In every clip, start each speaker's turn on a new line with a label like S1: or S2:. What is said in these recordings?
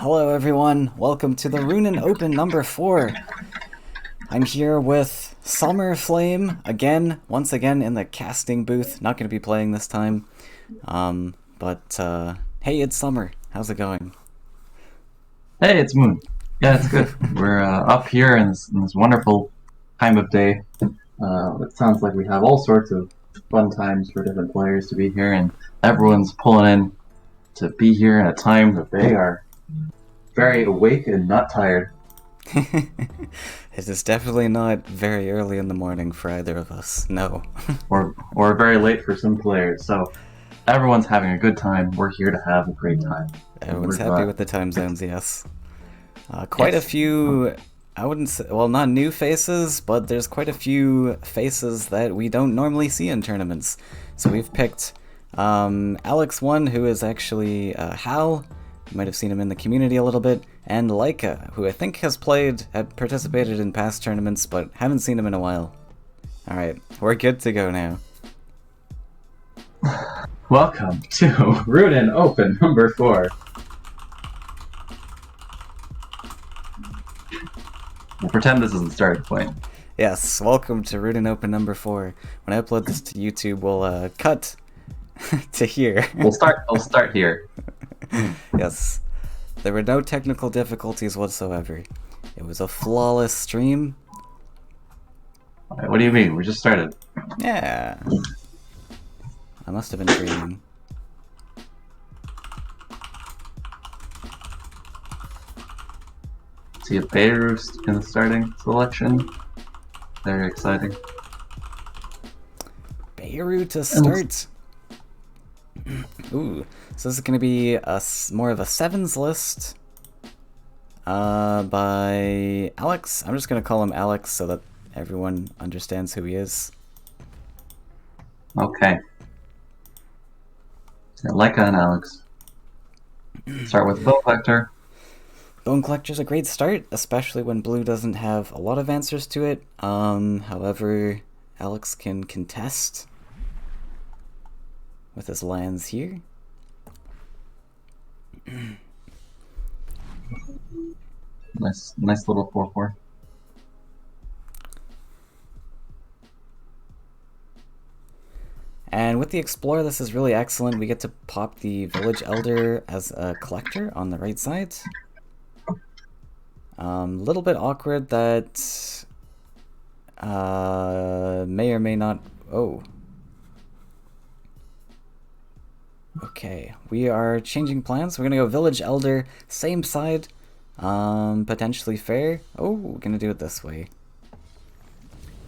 S1: Hello everyone, welcome to the Ruunin Open number 4. I'm here with Summer Flame, once again in the casting booth. Not going to be playing this time. Hey, it's Summer. How's it going?
S2: Hey, it's Moon. Yeah, it's good. We're up here in this wonderful time of day. It sounds like we have all sorts of fun times for different players to be here, and everyone's pulling in to be here in a time that they are very awake and not tired.
S1: It is definitely not very early in the morning for either of us, no.
S2: or very late for some players. So everyone's having a good time. We're here to have a great time. And
S1: Everyone's
S2: we're
S1: happy
S2: glad.
S1: with the time zones, yes. Quite a
S2: Yes.
S1: few, I wouldn't say, well, not new faces, but there's quite a few faces that we don't normally see in tournaments. So we've picked Alex 1, who is actually Hal. You might have seen him in the community a little bit, and Laika, who I think had participated in past tournaments, but haven't seen him in a while. Alright, we're good to go now.
S2: Welcome to Ruunin Open number 4. We'll pretend this is the starting point.
S1: Yes, welcome to Ruunin Open number 4. When I upload this to YouTube, we'll cut to here.
S2: We'll start here.
S1: Yes. There were no technical difficulties whatsoever. It was a flawless stream.
S2: What do you mean? We just started.
S1: Yeah. I must have been dreaming.
S2: See a Beirut in the starting selection. Very exciting.
S1: Beirut to start. Ooh, so this is going to be more of a sevens list by Alex. I'm just going to call him Alex so that everyone understands who he is.
S2: Okay. Leica and Alex. Start with Bone Collector.
S1: Bone Collector's a great start, especially when blue doesn't have a lot of answers to it. However, Alex can contest with his lands here.
S2: Nice little 4/4.
S1: And with the Explorer, this is really excellent. We get to pop the Village Elder as a collector on the right side. Little bit awkward that may or may not... Oh. Okay, we are changing plans. We're going to go Village Elder, same side, potentially fair. Oh, we're going to do it this way.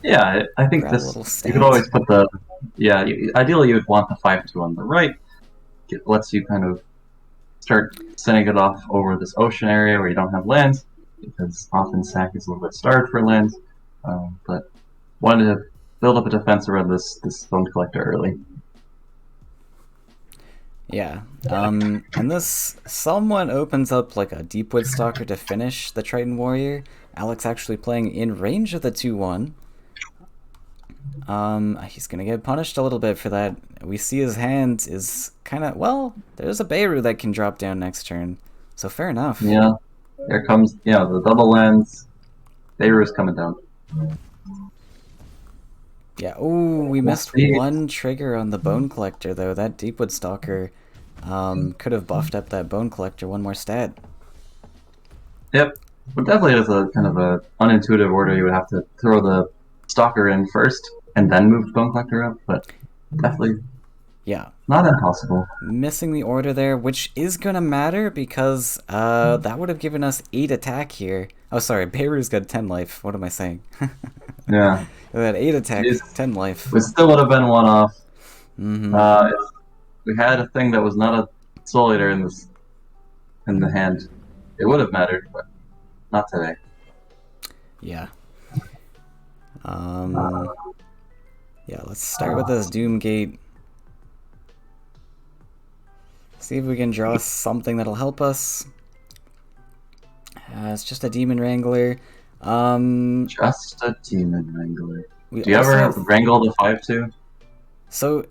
S2: Yeah, I think
S1: Grab a
S2: this.
S1: little
S2: You could
S1: stat.
S2: always put the. Yeah, ideally you would want the 5/2 on the right. It lets you kind of start sending it off over this ocean area where you don't have lands, because often SAC is a little bit starved for lands. But wanted to build up a defense around this Bone Collector early.
S1: Yeah, and this somewhat opens up like a Deepwood Stalker to finish the Triton Warrior. Alex actually playing in range of the 2/1. He's gonna get punished a little bit for that. We see his hand is kind of, well, there's a Beirut that can drop down next turn, so fair enough.
S2: Yeah, there comes the double lands. Beirut's coming down.
S1: Yeah, oh, we missed
S2: see.
S1: one trigger on the Bone Collector though. That Deepwood Stalker could have buffed up that Bone Collector one more stat.
S2: Yep, but definitely is a kind of a unintuitive order. You would have to throw the Stalker in first and then move Bone Collector up, but definitely
S1: Yeah.
S2: not impossible.
S1: Missing the order there, which is gonna matter because that would have given us 8 attack here. Oh, sorry, Beirut's got 10 life. What am I saying?
S2: Yeah.
S1: We had 8 attack,
S2: Jeez.
S1: 10 life.
S2: We still would have been one off.
S1: Mm-hmm.
S2: If we had a thing that was not a Soul Eater in the hand, it would have mattered, but not today.
S1: Yeah. Yeah, let's start with this Doom Gate. See if we can draw something that'll help us. It's just a Demon Wrangler.
S2: Just a Demon Wrangler.
S1: We
S2: Do you
S1: also
S2: ever
S1: have...
S2: wrangle the 5/2?
S1: So,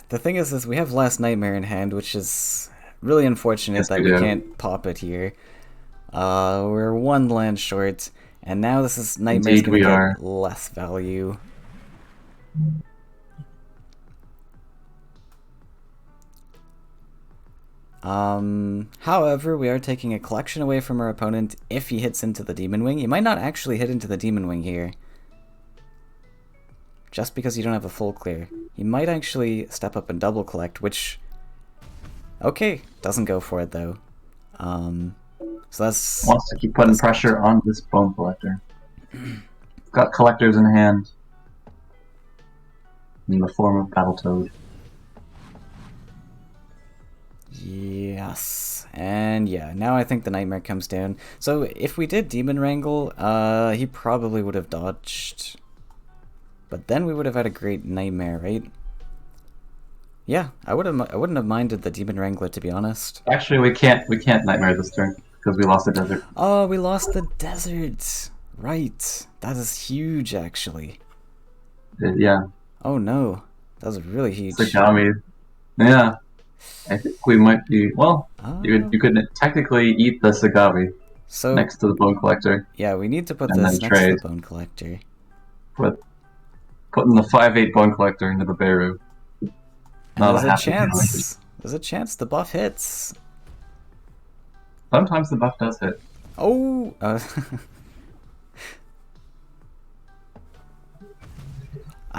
S1: the thing is we have Last Nightmare in hand, which is really unfortunate
S2: Yes,
S1: that
S2: we
S1: we
S2: do.
S1: can't pop it here. We're one land short, and now this is Nightmare's
S2: Indeed,
S1: gonna
S2: we
S1: get
S2: are.
S1: less value. However, we are taking a collection away from our opponent if he hits into the Demon Wing. You might not actually hit into the Demon Wing here, just because you don't have a full clear. He might actually step up and double collect, which, okay, doesn't go for it though. So
S2: Wants to keep putting
S1: that's
S2: pressure on this Bone Collector. Got collectors in hand in the form of Battletoad.
S1: Yes, and yeah, now I think the Nightmare comes down. So if we did Demon Wrangle, he probably would have dodged. But then we would have had a great Nightmare, right? Yeah, I wouldn't have minded the Demon Wrangler, to be honest.
S2: Actually, we can't Nightmare this turn because we lost the desert.
S1: Oh, we lost the desert. Right, that is huge, actually.
S2: Yeah,
S1: Oh no, that was really huge.
S2: Sagami. Yeah, I think we might be. Well,
S1: Uh,
S2: you could technically eat the Sagami
S1: so
S2: next to the Bone Collector
S1: yeah, we need to put
S2: and then
S1: this next to the
S2: trade
S1: Bone Collector.
S2: with putting the 5/8 Bone Collector into the Beru.
S1: And
S2: Not a
S1: there's a
S2: happy feeling.
S1: chance. There's a chance the buff hits.
S2: Sometimes the buff does hit.
S1: Oh!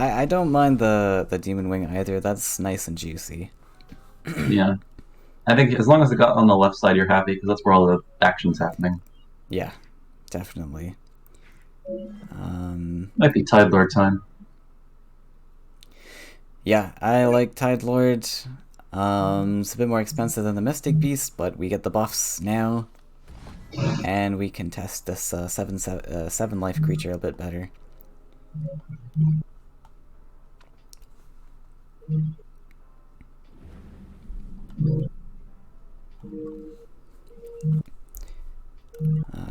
S1: I don't mind the Demon Wing either. That's nice and juicy.
S2: Yeah, I think as long as it got on the left side, you're happy because that's where all the action's happening.
S1: Yeah, definitely.
S2: Might be Tide Lord time.
S1: Yeah, I like Tide Lord. It's a bit more expensive than the Mystic Beast, but we get the buffs now. And we can test this 7 life creature a bit better.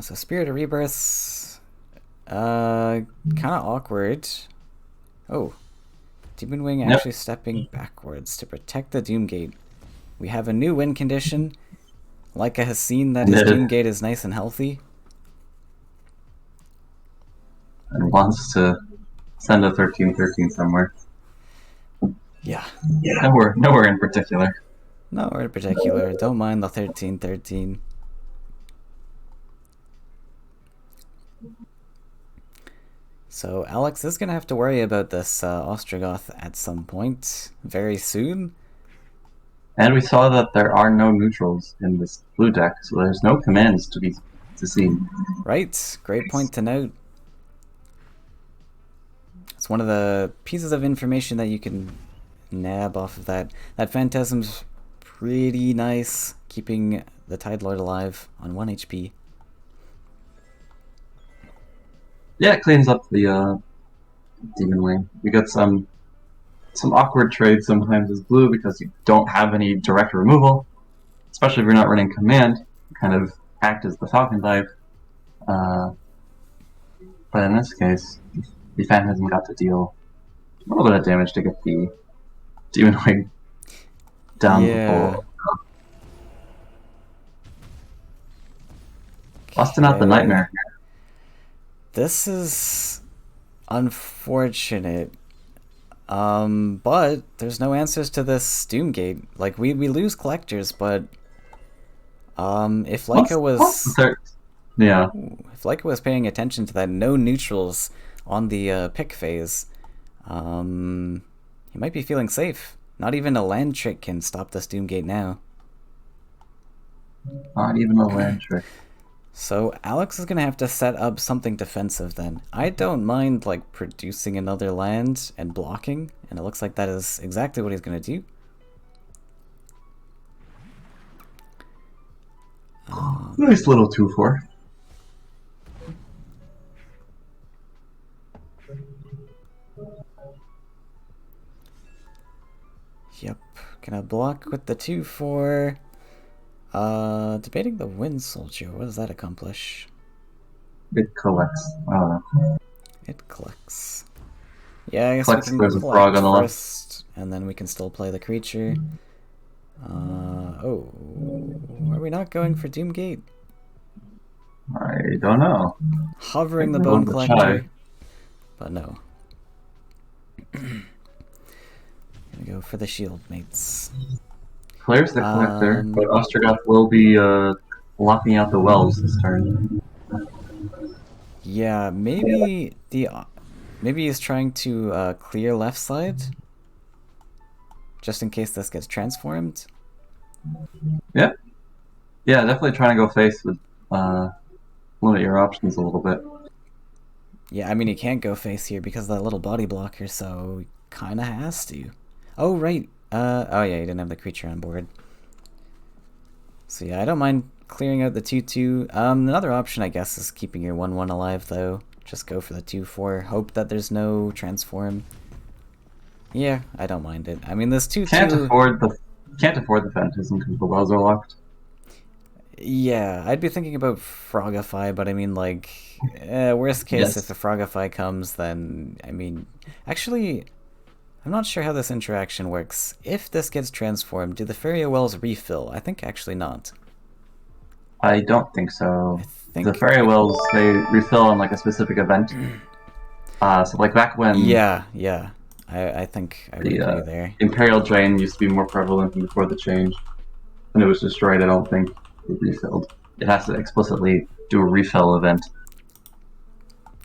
S1: So Spirit of Rebirth, kind of awkward. Oh, Demon Wing
S2: Yep.
S1: actually stepping backwards to protect the Doomgate. We have a new win condition. Leica has seen that his Doomgate is nice and healthy.
S2: And wants to send a 13/13 somewhere.
S1: Yeah.
S2: Nowhere in particular.
S1: No, in particular. Don't mind the 13-13. So Alex is going to have to worry about this Ostrogoth at some point, very soon.
S2: And we saw that there are no neutrals in this blue deck, so there's no commands to see.
S1: Right, great point to note. It's one of the pieces of information that you can nab off of that. That Phantasm's pretty nice, keeping the Tide Lord alive on 1 HP.
S2: Yeah, it cleans up the Demon Wing. You got some awkward trades sometimes as blue because you don't have any direct removal, especially if you're not running command. You kind of act as the Falcon dive. But in this case, the Phantasm got to deal a little bit of damage to get the Demon Wing down the
S1: Yeah.
S2: hole. Busting out the
S1: Okay.
S2: Nightmare.
S1: This is unfortunate. But there's no answers to this Doomgate. Like we lose collectors, but if Leica was
S2: Yeah.
S1: if Leica was paying attention to that, no neutrals on the pick phase, he might be feeling safe. Not even a land trick can stop this Doomgate now.
S2: Not even a land trick.
S1: So Alex is gonna have to set up something defensive then. I don't mind like producing another land and blocking, and it looks like that is exactly what he's gonna do.
S2: Nice little 2/4.
S1: Yep, gonna block with the 2/4. Debating the Wind Soldier. What does that accomplish?
S2: It collects. I don't know.
S1: It collects. Yeah, I guess
S2: Collects,
S1: we can
S2: there's a frog
S1: collect
S2: on the left.
S1: first, and then we can still play the creature. Oh, are we not going for Doomgate?
S2: I don't know.
S1: Hovering
S2: Maybe
S1: the
S2: we're a little
S1: Bone
S2: bit shy.
S1: Collector, but no. Gonna go for the shield mates.
S2: Clears the collector, but Ostrogoth will be locking out the wells this turn.
S1: Yeah, maybe he's trying to clear left side, just in case this gets transformed.
S2: Yeah, yeah, definitely trying to go face with limit your options a little bit.
S1: Yeah, I mean he can't go face here because of that little body blocker, so he kind of has to. Oh right. Oh yeah, he didn't have the creature on board. So yeah, I don't mind clearing out the 2/2. Another option I guess is keeping your 1/1 alive though. Just go for the 2/4. Hope that there's no transform. Yeah, I don't mind it. I mean this 2/2.
S2: Can't afford the Phantasm because the wells are locked.
S1: Yeah, I'd be thinking about Frogify, but I mean, like, worst case, if
S2: Yes.
S1: the Frogify comes, then, I mean, actually, I'm not sure how this interaction works. If this gets transformed, do the Faeria wells refill? I think actually not.
S2: I don't think
S1: I
S2: so. The
S1: think,
S2: fairy wells they refill on like a specific event. So like back when
S1: yeah, yeah, I think I would
S2: the
S1: agree there.
S2: Imperial Drain used to be more prevalent than before the change. When it was destroyed, I don't think it refilled. It has to explicitly do a refill event.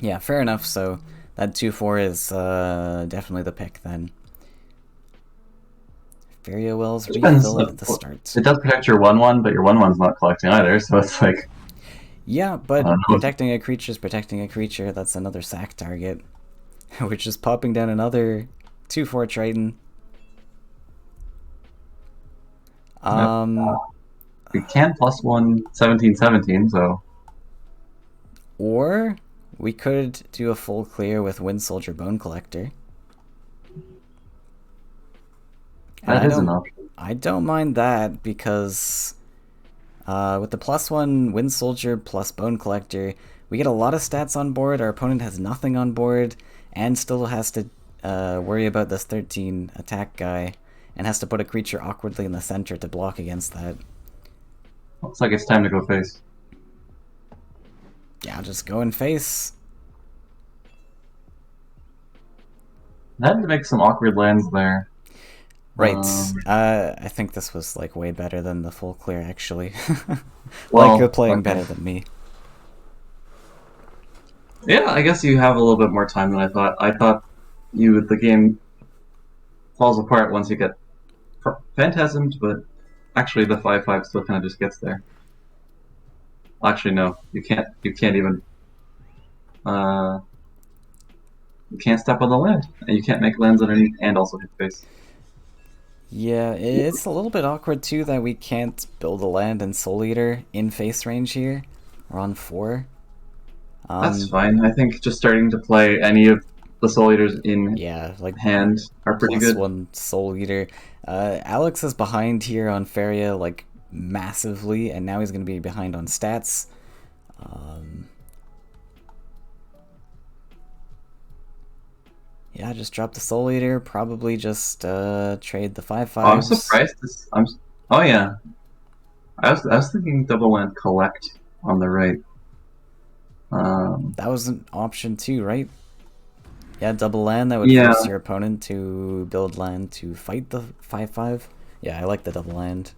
S1: Yeah, fair enough, so that 2/4 is definitely the pick then. Faeria wells
S2: It depends.
S1: refill at the start.
S2: It does protect your 1/1, but your 1/1's not collecting either, so it's like
S1: Yeah,
S2: I
S1: but
S2: don't know.
S1: protecting a creature is protecting a creature. That's another sack target. Which is popping down another 2/4 Triton.
S2: Yep.
S1: Um,
S2: We can plus one 17/17, so
S1: or we could do a full clear with Wind Soldier Bone Collector. And
S2: that is an option.
S1: I don't mind that because with the +1 Wind Soldier plus Bone Collector, we get a lot of stats on board. Our opponent has nothing on board and still has to worry about this 13 attack guy and has to put a creature awkwardly in the center to block against that.
S2: Looks like it's time to go face.
S1: Yeah, just go and face.
S2: I had to make some awkward lands there.
S1: Right. I think this was like way better than the full clear actually. Like
S2: Well,
S1: playing
S2: okay.
S1: better than me.
S2: Yeah, I guess you have a little bit more time than I thought. I thought the game falls apart once you get phantasmed, but actually the 5/5 still kind of just gets there. Actually, no, you can't. You can't even. Uh, you can't step on the land, and you can't make lands underneath and also hit face.
S1: Yeah, it's a little bit awkward too that we can't build a land and Soul Eater in face range here. We're on 4.
S2: That's
S1: Um,
S2: fine. I think just starting to play any of the Soul Eaters in
S1: yeah, like
S2: hand are pretty good.
S1: +1 Soul Eater. Alex is behind here on Faeria like massively, and now he's gonna be behind on stats. Um, Yeah, just drop the Soul Eater. Probably just trade the 5/5s.
S2: Oh, I'm surprised. Oh yeah. I was thinking double land collect on the right. Um,
S1: That was an option too, right? Yeah, double land. That would
S2: yeah.
S1: force your opponent to build land to fight the 5/5. Yeah, I like the double land.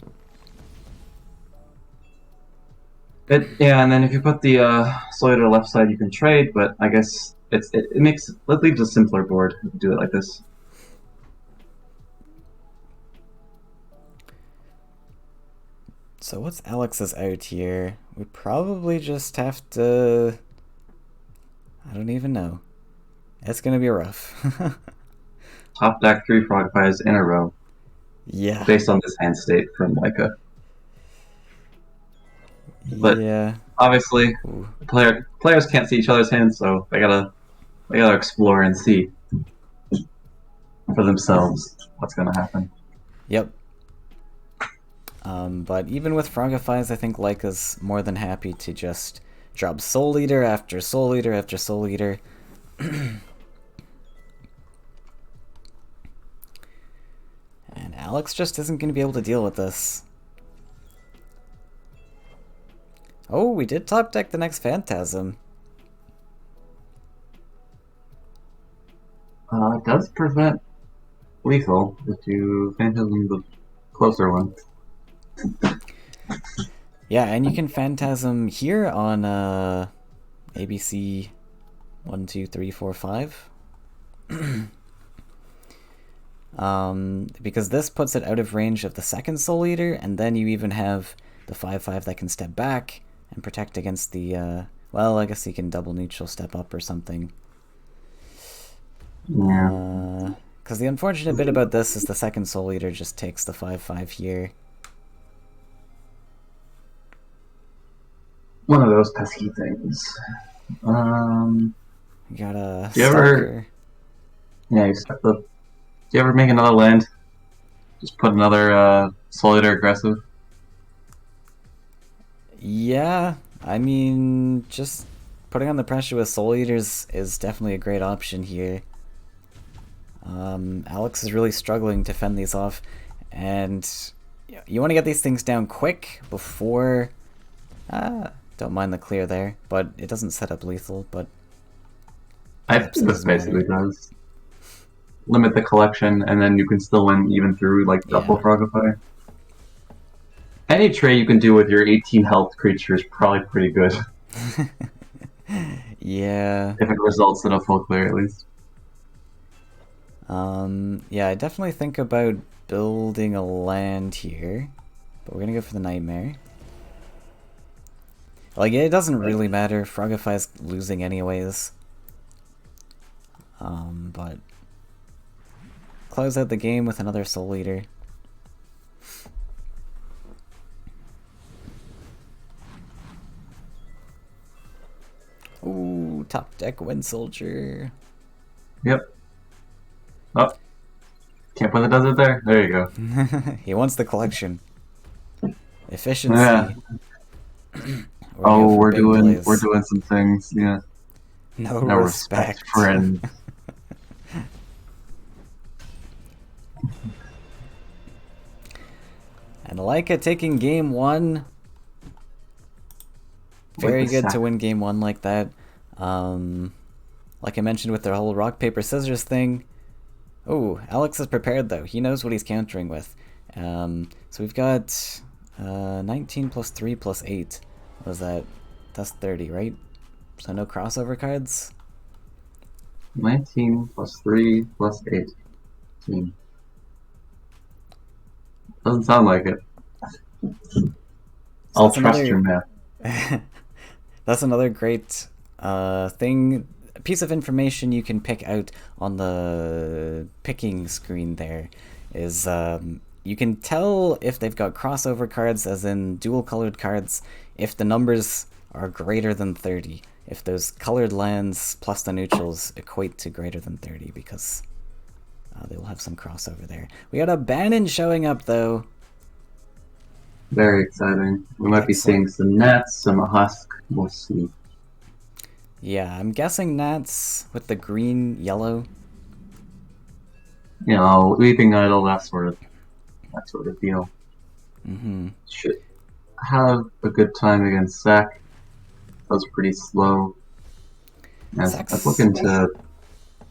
S2: Yeah, and then if you put the Soul Eater left side, you can trade. But I guess it leaves a simpler board if you do it like this.
S1: So what's Alex's out here? We probably just have to... I don't even know. It's gonna be rough.
S2: Top deck 3 Frog Pies in a row,
S1: Yeah.
S2: based on this hand state from Leica. But
S1: Yeah.
S2: obviously,
S1: Ooh.
S2: players can't see each other's hands, so they gotta explore and see for themselves what's gonna happen.
S1: Yep. But even with Frogifies, I think Leica's more than happy to just drop Soul Eater after Soul Eater after Soul Eater. And Alex just isn't going to be able to deal with this. Oh, we did top deck the next Phantasm.
S2: It does prevent lethal if you Phantasm the closer one.
S1: Yeah, and you can Phantasm here on ABC 1, 2, 3, 4, 5. Because this puts it out of range of the second Soul Eater, and then you even have the 5/5 that can step back and protect against the, well, I guess you can double neutral step up or something.
S2: Yeah.
S1: Because the unfortunate bit about this is the second Soul Eater just takes the 5/5 here.
S2: One of those pesky things.
S1: You got a
S2: Do you
S1: Stalker.
S2: Yeah, you step up. Do you ever make another land? Just put another Soul Eater aggressive?
S1: Yeah, I mean, just putting on the pressure with Soul Eaters is definitely a great option here. Alex is really struggling to fend these off, and you want to get these things down quick before... don't mind the clear there, but it doesn't set up lethal, but
S2: I think this
S1: doesn't matter.
S2: basically does. Limit the collection, and then you can still win even through like double
S1: Yeah.
S2: Frogify. Any trade you can do with your 18 health creature is probably pretty good.
S1: Yeah.
S2: If it results in a full clear, at least.
S1: Yeah, I definitely think about building a land here, but we're gonna go for the Nightmare. Like, it doesn't really matter. Frogify's losing anyways. But close out the game with another Soul Eater. Ooh, top deck Wind Soldier.
S2: Yep. Oh. Can't put the desert there? There you go.
S1: He wants the collection. Efficiency.
S2: Yeah. We're doing some things, yeah.
S1: No
S2: No
S1: respect.
S2: respect, friends.
S1: And Leica taking game one. Very good to win game one like that. Like I mentioned with their whole rock, paper, scissors thing. Oh, Alex is prepared though. He knows what he's countering with. So we've got 19 plus 3 plus 8. What was that? That's 30, right? So no crossover cards?
S2: 19 plus 3 plus 8. Doesn't sound like it.
S1: So
S2: I'll trust your math.
S1: That's another great thing, a piece of information you can pick out on the picking screen there is you can tell if they've got crossover cards, as in dual colored cards, if the numbers are greater than 30. If those colored lands plus the neutrals equate to greater than 30, because they will have some crossover there. We got a Bannon showing up though.
S2: Very exciting. We might be seeing some Nats, some Husk. We'll see.
S1: Yeah, I'm guessing Nats with the green, yellow.
S2: You know, Weeping Idol, that sort of deal. Should have a good time against Sack. That was pretty slow. As looking to,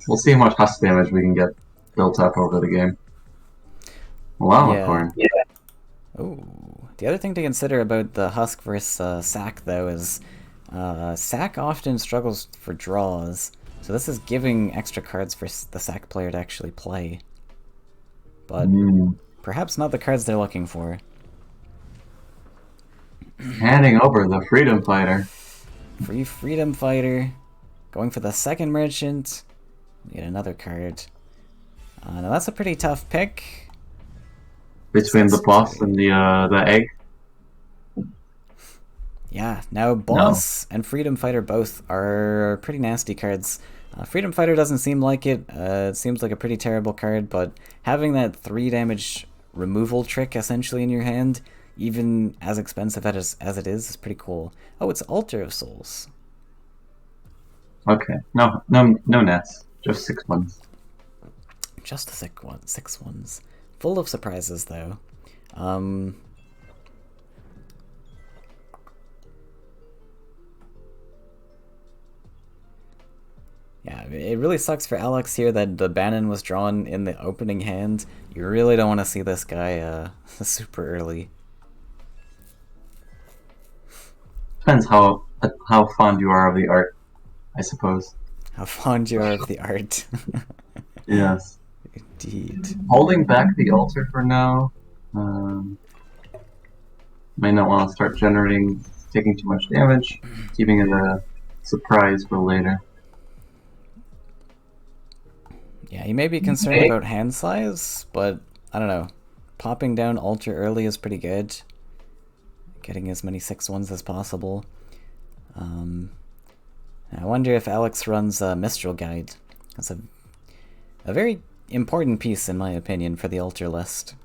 S2: we'll see how much Husk damage we can get built up over the game. Wow,
S1: yeah. Oh, the other thing to consider about the Husk versus Sack though is Sack often struggles for draws, so this is giving extra cards for the Sack player to actually play. But perhaps not the cards they're looking for.
S2: Handing over the Freedom Fighter.
S1: Free Freedom Fighter. Going for the second Merchant. We get another card. Now that's a pretty tough pick.
S2: Between the boss and the egg?
S1: Yeah, now Boss and Freedom Fighter both are pretty nasty cards. Freedom Fighter doesn't seem like it. It seems like a pretty terrible card, but having that 3 damage removal trick essentially in your hand, even as expensive as it is pretty cool. Oh, it's Altar of Souls.
S2: Okay, no nets, just 6 ones.
S1: Just the 6 ones. full of surprises, though. Yeah, it really sucks for Alex here that the Bannon was drawn in the opening hand. You really don't want to see this guy super early.
S2: Depends how fond you are of the art, I suppose.
S1: How fond you are of the art.
S2: Yes.
S1: Indeed.
S2: Holding back the altar for now. May not want to start taking too much damage. Keeping it a surprise for later.
S1: Yeah, you may be concerned about hand size, but I don't know. Popping down altar early is pretty good. Getting as many 6-1s as possible. I wonder if Alex runs a Mistral Guide. That's a very important piece, in my opinion, for the altar list.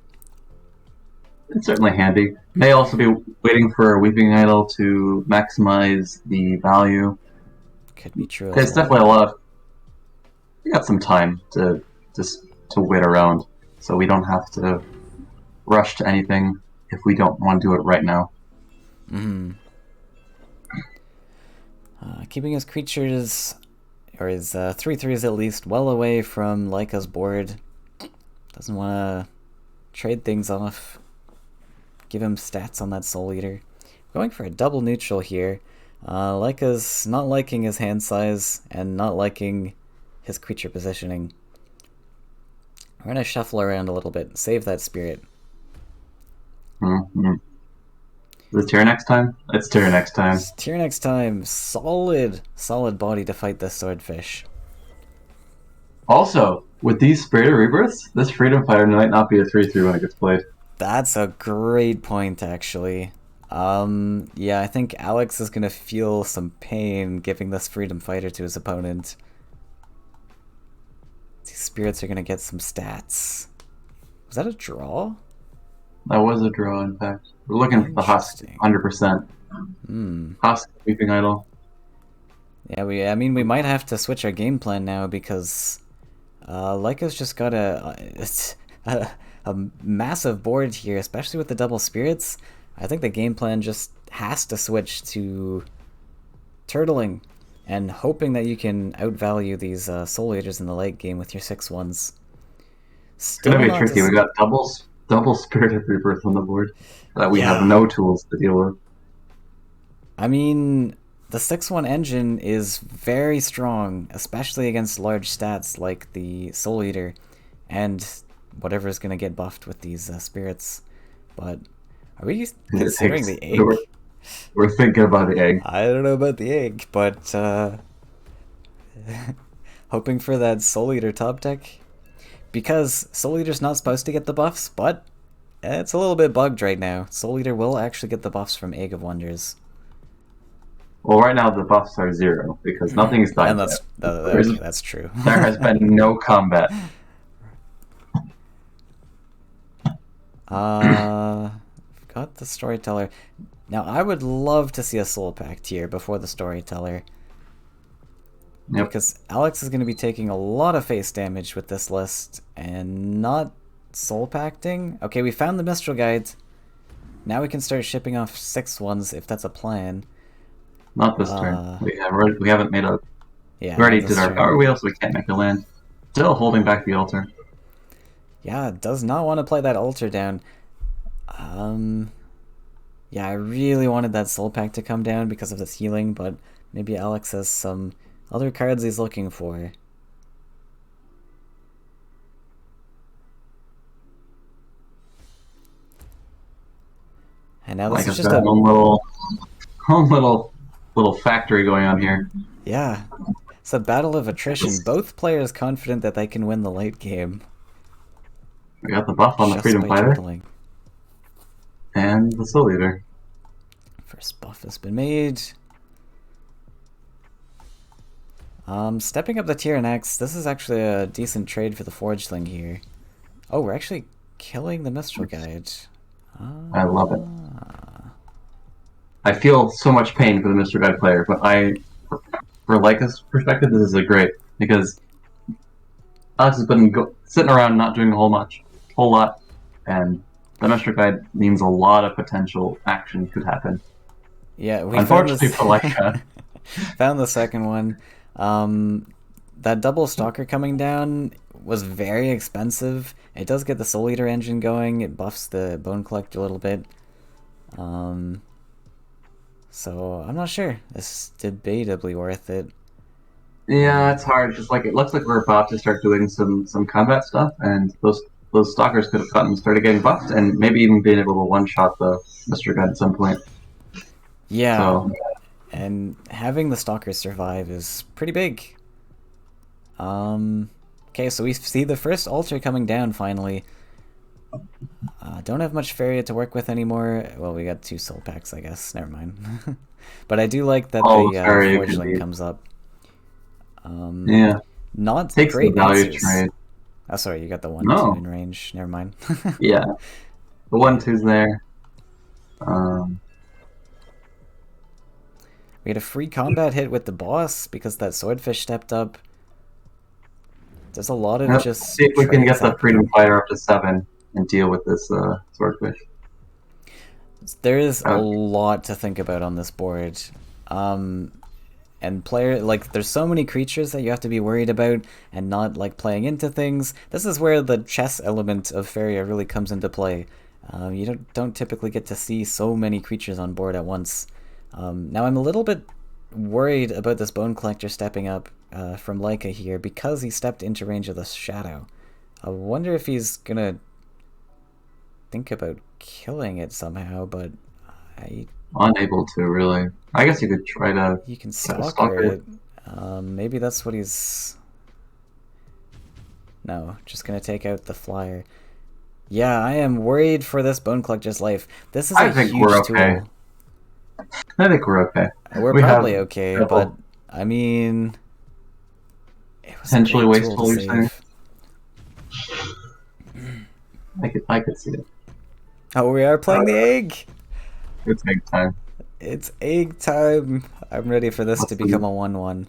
S2: It's certainly handy. May also be waiting for a Weeping Idol to maximize the value.
S1: Could be true.
S2: It's definitely a lot of. We got some time to wait around, so we don't have to rush to anything if we don't want to do it right now.
S1: Keeping his creatures, or his 3/3s at least, well away from Laika's board. Doesn't want to trade things off. Give him stats on that Soul Eater. Going for a double neutral here. Laika's not liking his hand size and not liking his creature positioning. We're going to shuffle around a little bit. Save that spirit.
S2: Mm-hmm. Is it Tyrannex time? It's Tyrannex time.
S1: It's Tyrannex time. Solid body to fight this swordfish.
S2: Also, with these Spirit Rebirths, this Freedom Fighter might not be a 3/3 when it gets played.
S1: That's a great point, actually. Yeah, I think Alex is gonna feel some pain giving this Freedom Fighter to his opponent. These spirits are gonna get some stats. Was that a draw?
S2: That was a draw, in fact. We're looking for the Husk 100%. Husk, Weeping Idol.
S1: Yeah, I mean, we might have to switch our game plan now because Laika's just got a massive board here, especially with the double spirits. I think the game plan just has to switch to turtling and hoping that you can outvalue these Soul Eaters in the late game with your 6-1s.
S2: It's gonna be tricky. We got double Spirit Rebirth on the board that we have no tools to deal with.
S1: I mean, the 6-1 engine is very strong, especially against large stats like the Soul Eater and whatever is going to get buffed with these spirits. But are we considering the egg?
S2: We're thinking about the egg.
S1: I don't know about the egg, but hoping for that Soul Eater top deck. Because Soul Eater's not supposed to get the buffs, but it's a little bit bugged right now. Soul Eater will actually get the buffs from Egg of Wonders.
S2: Well, right now the buffs are 0 because nothing's died
S1: and
S2: yet.
S1: Okay, that's true.
S2: There has been no combat.
S1: Got the Storyteller. Now, I would love to see a Soul Pact here before the Storyteller. Yep. Because Alex is going to be taking a lot of face damage with this list and not Soul Pacting. Okay, we found the Mistral Guide. Now we can start shipping off 6-1s if that's a plan.
S2: Not this turn. We haven't made a...
S1: Yeah,
S2: we already did our power wheel, so we can't make a land. Still holding back the altar.
S1: Yeah, does not want to play that altar down. Yeah, I really wanted that Soul Pact to come down because of this healing, but maybe Alex has some other cards he's looking for. And now this is just a
S2: own little factory going on here.
S1: Yeah, it's a battle of attrition. Both players confident that they can win the late game.
S2: We got the buff on the Freedom Fighter and the Soul Eater.
S1: First buff has been made. Stepping up the Tyrannex, this is actually a decent trade for the Forgeling here. Oh, we're actually killing the Mistral Guide.
S2: I love it. I feel so much pain for the Mistral Guide player, but for Laika's perspective, this is a great, because Alex has been sitting around not doing a whole lot, and the Master Guide means a lot of potential action could happen.
S1: Yeah, we found
S2: Unfortunately
S1: this.
S2: for Electra,
S1: Found the second one. That double stalker coming down was very expensive. It does get the Soul Eater engine going. It buffs the Bone Collector a little bit. Um, so I'm not sure. It's debatably worth it.
S2: yeah, it's hard. Just like it looks like we're about to start doing some combat stuff, and those stalkers could have gotten started getting buffed, and maybe even being able to one shot the Mr. Gun at some point.
S1: Yeah,
S2: So
S1: and having the stalker survive is pretty big. Okay, so we see the first altar coming down finally. Don't have much Faeria to work with anymore. Well, we got 2 soul packs, I guess. Never mind. But I do like that
S2: all
S1: the
S2: the Faeria could
S1: Forgeling
S2: be.
S1: comes up. Um,
S2: Yeah,
S1: Not
S2: takes the
S1: great
S2: value
S1: answers.
S2: trade.
S1: Oh, sorry, you got the 1-2
S2: No,
S1: in range. Never mind.
S2: yeah, the 1-2's there. Um,
S1: We had a free combat hit with the boss because that swordfish stepped up. There's a lot of
S2: yep.
S1: just
S2: See if we can
S1: trades
S2: get the Freedom
S1: happening.
S2: Fighter up to 7 and deal with this swordfish.
S1: There is a
S2: Uh,
S1: lot to think about on this board. Um, and player like there's so many creatures that you have to be worried about and not like playing into things. This is where the chess element of Faeria really comes into play. You don't typically get to see so many creatures on board at once. Now I'm a little bit worried about this Bone Collector stepping up from Leica here because he stepped into range of the Shadow. I wonder if he's gonna think about killing it somehow, but I
S2: Unable to really. I guess you could
S1: he can
S2: try to
S1: stalker
S2: stalker it.
S1: it. Maybe that's what he's. No, just gonna take out the flyer. Yeah, I am worried for this Bone Collector's life. This is a
S2: I think we're
S1: huge
S2: okay.
S1: tool.
S2: I think we're okay.
S1: We're
S2: We have
S1: probably okay, but
S2: couple
S1: I mean, it was a
S2: potentially
S1: great tool to
S2: wasteful. You're saying?
S1: save.
S2: I could see it.
S1: Oh, we are
S2: Uh,
S1: playing the egg.
S2: it's big time.
S1: It's egg time. I'm ready for this to
S2: Let's see.
S1: become a 1-1.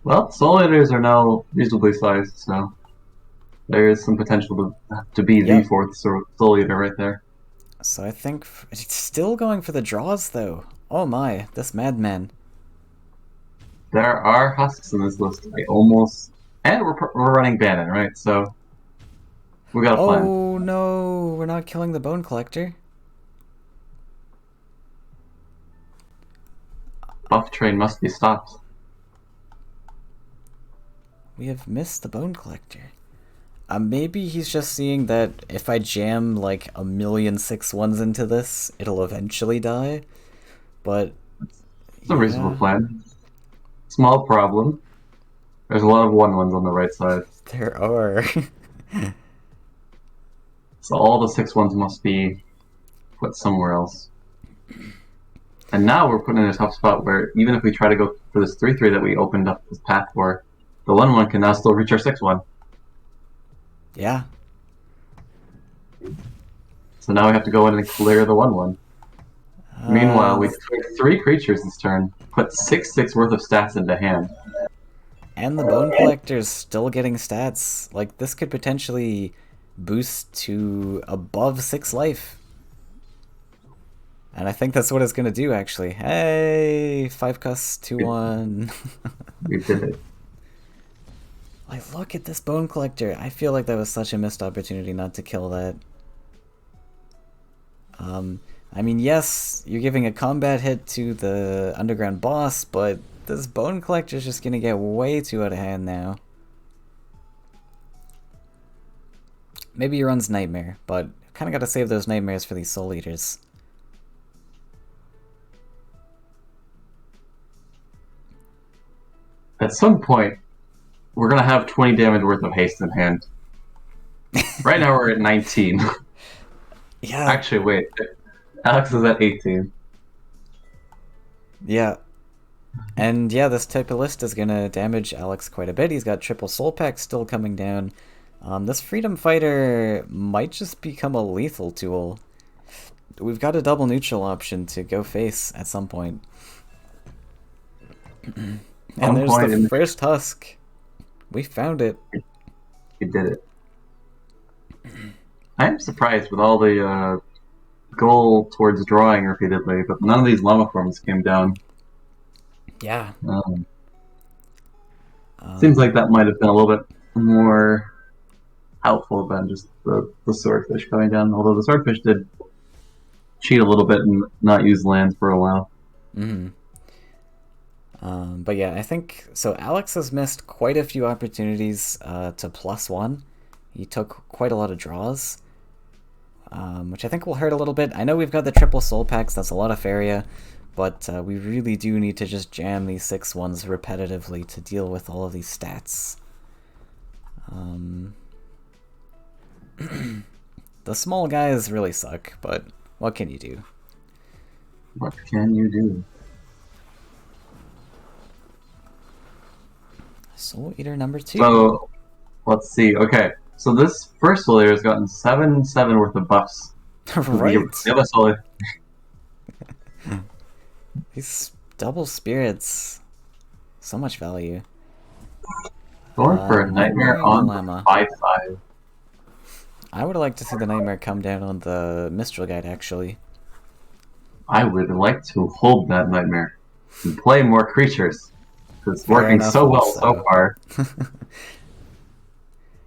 S2: Well, Soul Eaters are now reasonably sized, so there is some potential to be the
S1: Yep.
S2: fourth Soul Eater right there.
S1: So I think it's still going for the draws though. Oh my, this madman.
S2: There are husks in this list. I almost and we're running Bannon, right? So we got a plan.
S1: Oh no, we're not killing the Bone Collector.
S2: Buff train must be stopped.
S1: We have missed the Bone Collector. Maybe he's just seeing that if I jam like a million 6-1s into this, it'll eventually die. But
S2: It's a reasonable
S1: yeah,
S2: plan. Small problem. There's a lot of 1-1s on the right side.
S1: there are.
S2: So all the 6-1s must be put somewhere else. And now we're put in a tough spot where even if we try to go for this 3-3 that we opened up this path for, the 1-1 can now still reach our 6-1.
S1: Yeah.
S2: So now we have to go in and clear the 1-1. Meanwhile, we cleared 3 creatures this turn, put 6/6 worth of stats into hand.
S1: And the Bone Collector's still getting stats. Like, this could potentially boost to above 6 life. And I think that's what it's going to do, actually. Hey, 5 cuss, 2-1.
S2: We did it.
S1: Like, look at this Bone Collector. I feel like that was such a missed opportunity not to kill that. I mean, yes, you're giving a combat hit to the underground boss, but this Bone Collector is just gonna get way too out of hand now. Maybe he runs Nightmare, but kind of gotta save those Nightmares for these Soul Eaters.
S2: At some point, we're going to have 20 damage worth of haste in hand. Right now we're at 19.
S1: Yeah.
S2: Actually, wait. Alex is at 18.
S1: Yeah. And yeah, this type of list is gonna damage Alex quite a bit. He's got triple soul pack still coming down. This Freedom Fighter might just become a lethal tool. We've got a double neutral option to go face at some point. And there's the first husk. We found it.
S2: he did it. I'm surprised with all the goal towards drawing repeatedly, but none of these llama forms came down.
S1: Yeah.
S2: Seems like that might have been a little bit more helpful than just the swordfish coming down. Although the swordfish did cheat a little bit and not use land for a while.
S1: Mm-hmm. But yeah, I think so. Alex has missed quite a few opportunities to +1. He took quite a lot of draws, which I think will hurt a little bit. I know we've got the triple soul packs. That's a lot of Faeria, but we really do need to just jam these 6-1s repetitively to deal with all of these stats. The small guys really suck, but what can you do?
S2: What can you do?
S1: Soul Eater number 2.
S2: So, let's see. Okay, so this first Soul Eater has gotten 7/7 worth of buffs.
S1: Right.
S2: The other Soul Eater.
S1: These double spirits, so much value.
S2: Going for a Nightmare on
S1: Llama.
S2: 5/5.
S1: I would like to see the Nightmare come down on the Mistral Guide, actually.
S2: I would like to hold that Nightmare and play more creatures. It's
S1: Fair
S2: working
S1: enough
S2: so well
S1: also.
S2: so far.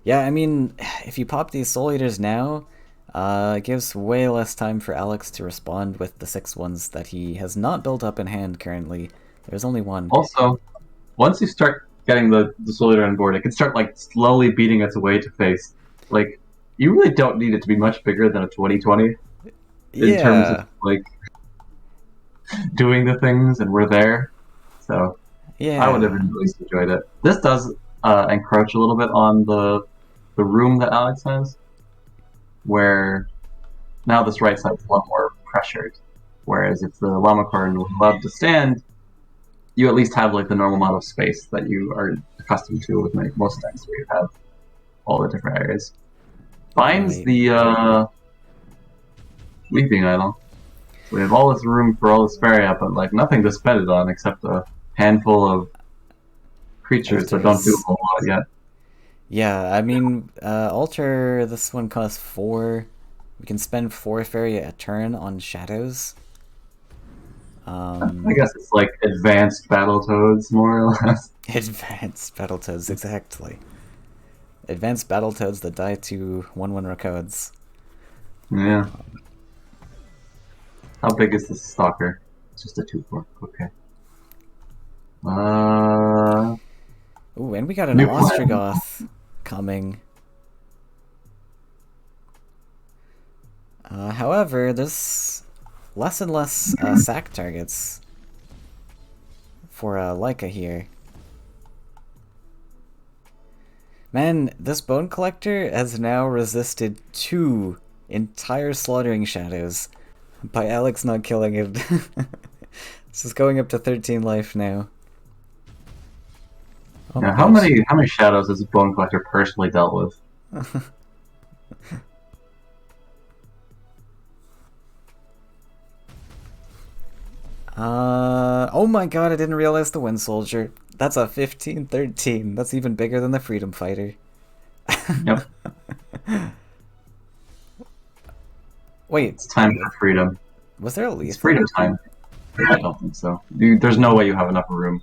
S1: Yeah, I mean, if you pop these Soul Eaters now, it gives way less time for Alex to respond with the 6-1s that he has not built up in hand currently. There's only one.
S2: Also, once you start getting the Soul Eater on board, it can start like slowly beating its way to face. Like, you really don't need it to be much bigger than a 2020 in terms of like doing the things, and we're there. So
S1: Yeah.
S2: I would have at least enjoyed it. This does encroach a little bit on the room that Alex has, where now this right side is a lot more pressured. Whereas if the Llama card was allowed to stand, you at least have like the normal amount of space that you are accustomed to with most decks where you have all the different areas. Finds the Weeping Idol. So we have all this room for all this Faeria, but like nothing to spend it on except a handful of creatures that don't do a whole lot yet.
S1: Yeah, I mean, Alter, this one costs 4. We can spend 4 Faeria a turn on Shadows.
S2: I guess it's like advanced Battletoads, more or less.
S1: Advanced Battletoads, exactly. Advanced Battletoads that die to 1/1 Rakodes.
S2: Yeah. How big is this Stalker? It's just a 2/4. Okay.
S1: Ooh, and we got an Ostrogoth coming. However, there's less and less sack targets for Leica here. Man, this Bone Collector has now resisted 2 entire Slaughtering Shadows by Alex not killing it. This is going up to 13 life now.
S2: Oh yeah, how many shadows has Bone Collector personally dealt with?
S1: Oh my god, I didn't realize the Wind Soldier. That's a 15-13. That's even bigger than the Freedom Fighter.
S2: Yep.
S1: Wait.
S2: It's time for freedom.
S1: Was there a lethal?
S2: It's freedom time. I don't think so. There's no way you have enough room.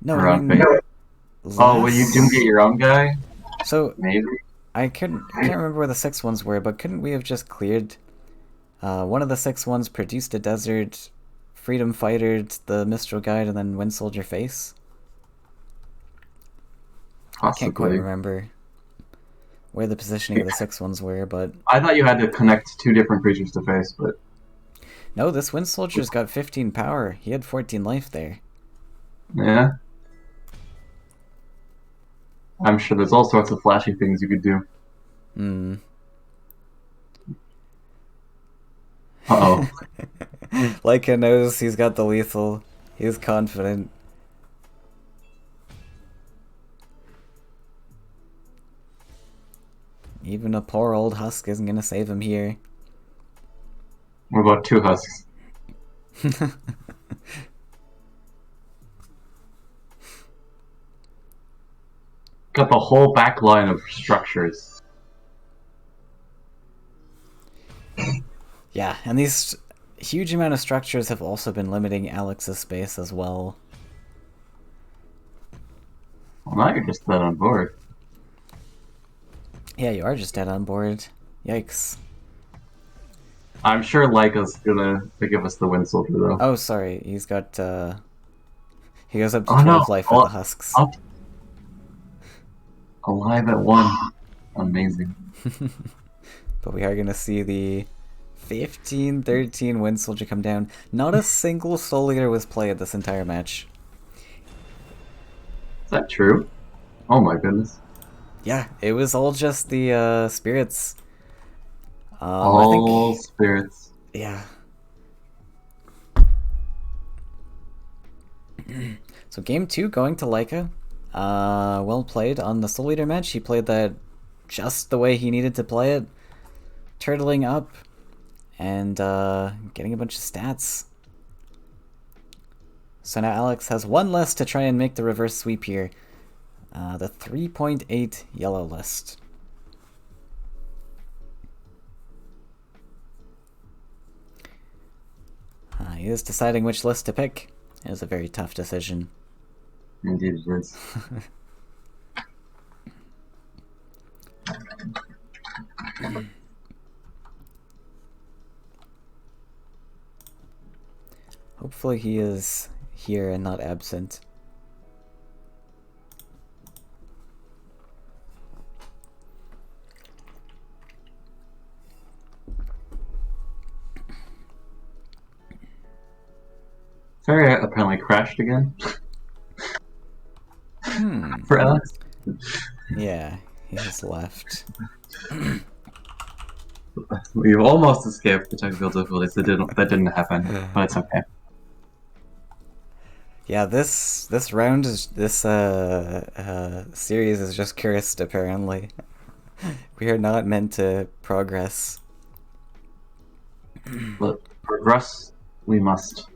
S1: No, I mean,
S2: oh, well, you do get your own guy?
S1: So,
S2: maybe?
S1: I can't remember where the 6-1s were, but couldn't we have just cleared one of the 6-1s, produced a desert, Freedom Fightered the Mistral Guide, and then Wind Soldier face?
S2: Possibly.
S1: I can't quite remember where the positioning of the 6-1s were, but...
S2: I thought you had to connect 2 different creatures to face, but...
S1: No, this Wind Soldier's got 15 power. He had 14 life there.
S2: Yeah. I'm sure there's all sorts of flashy things you could do. Uh-oh.
S1: Leica knows he's got the lethal. He's confident. Even a poor old husk isn't gonna save him here.
S2: What about 2 husks? got the whole back line of structures.
S1: Yeah, and these huge amount of structures have also been limiting Alex's space as well.
S2: Well, now you're just dead on board.
S1: Yeah, you are just dead on board. Yikes.
S2: I'm sure Leica's gonna give us the win soldier though.
S1: Oh, sorry. He's got, he goes up to
S2: Oh no!
S1: 12 life with the husks.
S2: Up alive at 1. Amazing.
S1: But we are going to see the 15-13 Wind Soldier come down. Not a single Soul Eater was played this entire match.
S2: Is that true? Oh my goodness.
S1: Yeah, it was all just the spirits.
S2: All spirits.
S1: Yeah. So game 2 going to Leica. Well played on the Soul Eater match. He played that just the way he needed to play it. Turtling up and getting a bunch of stats. So now Alex has one less to try and make the reverse sweep here. The 3.8 yellow list. He is deciding which list to pick. It is a very tough decision.
S2: Indeed it is.
S1: Hopefully he is here and not absent.
S2: Faeria apparently crashed again. For Alex.
S1: Yeah, he has left.
S2: We've almost escaped the technical difficulties. That didn't happen, but it's okay.
S1: Yeah, this round is series is just cursed apparently. We are not meant to progress.
S2: But progress we must.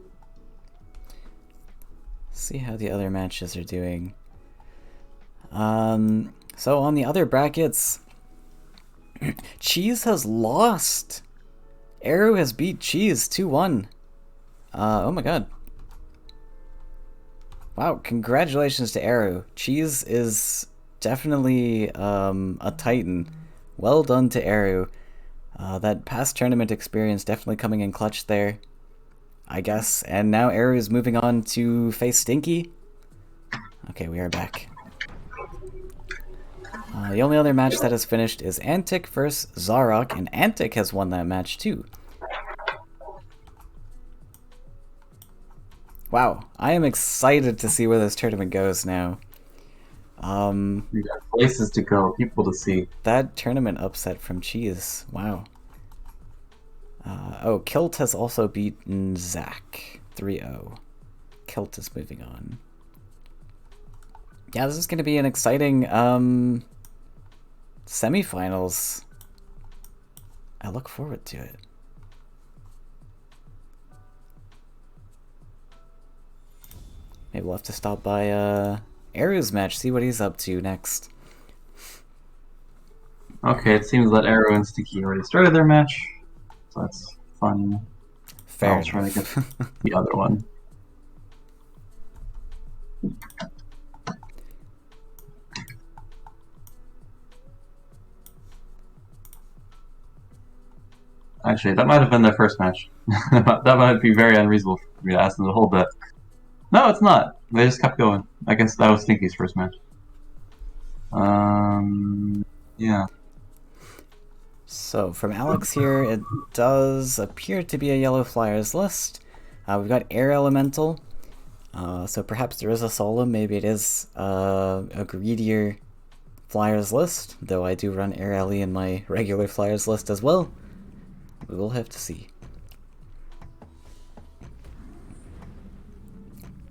S1: See how the other matches are doing. So on the other brackets, Cheese has lost. Arrow has beat Cheese 2-1. Oh my god. Wow, congratulations to Arrow. Cheese is definitely a titan. Well done to Arrow. That past tournament experience definitely coming in clutch there, I guess. And now Arrow is moving on to face Stinky. Okay, we are back. The only other match that has finished is Antic versus Zarok, and Antic has won that match too. Wow, I am excited to see where this tournament goes now.
S2: We got places to go, people to see.
S1: That tournament upset from Cheese. Wow. Oh, Kilt has also beaten Zach 3-0. Kilt is moving on. Yeah, this is going to be an exciting semifinals. I look forward to it. Maybe we'll have to stop by Arrow's match, see what he's up to next.
S2: Okay, it seems that Arrow and Sticky already started their match, so that's fun.
S1: Fair
S2: I'll try to get
S1: enough.
S2: the other one. Actually, that might have been their first match. That might be very unreasonable for me to ask them to hold that. No, it's not. They just kept going. I guess that was Stinky's first match. Yeah.
S1: So, from Alex here, it does appear to be a Yellow Flyers list. We've got Air Elemental. So perhaps there is a solo. Maybe it is a greedier Flyers list. Though I do run Air Ele in my regular Flyers list as well. We will have to see.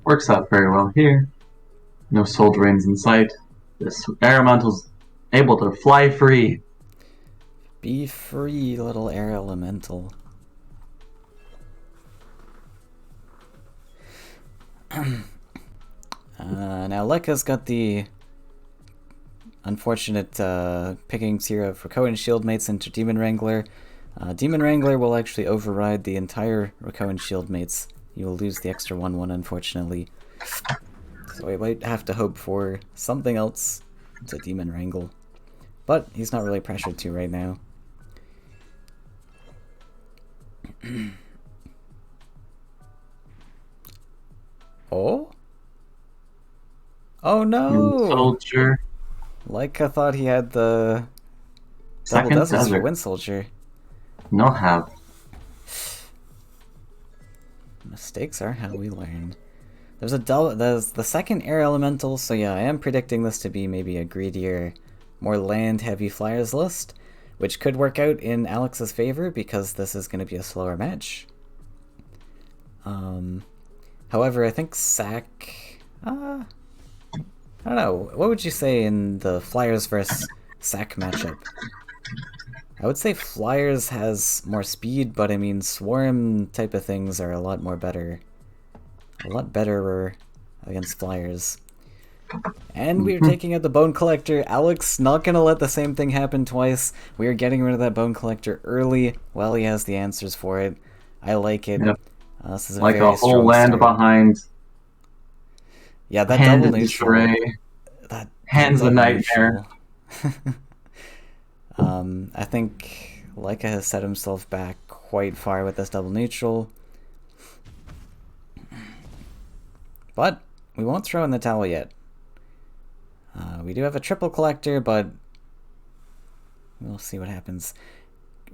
S2: Works out very well here. No soul drains in sight. This Air Elemental's able to fly free.
S1: Be free, little Air Elemental. Now Lekka's got the unfortunate pickings here of Rakoan shield mates into Demon Wrangler. Demon Wrangler will actually override the entire Rakoan shield mates. You will lose the extra 1/1, unfortunately. So we might have to hope for something else to Demon Wrangle. But he's not really pressured to right now. Oh? Oh no!
S2: Soldier.
S1: Like I thought he had the double
S2: Second
S1: deserts for
S2: desert.
S1: Wind Soldier.
S2: No have.
S1: Mistakes are how we learn. There's the second air elemental, so yeah, I am predicting this to be maybe a greedier, more land-heavy flyers list, which could work out in Alex's favor because this is going to be a slower match. However, I think Sack... I don't know. What would you say in the Flyers versus Sack matchup? I would say Flyers has more speed, but I mean Swarm type of things are a lot better against Flyers. And we are taking out the Bone Collector. Alex not gonna let the same thing happen twice. We are getting rid of that Bone Collector early while he has the answers for it. I like it.
S2: Yep.
S1: This is a
S2: Like
S1: very
S2: a whole
S1: strong
S2: land
S1: start.
S2: behind.
S1: Yeah, that
S2: Hand
S1: double
S2: in
S1: neutral.
S2: disarray.
S1: That
S2: Hands a
S1: double
S2: nightmare.
S1: neutral. I think Leica has set himself back quite far with this double neutral. But we won't throw in the towel yet. We do have a triple collector, but we'll see what happens.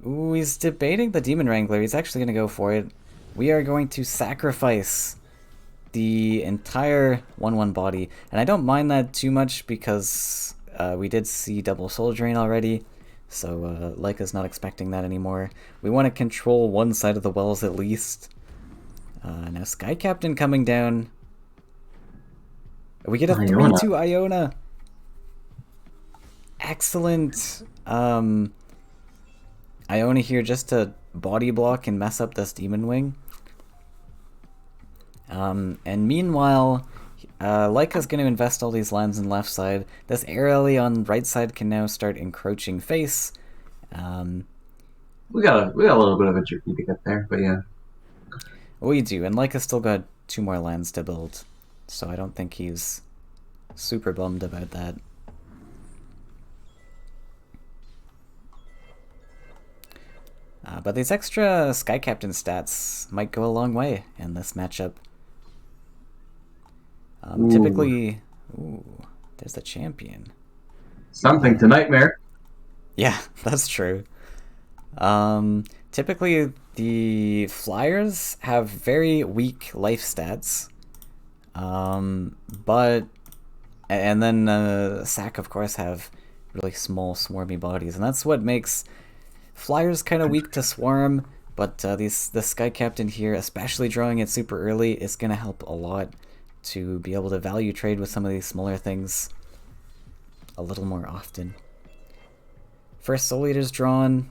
S1: Ooh, he's debating the Demon Wrangler. He's actually going to go for it. We are going to sacrifice the entire 1/1 body. And I don't mind that too much because we did see double Soul Drain already. So Leica's not expecting that anymore. We want to control one side of the wells at least. Now Sky Captain coming down. We get a
S2: Iona.
S1: 3/2 Iona. Excellent. Iona here just to body block and mess up this Demon Wing. And meanwhile, Leica's going to invest all these lands in left side. This Airily on right side can now start encroaching face.
S2: We got a little bit of a jerky to get there, but yeah.
S1: We do, and Leica's still got 2 more lands to build, so I don't think he's super bummed about that. But these extra Sky Captain stats might go a long way in this matchup. Typically... Ooh, there's the champion.
S2: Something to nightmare.
S1: Yeah, that's true. Typically, the Flyers have very weak life stats. But... And then Sack, of course, have really small, swarmy bodies. And that's what makes Flyers kind of weak to Swarm. But the Sky Captain here, especially drawing it super early, is going to help a lot to be able to value trade with some of these smaller things a little more often. First Soul Eater's drawn.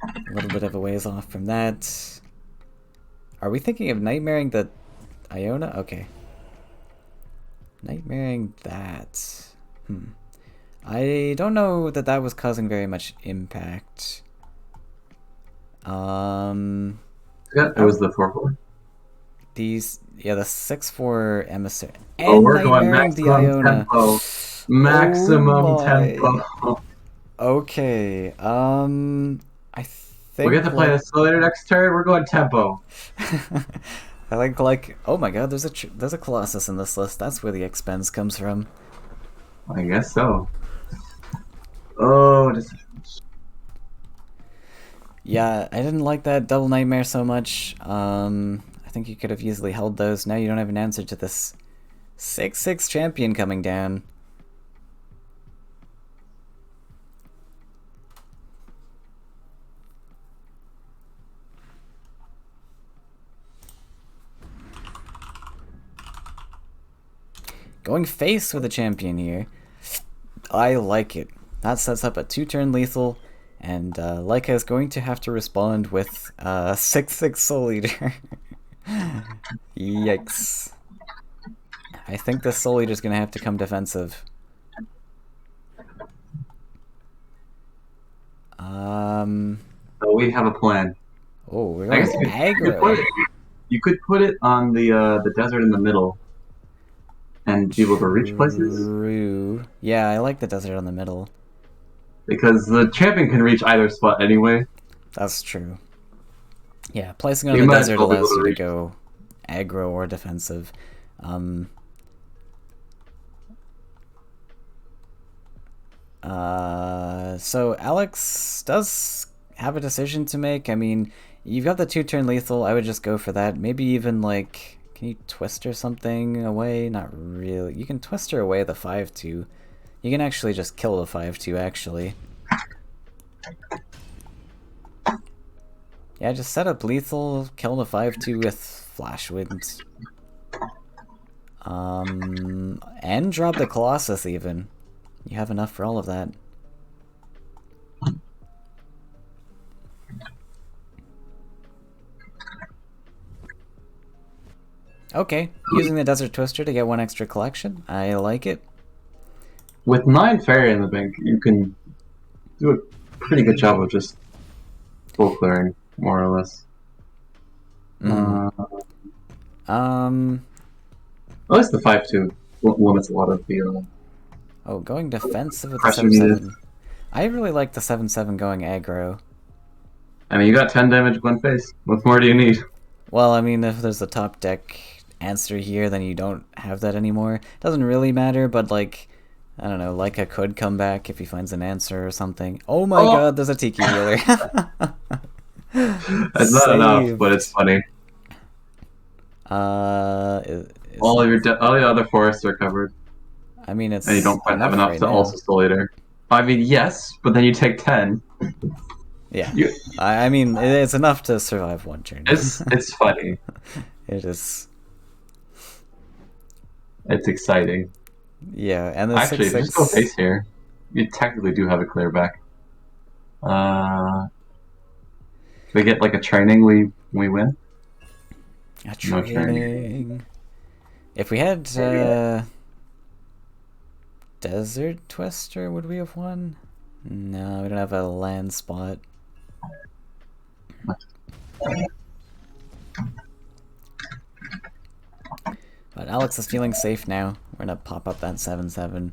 S1: A little bit of a ways off from that. Are we thinking of nightmaring the Iona? Okay. Nightmaring that. I don't know that that was causing very much impact.
S2: Yeah, it was the 4/4.
S1: These, yeah, the 6/4 Emissary.
S2: Oh,
S1: And
S2: we're going
S1: nightmaring the
S2: maximum
S1: Iona.
S2: tempo. Maximum
S1: Oh my.
S2: tempo.
S1: Okay, I think
S2: We get to play this later next turn. We're going tempo.
S1: I like. Oh my God, there's a Colossus in this list. That's where the expense comes from.
S2: I guess so. Oh, just...
S1: Yeah, I didn't like that double nightmare so much. I think you could have easily held those. Now you don't have an answer to this 6/6 champion coming down. Going face with a champion here. I like it. That sets up a 2-turn lethal, and Leica is going to have to respond with 6/6 Soul Eater. Yikes. I think this Soul Eater's gonna have to come defensive.
S2: So we have a plan.
S1: Oh, we're
S2: I
S1: going
S2: guess
S1: aggro.
S2: you could put it on the desert in the middle and be able to reach places
S1: True. Yeah, I like the desert on the middle.
S2: because the champion can reach either spot anyway.
S1: That's true. Yeah, placing it on
S2: You
S1: the
S2: might as
S1: desert
S2: well be able
S1: allows
S2: to
S1: you to
S2: reach.
S1: go aggro or defensive. Um, so Alex does have a decision to make. I mean, you've got the 2-turn lethal. I would just go for that. Maybe even like, can you twister something away? Not really. You can twister away the 5-2. You can actually just kill the 5-2 actually. Yeah, just set up lethal, kill the 5-2 with Flash Wind. And drop the Colossus even. You have enough for all of that. Okay, using the Desert Twister to get 1 extra collection. I like it.
S2: With 9 Faeria in the bank, you can do a pretty good job of just full clearing, more or less.
S1: Um,
S2: At least the 5-2 limits a lot of the
S1: oh, going defensive with the
S2: pressure needed.
S1: 7-7. I really like the 7-7 going aggro.
S2: I mean, you got 10 damage one face. What more do you need?
S1: Well, I mean, if there's a top deck answer here, then you don't have that anymore. Doesn't really matter, but like, I don't know, Leica could come back if he finds an answer or something. Oh my god, there's a Tiki Healer.
S2: It's not enough, but it's
S1: Saved.
S2: funny. All the other forests are covered,
S1: I mean,
S2: and you
S1: it's
S2: don't quite have
S1: enough
S2: enough
S1: right
S2: to
S1: now.
S2: also Soul Eater. I mean, yes, but then you take 10.
S1: Yeah.
S2: You,
S1: I mean, it's enough to survive 1 turn.
S2: it's funny.
S1: It is.
S2: It's exciting.
S1: Yeah, and the
S2: Actually, if you just go
S1: 6-6.
S2: face here, you technically do have a clear back. If we get like a training, we win.
S1: A
S2: No training.
S1: training. If we had Desert Twister, would we have won? No, we don't have a land spot. But Alex is feeling safe now. We're gonna pop up that 7-7.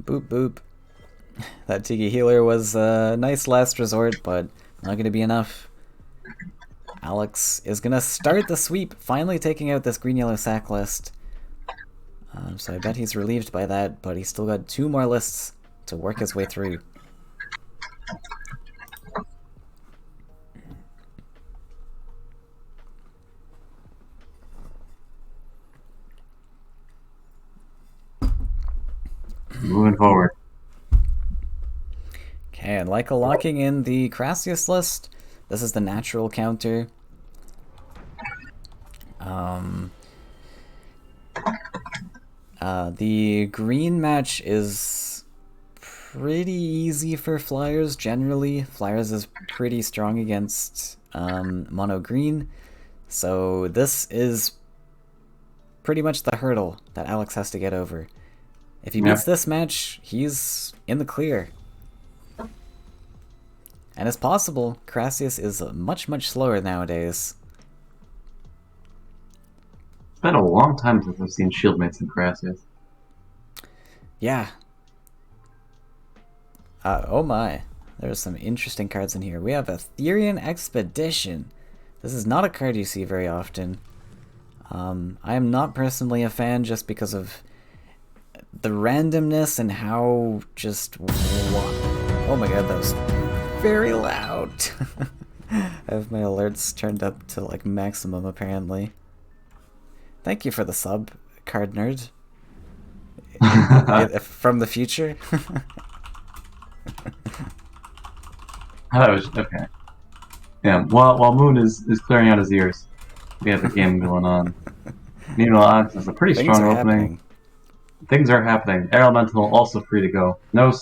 S1: Boop boop. That Tiki Healer was a nice last resort, but not gonna be enough. Alex is gonna start the sweep, finally taking out this green-yellow sack list. So I bet he's relieved by that, but he's still got 2 more lists to work his way through.
S2: Moving forward.
S1: Okay, and like locking in the Crassius list, this is the natural counter. The green match is pretty easy for Flyers generally. Flyers is pretty strong against mono green, so this is pretty much the hurdle that Alex has to get over. If he beats this match, he's in the clear. And it's possible. Crassius is much, much slower nowadays.
S2: It's been a long time since I've seen Shieldmates and Crassius.
S1: Yeah. Oh my. There's some interesting cards in here. We have a Therian Expedition. This is not a card you see very often. I am not personally a fan just because of the randomness and how just... Oh my god, that was very loud. I have my alerts turned up to like maximum apparently. Thank you for the sub, Card Nerd. From the future.
S2: Okay. Yeah, while Moon is clearing out his ears, we have a game going on. Meanwhile, Alex is a pretty
S1: Things
S2: strong
S1: are
S2: opening.
S1: happening.
S2: Things are happening. Air Elemental also free to go. No,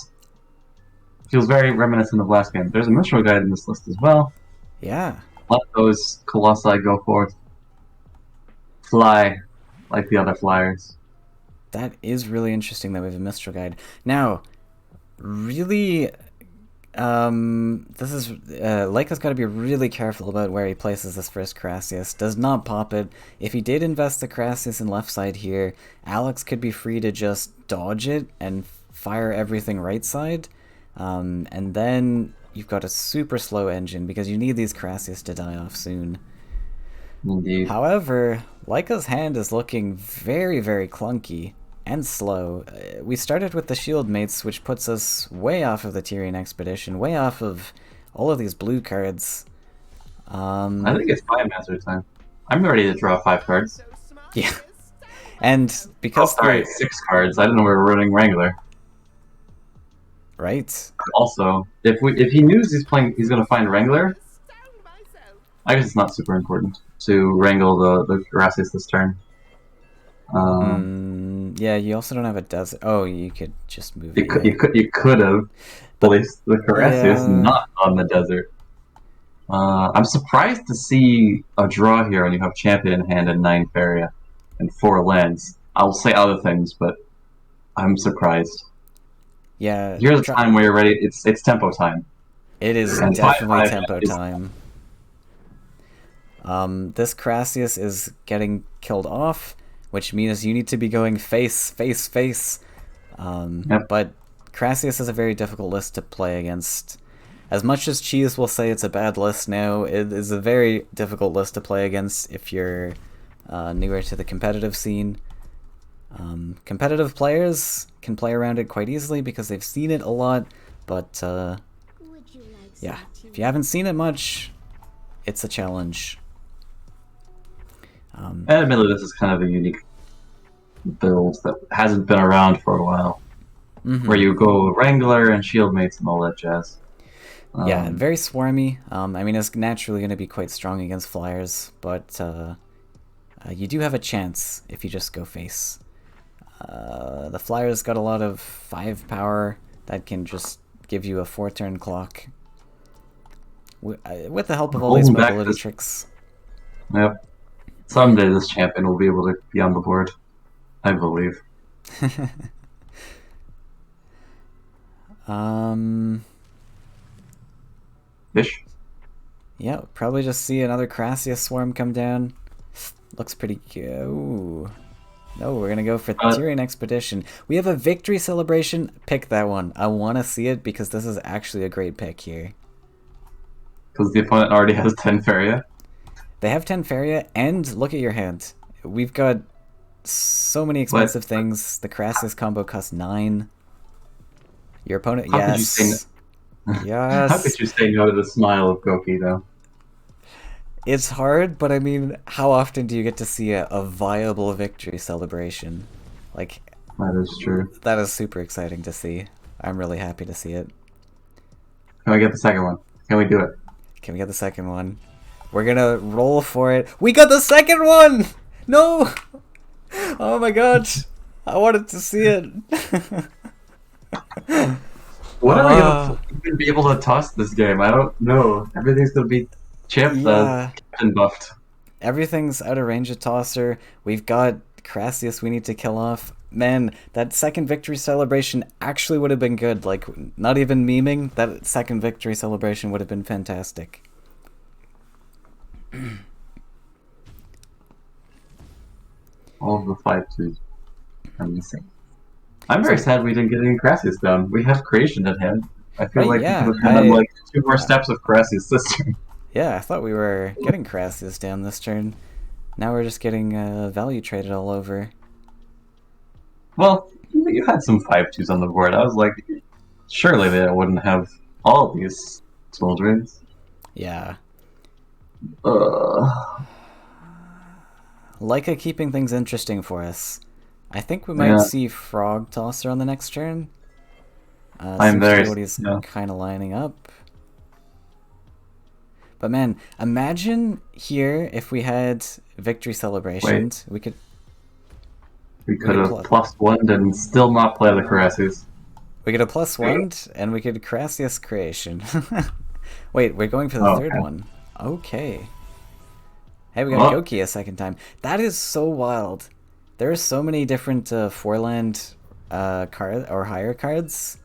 S2: feels very reminiscent of last game. There's a Minstrel Guide in this list as well.
S1: Yeah.
S2: Let those Colossi go forth. fly like the other flyers.
S1: That is really interesting that we have a Mistral Guide. Now, really, this is, Leica's got to be really careful about where he places this first Crassius. Does not pop it. If he did invest the Crassius in left side here, Alex could be free to just dodge it and fire everything right side. And then you've got a super slow engine because you need these Crassius to die off soon.
S2: Indeed.
S1: However, Leica's hand is looking very, very clunky and slow. We started with the shield mates, which puts us way off of the Tyrian expedition, way off of all of these blue cards.
S2: I think it's 5 master time. I'm ready to draw 5 cards.
S1: Yeah. And
S2: Oh,
S1: because
S2: sorry, 6 cards. I didn't know we were running Wrangler.
S1: Right.
S2: Also, if he knows he's gonna find Wrangler, I guess it's not super important to wrangle the Gracias this turn.
S1: Yeah, you also don't have a desert. Oh, you could just move it.
S2: You could have placed the Gracias
S1: yeah.
S2: not on the desert. I'm surprised to see a draw here when you have Champion in hand and 9 Faeria and 4 lands. I'll say other things, but I'm surprised.
S1: Yeah.
S2: Here's a time where you're ready. It's tempo time.
S1: It is
S2: And
S1: definitely
S2: 5/5
S1: tempo
S2: is-
S1: time. This Crassius is getting killed off, which means you need to be going face, face, face.
S2: Yep.
S1: But Crassius is a very difficult list to play against. As much as Cheese will say it's a bad list now, it is a very difficult list to play against if you're newer to the competitive scene. Competitive players can play around it quite easily because they've seen it a lot, but yeah, if you haven't seen it much, it's a challenge.
S2: Admittedly, this is kind of a unique build that hasn't been around for a while, where you go Wrangler and Shield Mates and all that jazz.
S1: Yeah, very swarmy. I mean, it's naturally going to be quite strong against flyers, but you do have a chance if you just go face. The flyers got a lot of 5 power that can just give you a 4-turn clock. With the help of all these mobility tricks.
S2: Yep. Someday this champion will be able to be on the board. I believe. Fish?
S1: Yeah, probably just see another Crassius swarm come down. Looks pretty good. Ooh. No, we're gonna go for Tyrian Expedition. We have a victory celebration. Pick that one. I want to see it because this is actually a great pick here.
S2: Because the opponent already has 10 Faeria.
S1: They have 10 Faeria, and look at your hand. We've got so many expensive things. The Crassius combo costs 9. Your opponent, yes. Yes.
S2: How could you say no to the smile of Goki, though?
S1: It's hard, but I mean, how often do you get to see a viable victory celebration? Like,
S2: that is true.
S1: That is super exciting to see. I'm really happy to see it.
S2: Can we get the second one? Can we do it?
S1: Can we get the second one? We're gonna roll for it. We got the second one! No! Oh my god! I wanted to see it.
S2: What are we gonna be able to toss this game? I don't know. Everything's gonna be chipped, and buffed.
S1: Everything's out of range of tosser. We've got Crassius we need to kill off. Man, that second victory celebration actually would have been good. Like, not even memeing, that second victory celebration would have been fantastic.
S2: All of the 5/2s are missing. I'm very sad we didn't get any Crassius down. We have creation at hand. I feel like we could have done like 2 more steps of Crassius this turn.
S1: Yeah, I thought we were getting Crassius down this turn. Now we're just getting value traded all over.
S2: Well, you had some 5/2s on the board. I was like, surely they wouldn't have all these Smoldrins.
S1: Yeah. Leica keeping things interesting for us. I think we might see Frog Tosser on the next turn.
S2: I'm very
S1: what he's kind of lining up. But man, imagine here if we had victory celebrations. We could
S2: have +1'd and still not play the Crassius.
S1: We could have +1'd and we could Crassius creation. Wait, we're going for the third one. Okay. Hey, we got
S2: Well,
S1: Goki a second time. That is so wild. There are so many different four-land card or higher cards.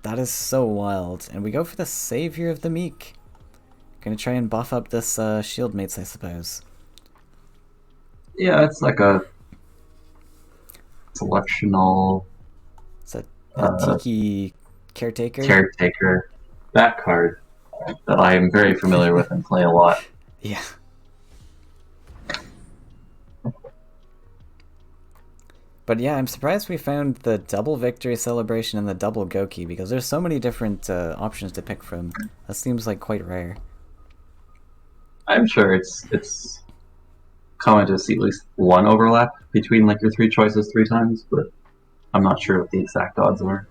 S1: That is so wild. And we go for the Savior of the Meek. Gonna try and buff up this shield mates, I suppose.
S2: yeah, it's like a selectional
S1: It's a
S2: uh,
S1: Tiki Caretaker.
S2: caretaker. That card that I am very familiar with and play a lot.
S1: Yeah. But yeah, I'm surprised we found the double victory celebration and the double Goki because there's so many different options to pick from. That seems like quite rare.
S2: I'm sure it's common to see at least one overlap between like your three choices three times, but I'm not sure what the exact odds are.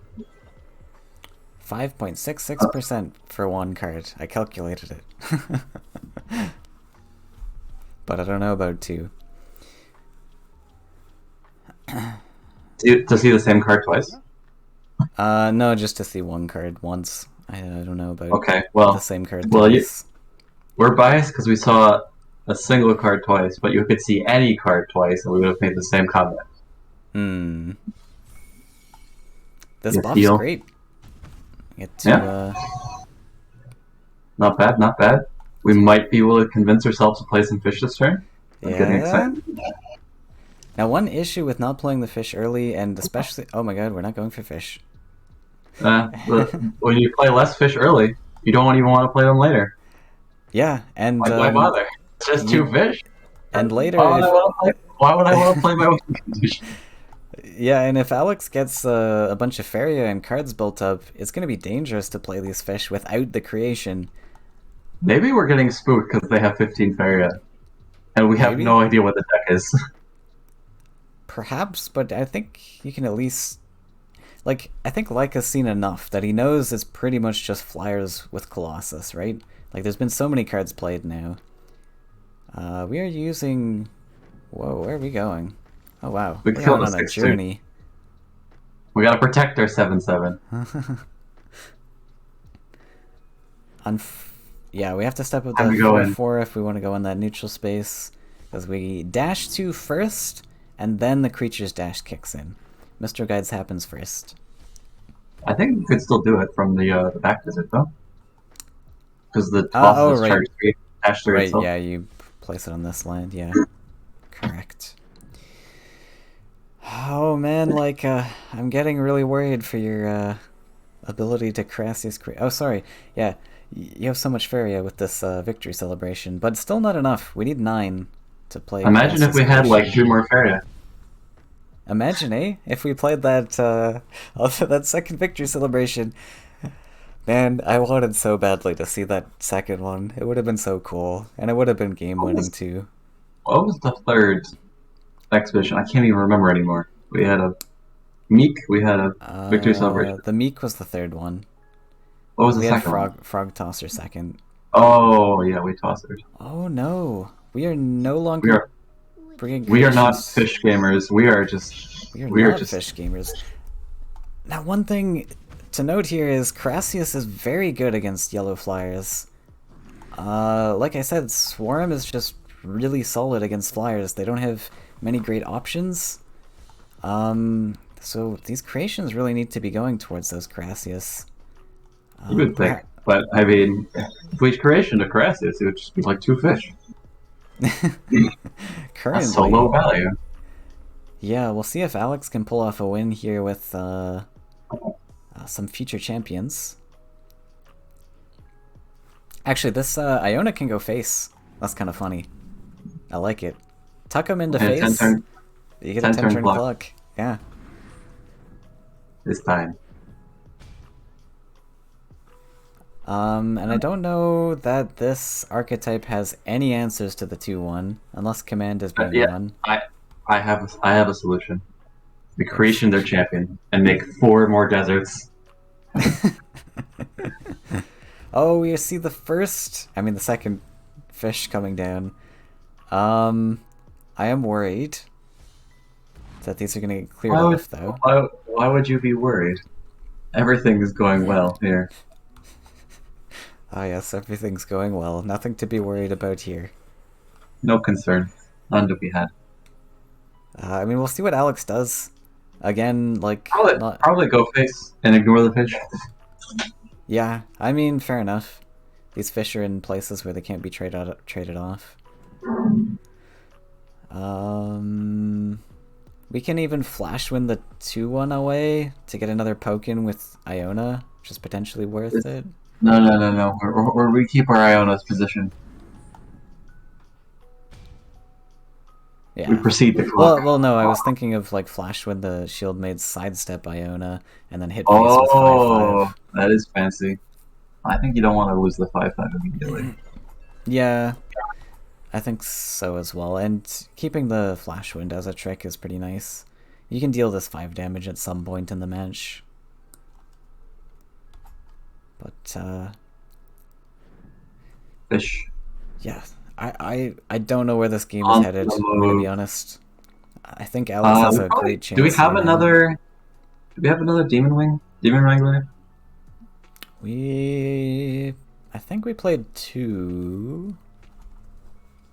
S1: 5.66% for one card. I calculated it. But I don't know about two.
S2: To see the same card twice?
S1: No, just to see one card once. I don't know about
S2: Okay,
S1: the
S2: well,
S1: same card
S2: well, you,
S1: twice.
S2: we're biased because we saw a single card twice, but you could see any card twice, and we would have made the same comment.
S1: Hmm. This
S2: You
S1: buff's
S2: feel?
S1: great. Get to,
S2: Yeah, not bad, not bad. We might be able to convince ourselves to play some fish this turn. I'm getting
S1: yeah.
S2: excited.
S1: Now, one issue with not playing the fish early, and especially, oh my god, we're not going for fish.
S2: But when you play less fish early, you don't even want to play them later.
S1: Yeah, and
S2: Why bother? It's just two
S1: you
S2: fish.
S1: and later
S2: Why would I
S1: if
S2: want to play? Why would I want to play my win condition?
S1: yeah, and if Alex gets a bunch of Faeria and cards built up, it's gonna be dangerous to play these fish without the creation.
S2: Maybe we're getting spooked because they have 15 Faeria, and we have
S1: Maybe,
S2: no idea what the deck is.
S1: perhaps, but I think you can at least I think Like has seen enough that he knows it's pretty much just flyers with Colossus, right? Like there's been so many cards played now. We are using. Whoa, where are we going? Oh wow,
S2: We
S1: we're
S2: killed
S1: going
S2: a
S1: on a
S2: 6-2.
S1: journey.
S2: We gotta protect our 7-7.
S1: Yeah, we have to step up
S2: Time
S1: the
S2: to go in.
S1: 4/4 if we want to go in that neutral space. Because we dash 2 first, and then the creature's dash kicks in. Mr. Guides happens first.
S2: I think we could still do it from the back visit though, because the
S1: Oh,
S2: Colossus is
S1: right.
S2: charge 3, dash 3
S1: Right,
S2: itself.
S1: yeah, you place it on this land, yeah. Correct. Oh man, I'm getting really worried for your ability to Crassius create. Oh, sorry. Yeah, you have so much Faria with this victory celebration, but still not enough. We need 9 to play
S2: Imagine if
S1: Crassius
S2: we had like
S1: creation.
S2: 3 more Faeria.
S1: Imagine, eh? If we played that also that second victory celebration. Man, I wanted so badly to see that second one. It would have been so cool, and it would have been game
S2: What
S1: winning
S2: was,
S1: too.
S2: what was the third exhibition? I can't even remember anymore. We had a Meek, we had a victory celebration.
S1: The Meek was the third one.
S2: What was the
S1: We had
S2: second one?
S1: Frog Tosser second.
S2: Oh yeah, we tossed it.
S1: Oh no, we are no
S2: We
S1: longer
S2: are
S1: bringing
S2: we are not
S1: creations.
S2: fish gamers.
S1: We are
S2: we are
S1: not
S2: just
S1: fish gamers. Now, one thing to note here is Crassius is very good against yellow flyers. Like I said, Swarm is just really solid against flyers. They don't have many great options. So these creations really need to be going towards those Crassius.
S2: you would think.
S1: Perhaps.
S2: But I mean, if we creation to Crassius, it would just be like 2 fish. That's so low
S1: Currently,
S2: value.
S1: yeah, we'll see if Alex can pull off a win here with some future champions. Actually, this Iona can go face. That's kind of funny. I like it. Tuck him into
S2: And 10
S1: face.
S2: turn,
S1: You get a
S2: 10
S1: 10
S2: turn
S1: turn
S2: clock
S1: clock. Yeah.
S2: this time.
S1: And I don't know that this archetype has any answers to the 2/1, unless command is being
S2: Yeah,
S1: run.
S2: I have a solution. We
S1: Oh,
S2: creation their champion and make 4 more deserts.
S1: Oh, we see the second fish coming down. I am worried that these are going to get cleared off, though.
S2: Why would you be worried? Everything is going well here.
S1: Ah, yes, everything's going well. Nothing to be worried about here.
S2: No concern. None to be had.
S1: I mean, we'll see what Alex does. Again, like,
S2: Probably,
S1: not...
S2: probably go face and ignore the fish.
S1: Yeah, I mean, fair enough. These fish are in places where they can't be traded off. We can even flash win the 2-1 away to get another poke in with Iona, which is potentially worth it.
S2: No. We keep our eye on his position. We
S1: Yeah.
S2: proceed the clock.
S1: Well, no, I was thinking of like flash win the shield made sidestep Iona and then hit face with
S2: Oh,
S1: 5-5.
S2: that is fancy. I think you don't want to lose the 5-5 immediately.
S1: Yeah, I think so as well. And keeping the flash wind as a trick is pretty nice. You can deal this 5 damage at some point in the match. But,
S2: Fish.
S1: yeah, I don't know where this game is
S2: On
S1: headed,
S2: the
S1: I'm gonna be
S2: move.
S1: honest. I think Alex has a great
S2: Do we
S1: chance
S2: have
S1: here now.
S2: another? Do we have another Demon Wing? Demon Wrangler?
S1: I think we played 2.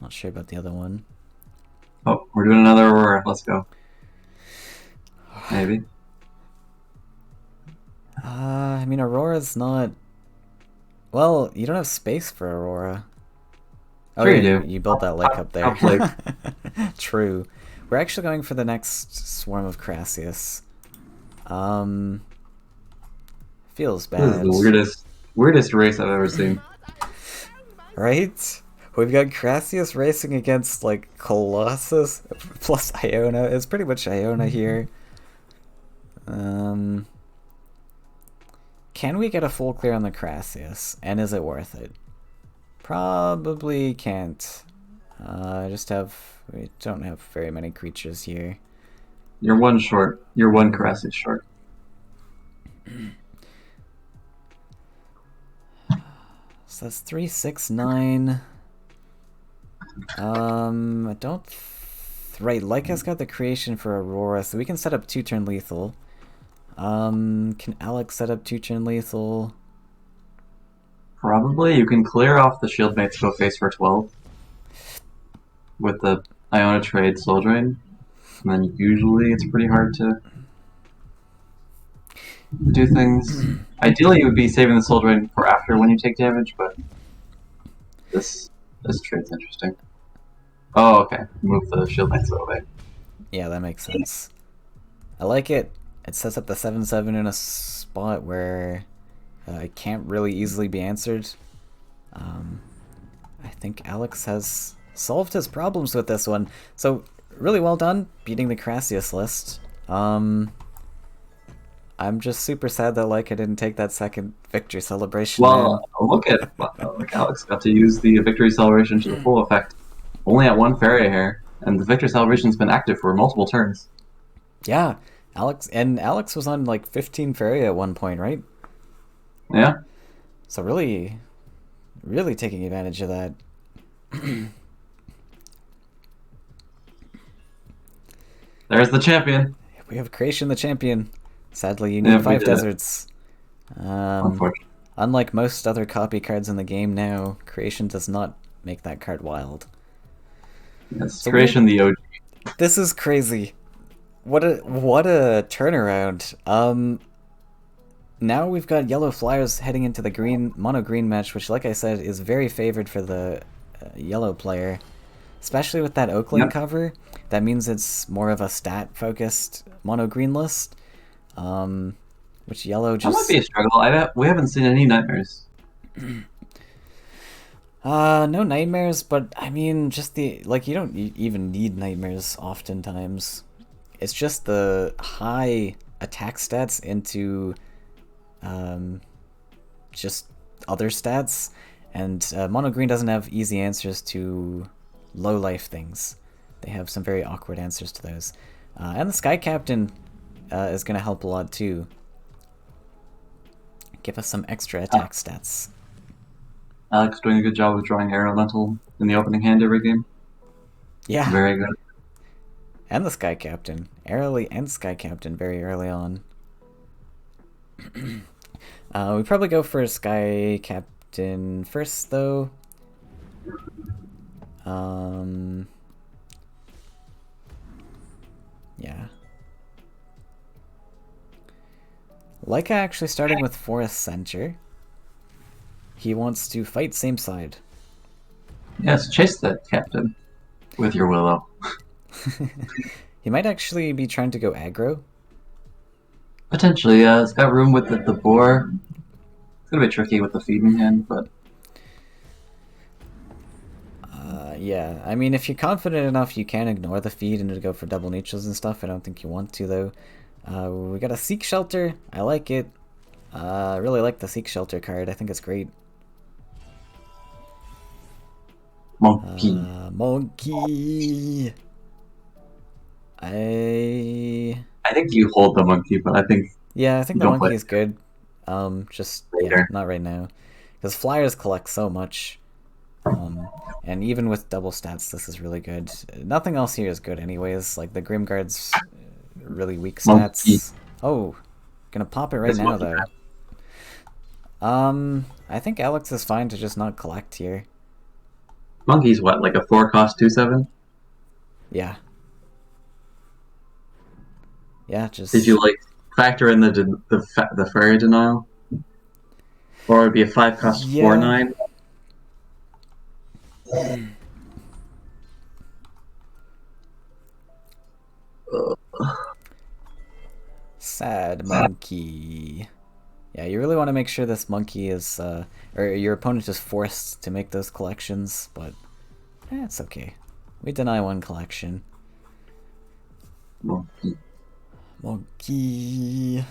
S1: Not sure about the other one.
S2: Oh, we're doing another Aurora. Let's go. Maybe.
S1: I mean, Aurora's not... Well, you don't have space for Aurora. Oh
S2: Sure
S1: yeah,
S2: you do.
S1: you built that lake up there.
S2: Top lake.
S1: True. We're actually going for the next swarm of Crassius. Feels
S2: This is
S1: bad.
S2: the weirdest race I've ever seen.
S1: Right? We've got Crassius racing against, like, Colossus plus Iona. It's pretty much Iona here. Can we get a full clear on the Crassius? And is it worth it? Probably can't. We don't have very many creatures here.
S2: You're one short. You're one Carassius short.
S1: So that's 3, 6, 9. I don't... Right, Leica's got the creation for Aurora, so we can set up 2-turn lethal. Can Alex set up 2-turn lethal?
S2: Probably. You can clear off the shield mates, go face for 12. With the Iona trade Soul Drain. And then usually it's pretty hard to do things. Ideally, you would be saving the Soul Drain for after when you take damage, but this trade's interesting. Oh, okay. Move the shield mates away.
S1: Yeah, that makes sense. I like it. It sets up the 7-7 in a spot where it can't really easily be answered. I think Alex has solved his problems with this one. So, really well done beating the Crassius list. I'm just super sad that Leica didn't take that second victory celebration.
S2: Well, look, Alex got to use the victory celebration to the full effect. Only at one Faeria here, and the victory celebration's been active for multiple turns.
S1: Yeah, Alex was on like 15 Faeria at one point, right?
S2: Yeah.
S1: So really taking advantage of that.
S2: There's the champion.
S1: We have Creation the champion. Sadly, you need 5 deserts.
S2: Unfortunately.
S1: Unlike most other copy cards in the game now, Creation does not make that card wild.
S2: Yes, so Creation the OG.
S1: This is crazy. What a turnaround. Now we've got yellow flyers heading into the mono green match, which, like I said, is very favored for the yellow player, especially with that Oakland cover. That means it's more of a stat focused mono green list. Which yellow just...
S2: That might be a struggle. We haven't seen any nightmares.
S1: No nightmares, but I mean, just you don't even need nightmares oftentimes. It's just the high attack stats into, just other stats, and mono green doesn't have easy answers to low life things. They have some very awkward answers to those. And the Sky Captain is going to help a lot too. Give us some extra attack stats.
S2: Alex doing a good job of drawing Air Elemental in the opening hand every game.
S1: Yeah.
S2: Very good.
S1: And the Sky Captain. Airily and Sky Captain very early on. We probably go for Sky Captain first, though. Yeah. Leica actually starting with Forest Center. He wants to fight same side.
S2: Yes, chase that captain with your willow.
S1: He might actually be trying to go aggro.
S2: Potentially, yeah. It's got room with the boar. It's gonna be tricky with the feeding hand, but
S1: Yeah, I mean, if you're confident enough, you can ignore the feed and go for double neutrals and stuff. I don't think you want to, though. We got a Seek Shelter. I like it. I really like the Seek Shelter card. I think it's great.
S2: monkey.
S1: Monkey.
S2: I think you hold the monkey, but I think
S1: Yeah, I think
S2: you
S1: the
S2: don't play
S1: monkey is good. Just yeah,
S2: later.
S1: not right now, because flyers collect so much. And even with double stats, this is really good. Nothing else here is good, anyways. Like the Grimguard's really weak
S2: Monkey.
S1: stats. Oh, gonna pop it right
S2: This
S1: now
S2: monkey.
S1: though. I think Alex is fine to just not collect here.
S2: Monkey's what, like a 4 cost 2/7?
S1: Yeah. Yeah,
S2: Did you
S1: just
S2: like factor in the Faeria denial, or it'd be a 5 cost four
S1: yeah.
S2: nine?
S1: Sad monkey. Yeah, you really want to make sure this monkey is, or your opponent is forced to make those collections, but it's okay. We deny one collection.
S2: Monkey.
S1: Monkey.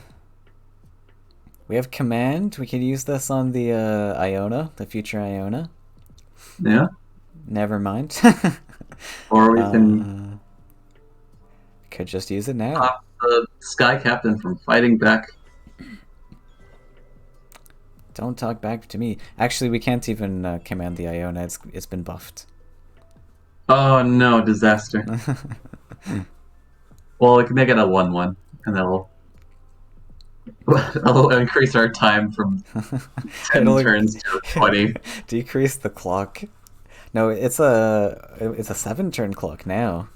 S1: We have command. We could use this on the Iona, the future Iona.
S2: Yeah.
S1: Never mind.
S2: Or we can
S1: Could just use it now.
S2: stop the Sky Captain from fighting back.
S1: Don't talk back to me. Actually, we can't even command the Iona. It's been buffed.
S2: Oh no, disaster. Well, we can make it a 1/1, and that'll increase our time from 10
S1: It'll
S2: turns to 20.
S1: decrease the clock. No, it's a 7-turn clock now.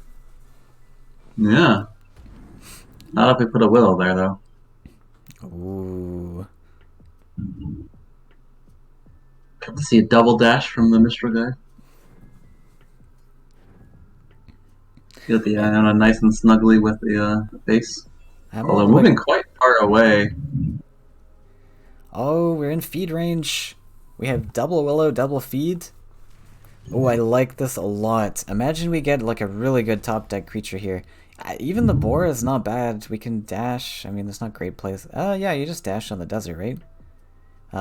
S2: Yeah. Not if we put a willow there, though.
S1: Ooh.
S2: Come to see a double dash from the Mistral guy. Get the Iona nice and snugly with the base.
S1: I'm a
S2: Although
S1: little
S2: moving
S1: bit.
S2: quite far away.
S1: Oh, we're in feed range. We have double willow, double feed. Oh, I like this a lot. Imagine we get like a really good top deck creature here. Even the boar is not bad. We can dash. I mean, there's not great plays. Yeah, you just dash on the desert, right?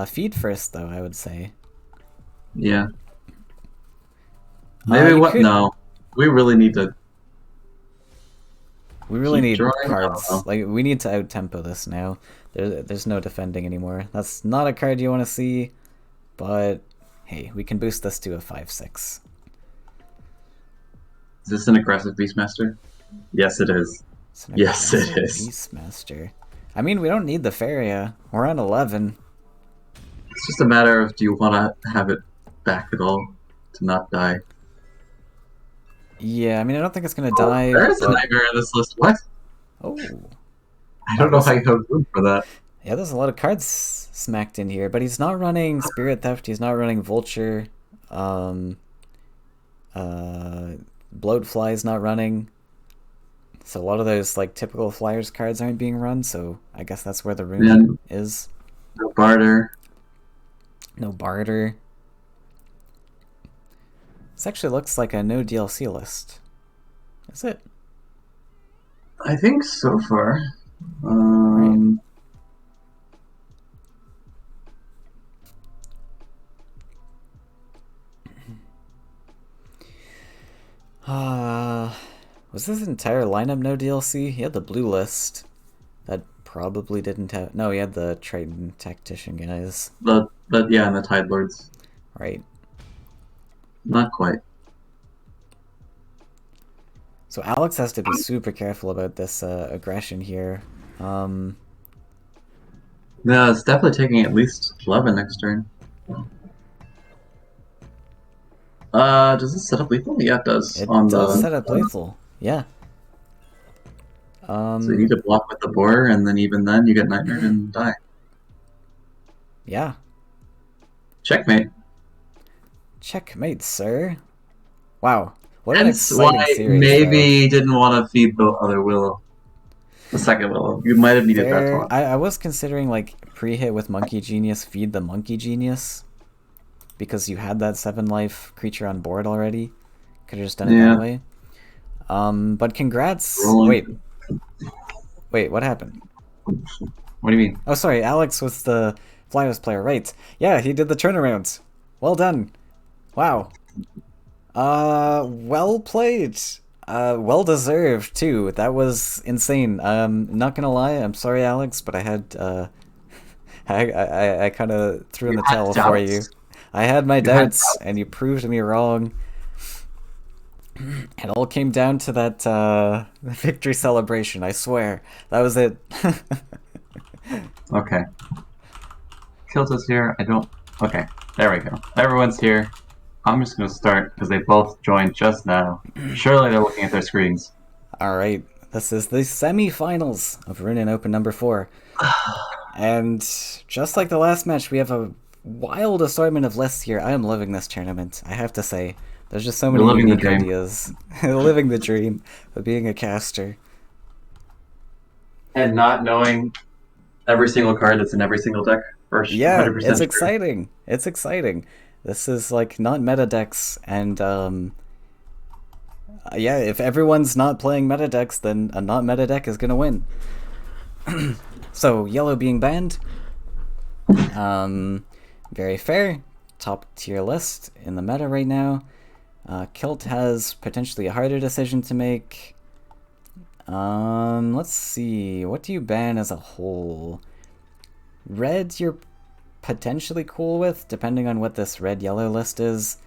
S1: Feed first, though, I would say.
S2: Yeah. Maybe
S1: You
S2: what?
S1: could.
S2: No. We really need to
S1: We really
S2: keep
S1: need
S2: drawing. I don't
S1: cards.
S2: know.
S1: Like, we need to out-tempo this now. There's no defending anymore. That's not a card you want to see, but hey, we can boost this to a 5/6.
S2: Is this an aggressive Beastmaster? Yes, it is.
S1: It's an
S2: Yes, it
S1: aggressive
S2: is.
S1: Beastmaster. I mean, we don't need the Faeria. We're on 11.
S2: It's just a matter of do you want to have it back at all to not die?
S1: Yeah, I mean, I don't think it's gonna die,
S2: There is a
S1: but
S2: nightmare in this list. What?
S1: oh,
S2: I
S1: wow,
S2: don't know
S1: this
S2: how you have room for that.
S1: yeah, there's a lot of cards smacked in here, but he's not running Spirit Theft. He's not running Vulture. Um, Bloatfly's not running. So a lot of those like typical Flyers cards aren't being run. So I guess that's where the Ruunin is.
S2: No barter.
S1: No barter. This actually looks like a no DLC list. Is it?
S2: I think so far.
S1: Right. Was this entire lineup no DLC? He had the blue list. That probably didn't have. No, he had the Triton Tactician guys.
S2: But yeah, and the Tide Lords.
S1: Right.
S2: Not quite.
S1: So Alex has to be super careful about this aggression here.
S2: No, it's definitely taking at least 11 next turn. Does this set up lethal? Yeah, it does.
S1: It
S2: On
S1: does
S2: the
S1: set up lethal. Yeah.
S2: so you need to block with the boar, and then even then you get nightmared and die.
S1: Yeah.
S2: Checkmate.
S1: Checkmate, sir. Wow. What an
S2: Hence why
S1: exciting series, though.
S2: maybe didn't want to feed the other willow, the second willow. You might have needed that
S1: Fair.
S2: taunt.
S1: I was considering, like, pre-hit with Monkey Genius, feed the Monkey Genius. Because you had that 7 life creature on board already. Could have just done it that
S2: Yeah.
S1: way. But congrats.
S2: Rolling.
S1: Wait, what happened?
S2: What do you mean?
S1: Oh, sorry, Alex was the Flyers player, right? Yeah, he did the turnaround. Well done. Wow. Well played. Well deserved too. That was insane. Not gonna lie, I'm sorry, Alex, but I had I kind of threw in
S2: You
S1: the
S2: had
S1: towel for you.
S2: doubts.
S1: I had my
S2: You had
S1: doubts, and you proved me wrong. It all came down to that victory celebration. I swear, that was it.
S2: Okay. Kilt is here. I don't. Okay. There we go. Everyone's here. I'm just gonna start because they both joined just now. Surely they're looking at their screens.
S1: All right, this is the semifinals of Ruunin Open number 4. And just like the last match, we have a wild assortment of lists here. I am loving this tournament, I have to say. There's just so
S2: You're
S1: many
S2: living the
S1: unique
S2: dream.
S1: ideas. Living the dream of being a caster.
S2: And not knowing every single card that's in every single deck. For
S1: Yeah,
S2: 100%
S1: it's
S2: sure.
S1: exciting. It's exciting. This is like not meta decks, and yeah, if everyone's not playing meta decks, then a not meta deck is gonna win. So yellow being banned. Very fair. Top tier list in the meta right now. Kilt has potentially a harder decision to make. Let's see. What do you ban as a whole? Red, you're potentially cool with, depending on what this red-yellow list is.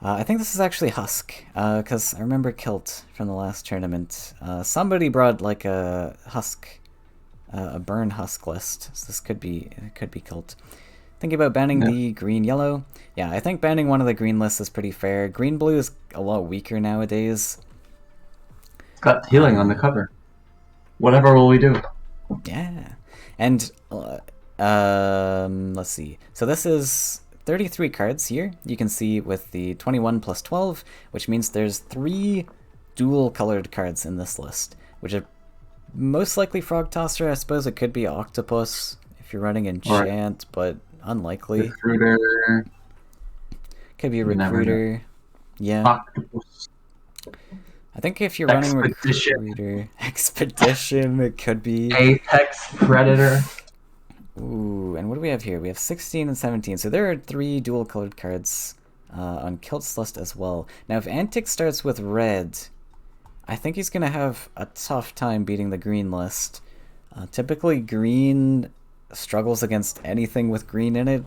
S1: I think this is actually Husk, because I remember Kilt from the last tournament. Somebody brought like a Husk, a burn Husk list, so this could be Kilt. Thinking about banning the green-yellow. Yeah, I think banning one of the green lists is pretty fair. Green-blue is a lot weaker nowadays.
S2: It's got healing on the cover. Whatever will we do?
S1: Yeah, and let's see. So this is 33 cards here. You can see with the 21 plus 12, which means there's 3 dual colored cards in this list, which are most likely Frog Tosser. I suppose it could be Octopus if you're running Enchant, but unlikely.
S2: Recruiter.
S1: Could be a Recruiter. Yeah.
S2: Octopus.
S1: I think if you're running
S2: Expedition.
S1: Recruiter, Expedition, it could be.
S2: Apex Predator.
S1: Ooh, and what do we have here? We have 16 and 17. So there are 3 dual colored cards on Kilt's list as well. Now, if Antic starts with red, I think he's going to have a tough time beating the green list. Typically, green struggles against anything with green in it.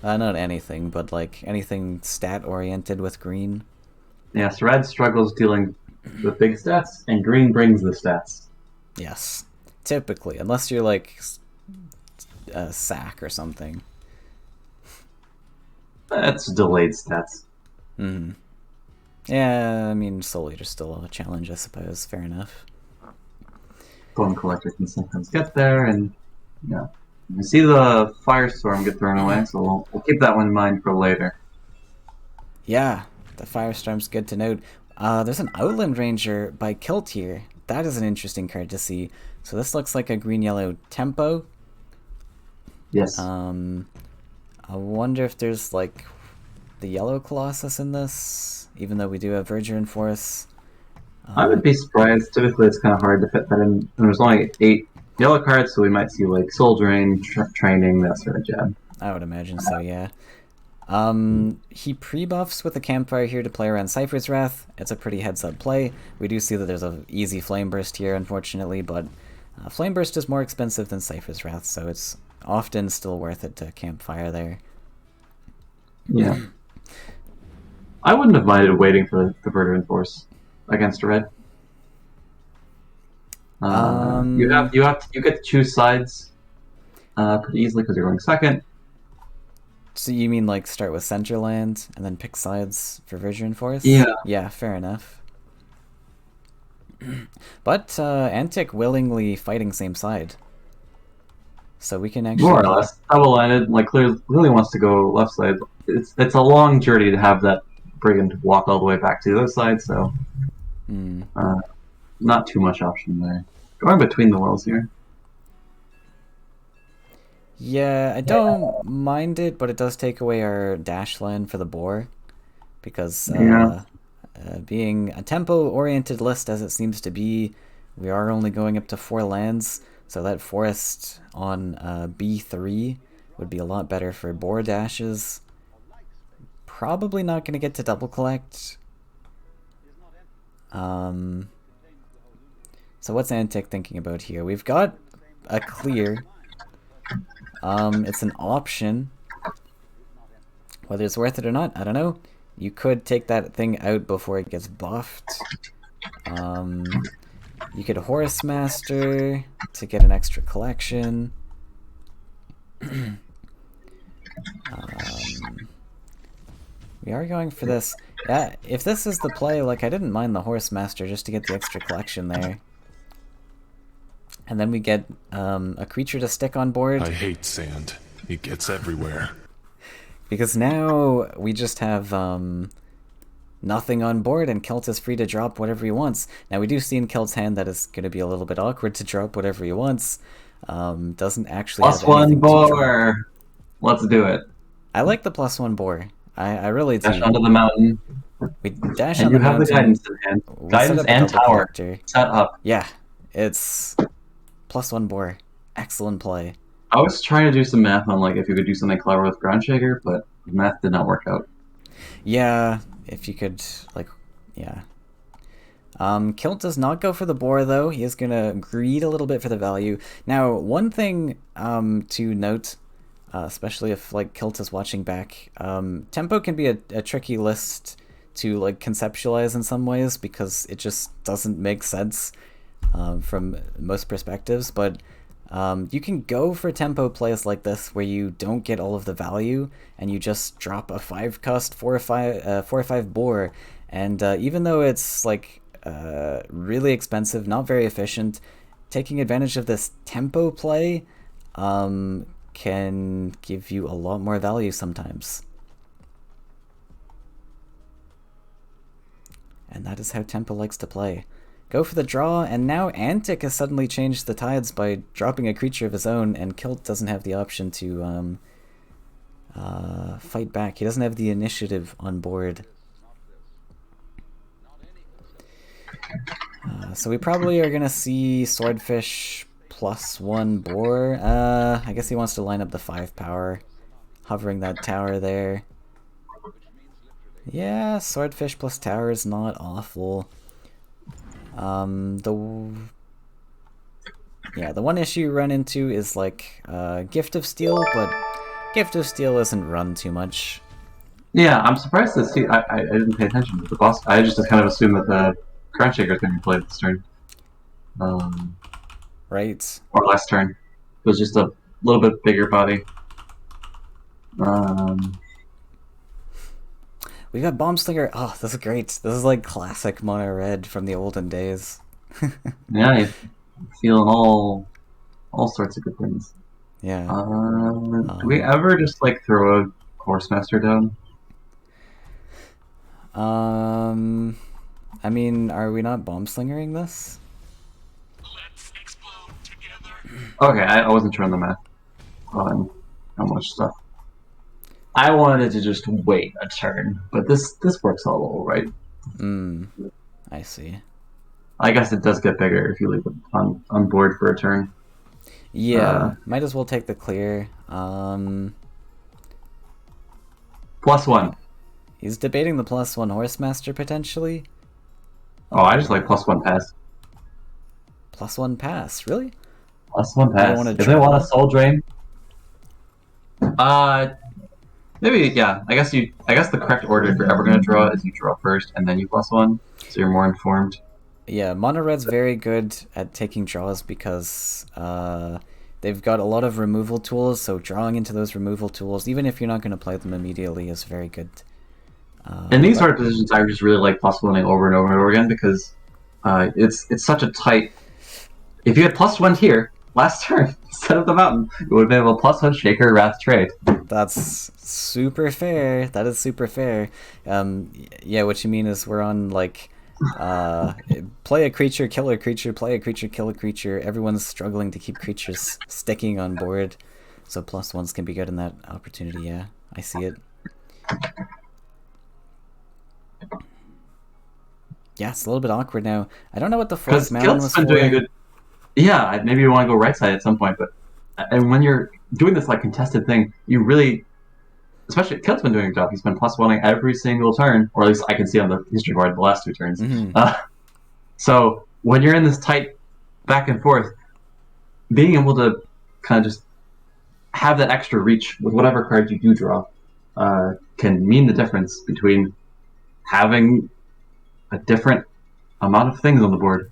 S1: Not anything, but like anything stat-oriented with green.
S2: Yes, red struggles dealing with big stats, and green brings the stats.
S1: Yes, typically, unless you're like sack or something.
S2: That's delayed stats.
S1: Yeah, I mean, Soul Eater's still a challenge, I suppose. Fair enough.
S2: Bone Collector can sometimes get there, and yeah. You see the Firestorm get thrown away, so we'll keep that one in mind for later.
S1: Yeah, the Firestorm's good to note. There's an Outland Ranger by Kilt here. That is an interesting card to see. So this looks like a green-yellow tempo.
S2: Yes.
S1: I wonder if there's like the yellow Colossus in this, even though we do have Verger in Force.
S2: I would be surprised. Typically, it's kind of hard to fit that in. And there's only 8 yellow cards, so we might see like Soul Drain, Training, that sort of jab.
S1: I would imagine so, yeah. He pre-buffs with the Campfire here to play around Cypher's Wrath. It's a pretty heads-up play. We do see that there's an easy Flame Burst here, unfortunately, but Flame Burst is more expensive than Cypher's Wrath, so it's often still worth it to Campfire there.
S2: Yeah. I wouldn't have minded waiting for the Verger in Force against red. You get to choose sides pretty easily because you're going second.
S1: So you mean like start with center land and then pick sides for Verdurine Force?
S2: Yeah,
S1: Yeah, fair enough. But Antic willingly fighting same side, so we can
S2: more or
S1: actually.
S2: less. Double-landed, like clearly wants to go left side. It's a long journey to have that brigand walk all the way back to the other side, so
S1: Hmm.
S2: uh, not too much option there. Going between the worlds here.
S1: Yeah, I don't mind it, but it does take away our dash land for the boar because
S2: Yeah.
S1: being a tempo-oriented list as it seems to be, we are only going up to 4 lands, so that forest on B3 would be a lot better for boar dashes. Probably not going to get to double collect. Um, so what's Antic thinking about here? We've got a clear. It's an option. Whether it's worth it or not, I don't know. You could take that thing out before it gets buffed. You could Horse Master to get an extra collection. We are going for this. Yeah, if this is the play, like, I didn't mind the Horse Master just to get the extra collection there. And then we get a creature to stick on board.
S3: I hate sand. It gets everywhere.
S1: Because now we just have nothing on board, and Kelt is free to drop whatever he wants. Now, we do see in Kelt's hand that it's going to be a little bit awkward to drop whatever he wants. Doesn't actually
S2: Plus
S1: have
S2: one
S1: anything to drop.
S2: boar. Let's do it.
S1: I like the +1 boar. I really
S2: Dash
S1: do.
S2: onto the mountain.
S1: We dash
S2: And
S1: on
S2: you
S1: the
S2: have
S1: mountain.
S2: the guidance in hand.
S1: We set
S2: Guidance
S1: up a
S2: and
S1: double
S2: tower.
S1: collector.
S2: Set up.
S1: Yeah, it's +1 boar. Excellent play.
S2: I was trying to do some math on like if you could do something clever with Ground Shaker, but the math did not work out.
S1: Yeah, if you could, like, yeah. Kilt does not go for the boar, though. He is going to greed a little bit for the value. Now, one thing to note, especially if, like, Kilt is watching back, Tempo can be a tricky list to, like, conceptualize in some ways because it just doesn't make sense from most perspectives, but you can go for tempo plays like this where you don't get all of the value and you just drop a 5-cost 4 or 5 boar, and even though it's like really expensive, not very efficient, taking advantage of this tempo play can give you a lot more value sometimes. And that is how tempo likes to play. Go for the draw, and now Antic has suddenly changed the tides by dropping a creature of his own, and Kilt doesn't have the option to fight back. He doesn't have the initiative on board. So we probably are going to see Swordfish +1 boar. I guess he wants to line up the 5 power, hovering that tower there. Yeah, Swordfish plus tower is not awful. The one issue you run into is like Gift of Steel, but Gift of Steel isn't run too much.
S2: Yeah, I'm surprised to see. I didn't pay attention to the boss. I just kind of assumed that the Ground Shaker is going to be played this turn.
S1: Right.
S2: Or last turn. It was just a little bit bigger body.
S1: We got Bomb Slinger. Oh, this is great. This is like classic mono red from the olden days.
S2: Yeah, you're feeling all sorts of good things.
S1: Yeah.
S2: Do we ever just like throw a Horse Master down?
S1: I mean, are we not Bomb Slingering this?
S3: Let's explode together.
S2: Okay, I wasn't sure on the math on how much stuff. I wanted to just wait a turn, but this works all right.
S1: I see.
S2: I guess it does get bigger if you leave it on board for a turn.
S1: Yeah, might as well take the clear.
S2: +1.
S1: He's debating the +1 Horse Master potentially.
S2: Oh, I just like +1 pass.
S1: +1 pass, really?
S2: +1 pass.
S1: wanna
S2: If they
S1: draw?
S2: want a soul drain, maybe yeah. I guess the correct order if you're ever gonna draw is you draw first and then you +1, so you're more informed.
S1: Yeah, Mono Red's very good at taking draws because they've got a lot of removal tools, so drawing into those removal tools, even if you're not going to play them immediately, is very good.
S2: In these sort of positions, I just really like plus winning over and over and over again because it's such a tight. If you had plus one here last turn instead of the mountain, you would have been able to plus one Shaker Wrath trade.
S1: That's super fair. That is super fair. Yeah, what you mean is we're on like play a creature, kill a creature, play a creature, kill a creature. Everyone's struggling to keep creatures sticking on board, so plus ones can be good in that opportunity. Yeah, I see it. Yeah, it's a little bit awkward now. I don't know what the Forest Mountain was
S2: been
S1: for.
S2: doing a good. Yeah, maybe you want to go right side at some point, but and when you're doing this like contested thing, you really, especially Kilt's been doing a job. He's been plus oneing every single turn, or at least I can see on the history board the last 2 turns. So when you're in this tight back and forth, being able to kind of just have that extra reach with whatever card you do draw can mean the difference between having a different amount of things on the board.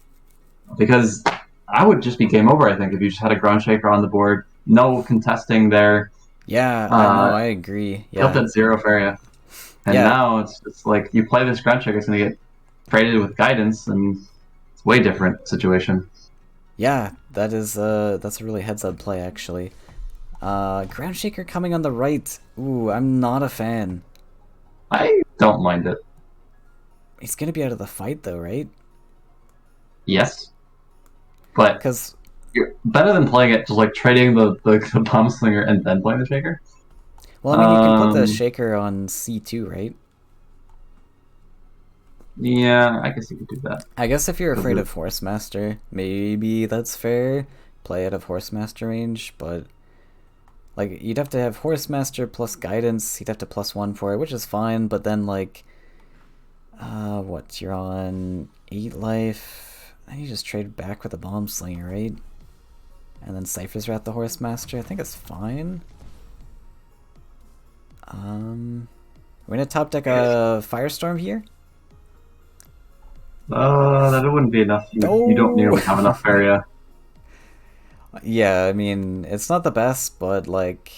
S2: Because I would just be game over, I think, if you just had a Ground Shaker on the board, no contesting there.
S1: Yeah, I agree. Yeah.
S2: Tilt at 0 Faeria. And now it's just like you play this Ground Shaker, it's going to get traded with Guidance, and it's a way different situation.
S1: Yeah, that's a really heads-up play, actually. Ground Shaker coming on the right. Ooh, I'm not a fan.
S2: I don't mind it.
S1: He's gonna be out of the fight, though, right?
S2: Yes. But
S1: because
S2: you're better than playing it just like trading the Bomb Slinger and then playing the Shaker.
S1: Well, I mean, you can put the Shaker on C2, right?
S2: Yeah, I guess you could do that.
S1: I guess if you're afraid of Horsemaster, maybe that's fair. Play out of Horsemaster range, but like you'd have to have Horsemaster plus Guidance. You'd have to +1 for it, which is fine. But then like, what? You're on 8 life. Then you just trade back with a Bomb Slinger, right? And then Cypher's Wrath the Horsemaster. I think it's fine. We're gonna top deck a Firestorm here.
S2: That wouldn't be enough. You don't nearly have enough Faeria.
S1: Yeah, I mean, it's not the best, but like,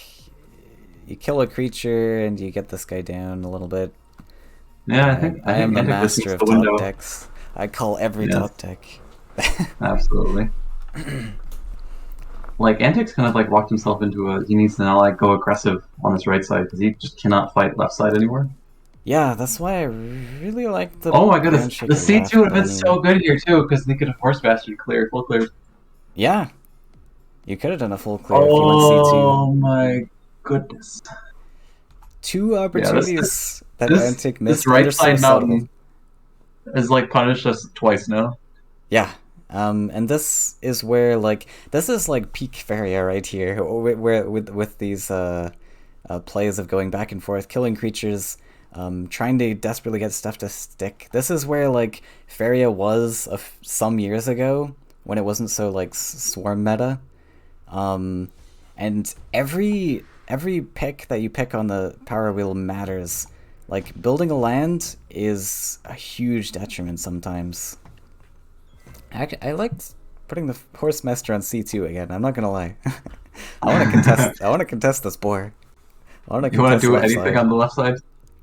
S1: you kill a creature and you get this guy down a little bit.
S2: Yeah, I think
S1: I am the master of top decks. I call every top deck.
S2: Absolutely. Like, Antic's kind of like walked himself into a. He needs to now like go aggressive on this right side because he just cannot fight left side anymore.
S1: Yeah, that's why I really like the.
S2: Oh my goodness, the C2 would have been so good here too because they could have Force Bastard clear, full clear.
S1: Yeah, you could have done a full clear if you went C2.
S2: Oh my goodness.
S1: 2 opportunities that Antic missed.
S2: This right side mountain is like punished us twice now.
S1: Yeah. And this is where like this is like peak Faeria right here, where with these plays of going back and forth, killing creatures, trying to desperately get stuff to stick. This is where like Faeria was some years ago when it wasn't so like swarm meta, and every pick that you pick on the power wheel matters. Like building a land is a huge detriment sometimes. I liked putting the Horsemaster on C2 again. I'm not gonna lie. I want to contest. I want to contest this board.
S2: You want to do anything on the left side?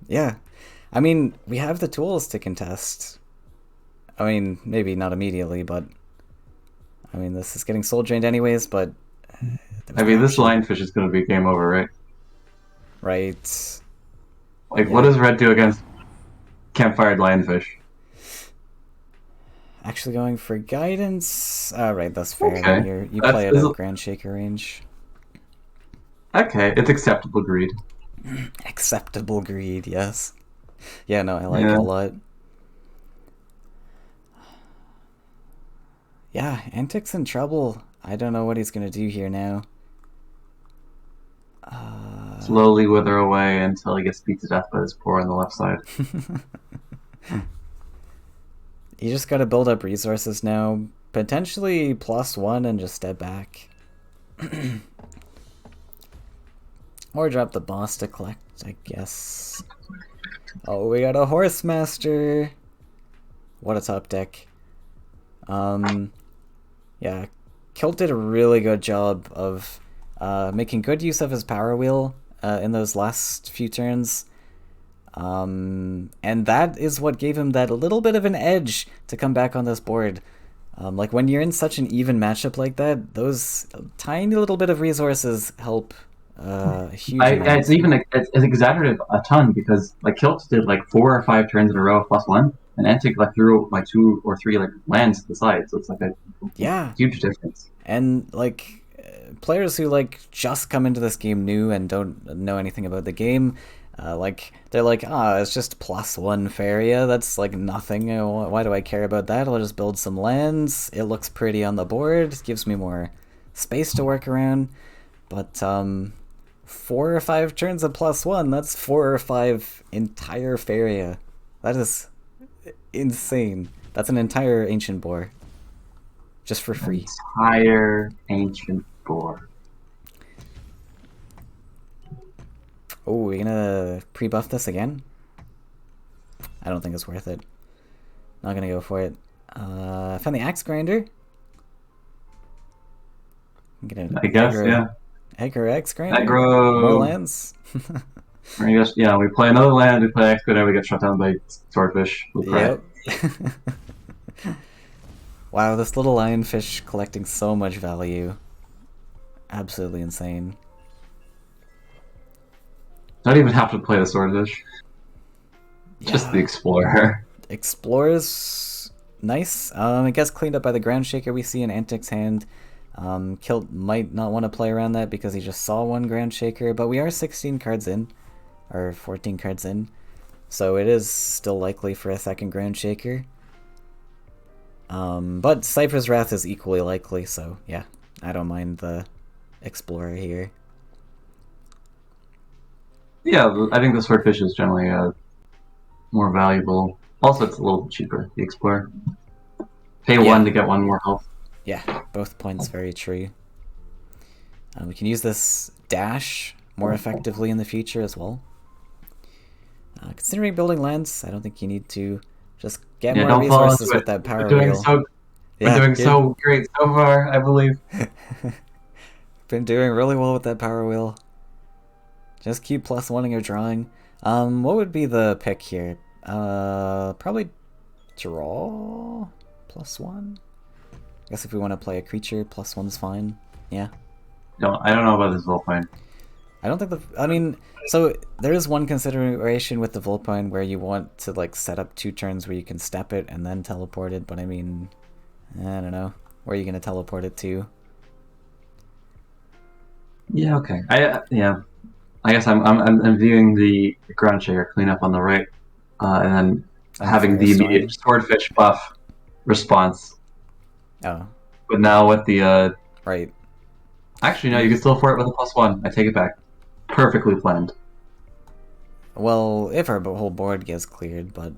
S1: Yeah, I mean we have the tools to contest. I mean maybe not immediately, but I mean this is getting soul drained anyways. But
S2: I mean this Lionfish is going to be game over, right?
S1: Right.
S2: Like what does Red do against Campfired Lionfish?
S1: Actually going for Guidance. Alright, that's fair.
S2: Okay.
S1: You play it out Grand Shaker range.
S2: Okay, it's acceptable greed.
S1: Acceptable greed, yes. Yeah, no, I like it a lot. Yeah, Antic's in trouble. I don't know what he's gonna do here now.
S2: Slowly wither away until he gets beat to death by his poor on the left side.
S1: You just gotta build up resources now. Potentially +1 and just step back. Or drop the boss to collect, I guess. Oh, we got a Horsemaster. What a top deck. Yeah. Kilt did a really good job of making good use of his power wheel in those last few turns. And that is what gave him that little bit of an edge to come back on this board. Like when you're in such an even matchup like that, those tiny little bit of resources help a huge amount.
S2: It's exaggerated a ton because like Kilt did like 4 or 5 turns in a row +1, and Antic like threw like 2 or 3 like lands to the side, so it's like a huge difference.
S1: And like players who like just come into this game new and don't know anything about the game, like they're like, it's just +1 Faeria, that's like nothing. Why do I care about that? I'll just build some lands. It looks pretty on the board, it gives me more space to work around. But 4 or 5 turns of +1, that's 4 or 5 entire Faeria. That is insane. That's an entire Ancient Boar. Just for free.
S2: Entire Ancient Boar.
S1: Oh, we're gonna pre-buff this again? I don't think it's worth it. Not gonna go for it. I found the Axe Grinder.
S2: I guess, yeah.
S1: Aggro Axe Grinder?
S2: Aggro.
S1: More lands?
S2: We play another land, we play Axe Grinder, we get shut down by Swordfish.
S1: Yep. Wow, this little lionfish collecting so much value. Absolutely insane.
S2: Don't even have to play the Swordfish. Just the Explorer.
S1: Explorer's nice. It gets cleaned up by the Ground Shaker we see in Antic's hand. Kilt might not want to play around that because he just saw 1 Ground Shaker, but we are 16 cards in, or 14 cards in, so it is still likely for a second Ground Shaker. But Cypher's Wrath is equally likely, so yeah, I don't mind the Explorer here.
S2: Yeah, I think the Swordfish is generally more valuable. Also, it's a little cheaper, the Explorer. Pay 1 to get 1 more health.
S1: Yeah, both points very true. We can use this dash more effectively in the future as well. Considering building lands, I don't think you need to just get more resources with that power wheel.
S2: We're doing so great so far, I believe.
S1: Been doing really well with that power wheel. Just keep +1ing your drawing. What would be the pick here? Probably draw +1. I guess if we want to play a creature, +1's fine. Yeah.
S2: No, I don't know about this Volpine.
S1: I don't think I mean, so there is one consideration with the Volpine where you want to like set up 2 turns where you can step it and then teleport it, but I mean, I don't know. Where are you gonna teleport it to?
S2: Yeah, okay. I guess I'm viewing the Ground Shaker cleanup on the right, and then having the immediate Swordfish buff response.
S1: Oh.
S2: But now with the
S1: right.
S2: Actually, no, you can still afford it with a +1. I take it back. Perfectly planned.
S1: Well, if our whole board gets cleared, but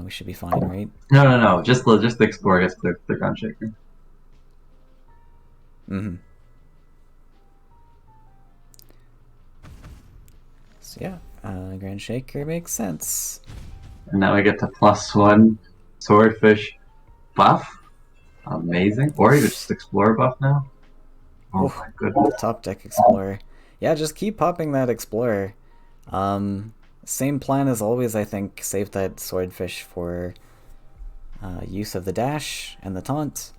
S1: we should be fine, right?
S2: No. Just the Explorer gets cleared. The Ground Shaker.
S1: Mm-hmm. So yeah, Ground Shaker makes sense.
S2: And now I get to +1 Swordfish buff. Amazing. Or even just Explorer buff now. Oh my goodness.
S1: Top deck Explorer. Yeah, just keep popping that Explorer. Same plan as always, I think. Save that Swordfish for use of the dash and the taunt.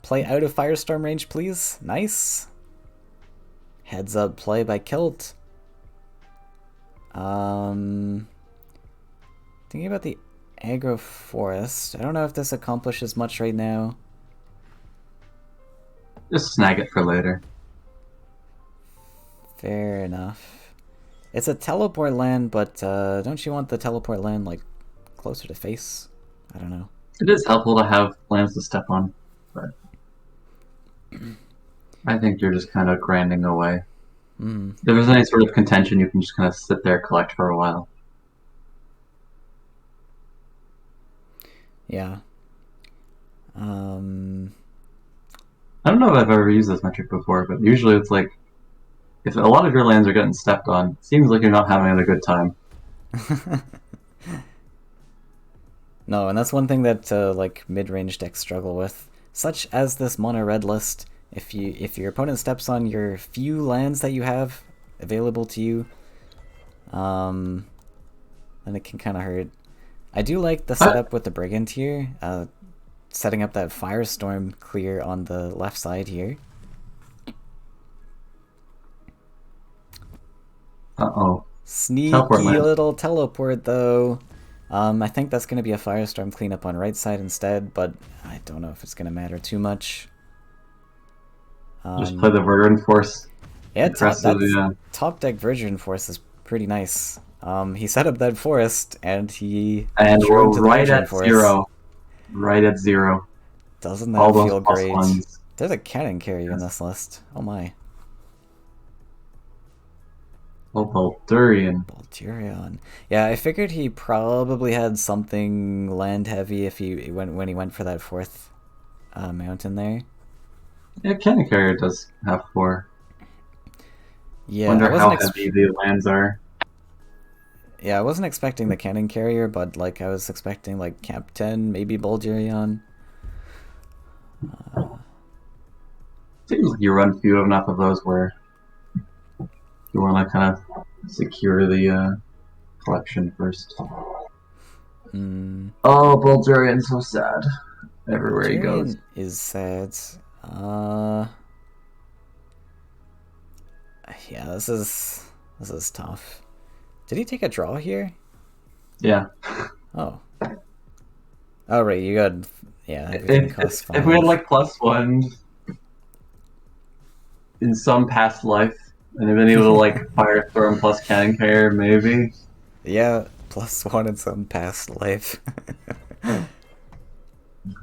S1: Play out of Firestorm range, please. Nice. Heads up play by Kilt. Thinking about the Aggro Forest. I don't know if this accomplishes much right now.
S2: Just snag it for later.
S1: Fair enough. It's a teleport land, but don't you want the teleport land like closer to face? I don't know.
S2: It is helpful to have lands to step on, but I think you're just kind of grinding away. If there's any sort of contention, you can just kind of sit there, collect for a while.
S1: Yeah.
S2: I don't know if I've ever used this metric before, but usually it's like, if a lot of your lands are getting stepped on, it seems like you're not having a good time.
S1: No, and that's one thing that like mid-range decks struggle with, such as this mono red list. If your opponent steps on your few lands that you have available to you, then it can kind of hurt. I do like the setup with the Brigand here, setting up that Firestorm clear on the left side here.
S2: Uh-oh.
S1: Sneaky
S2: Teleport land.
S1: little teleport though. I think that's going to be a Firestorm cleanup on right side instead, but I don't know if it's going to matter too much.
S2: Just play the Verdant Force.
S1: Yeah,
S2: Aggressively,
S1: top deck Virgin Force is pretty nice. He set up that forest and he
S2: and
S1: drew
S2: we're
S1: into the
S2: right
S1: Virgin
S2: at
S1: Force.
S2: 0. Right at 0.
S1: Doesn't that
S2: All those
S1: feel
S2: plus
S1: great?
S2: ones.
S1: There's a cannon carrier in this list. Oh my.
S2: Oh, Baldurian.
S1: Baldurion. Yeah, I figured he probably had something land heavy if he when he went for that fourth mountain there.
S2: Yeah, Cannon Carrier does have 4.
S1: Yeah,
S2: Wonder how heavy the lands are.
S1: Yeah, I wasn't expecting the cannon carrier, but like I was expecting like Cap 10, maybe Baldurion.
S2: Seems like you run few enough of those where you want to kind of secure the collection first.
S1: Mm.
S2: Oh, Baldurion's so sad. Everywhere he goes.
S1: Baldurion is sad. Yeah, this is tough. Did he take a draw here?
S2: Yeah.
S1: Oh. Oh right, you got everything costs 5.
S2: If we had like +1 in some past life, and they've been able to like Firestorm plus Cannon Carrier, maybe.
S1: Yeah, +1 in some past life.
S2: But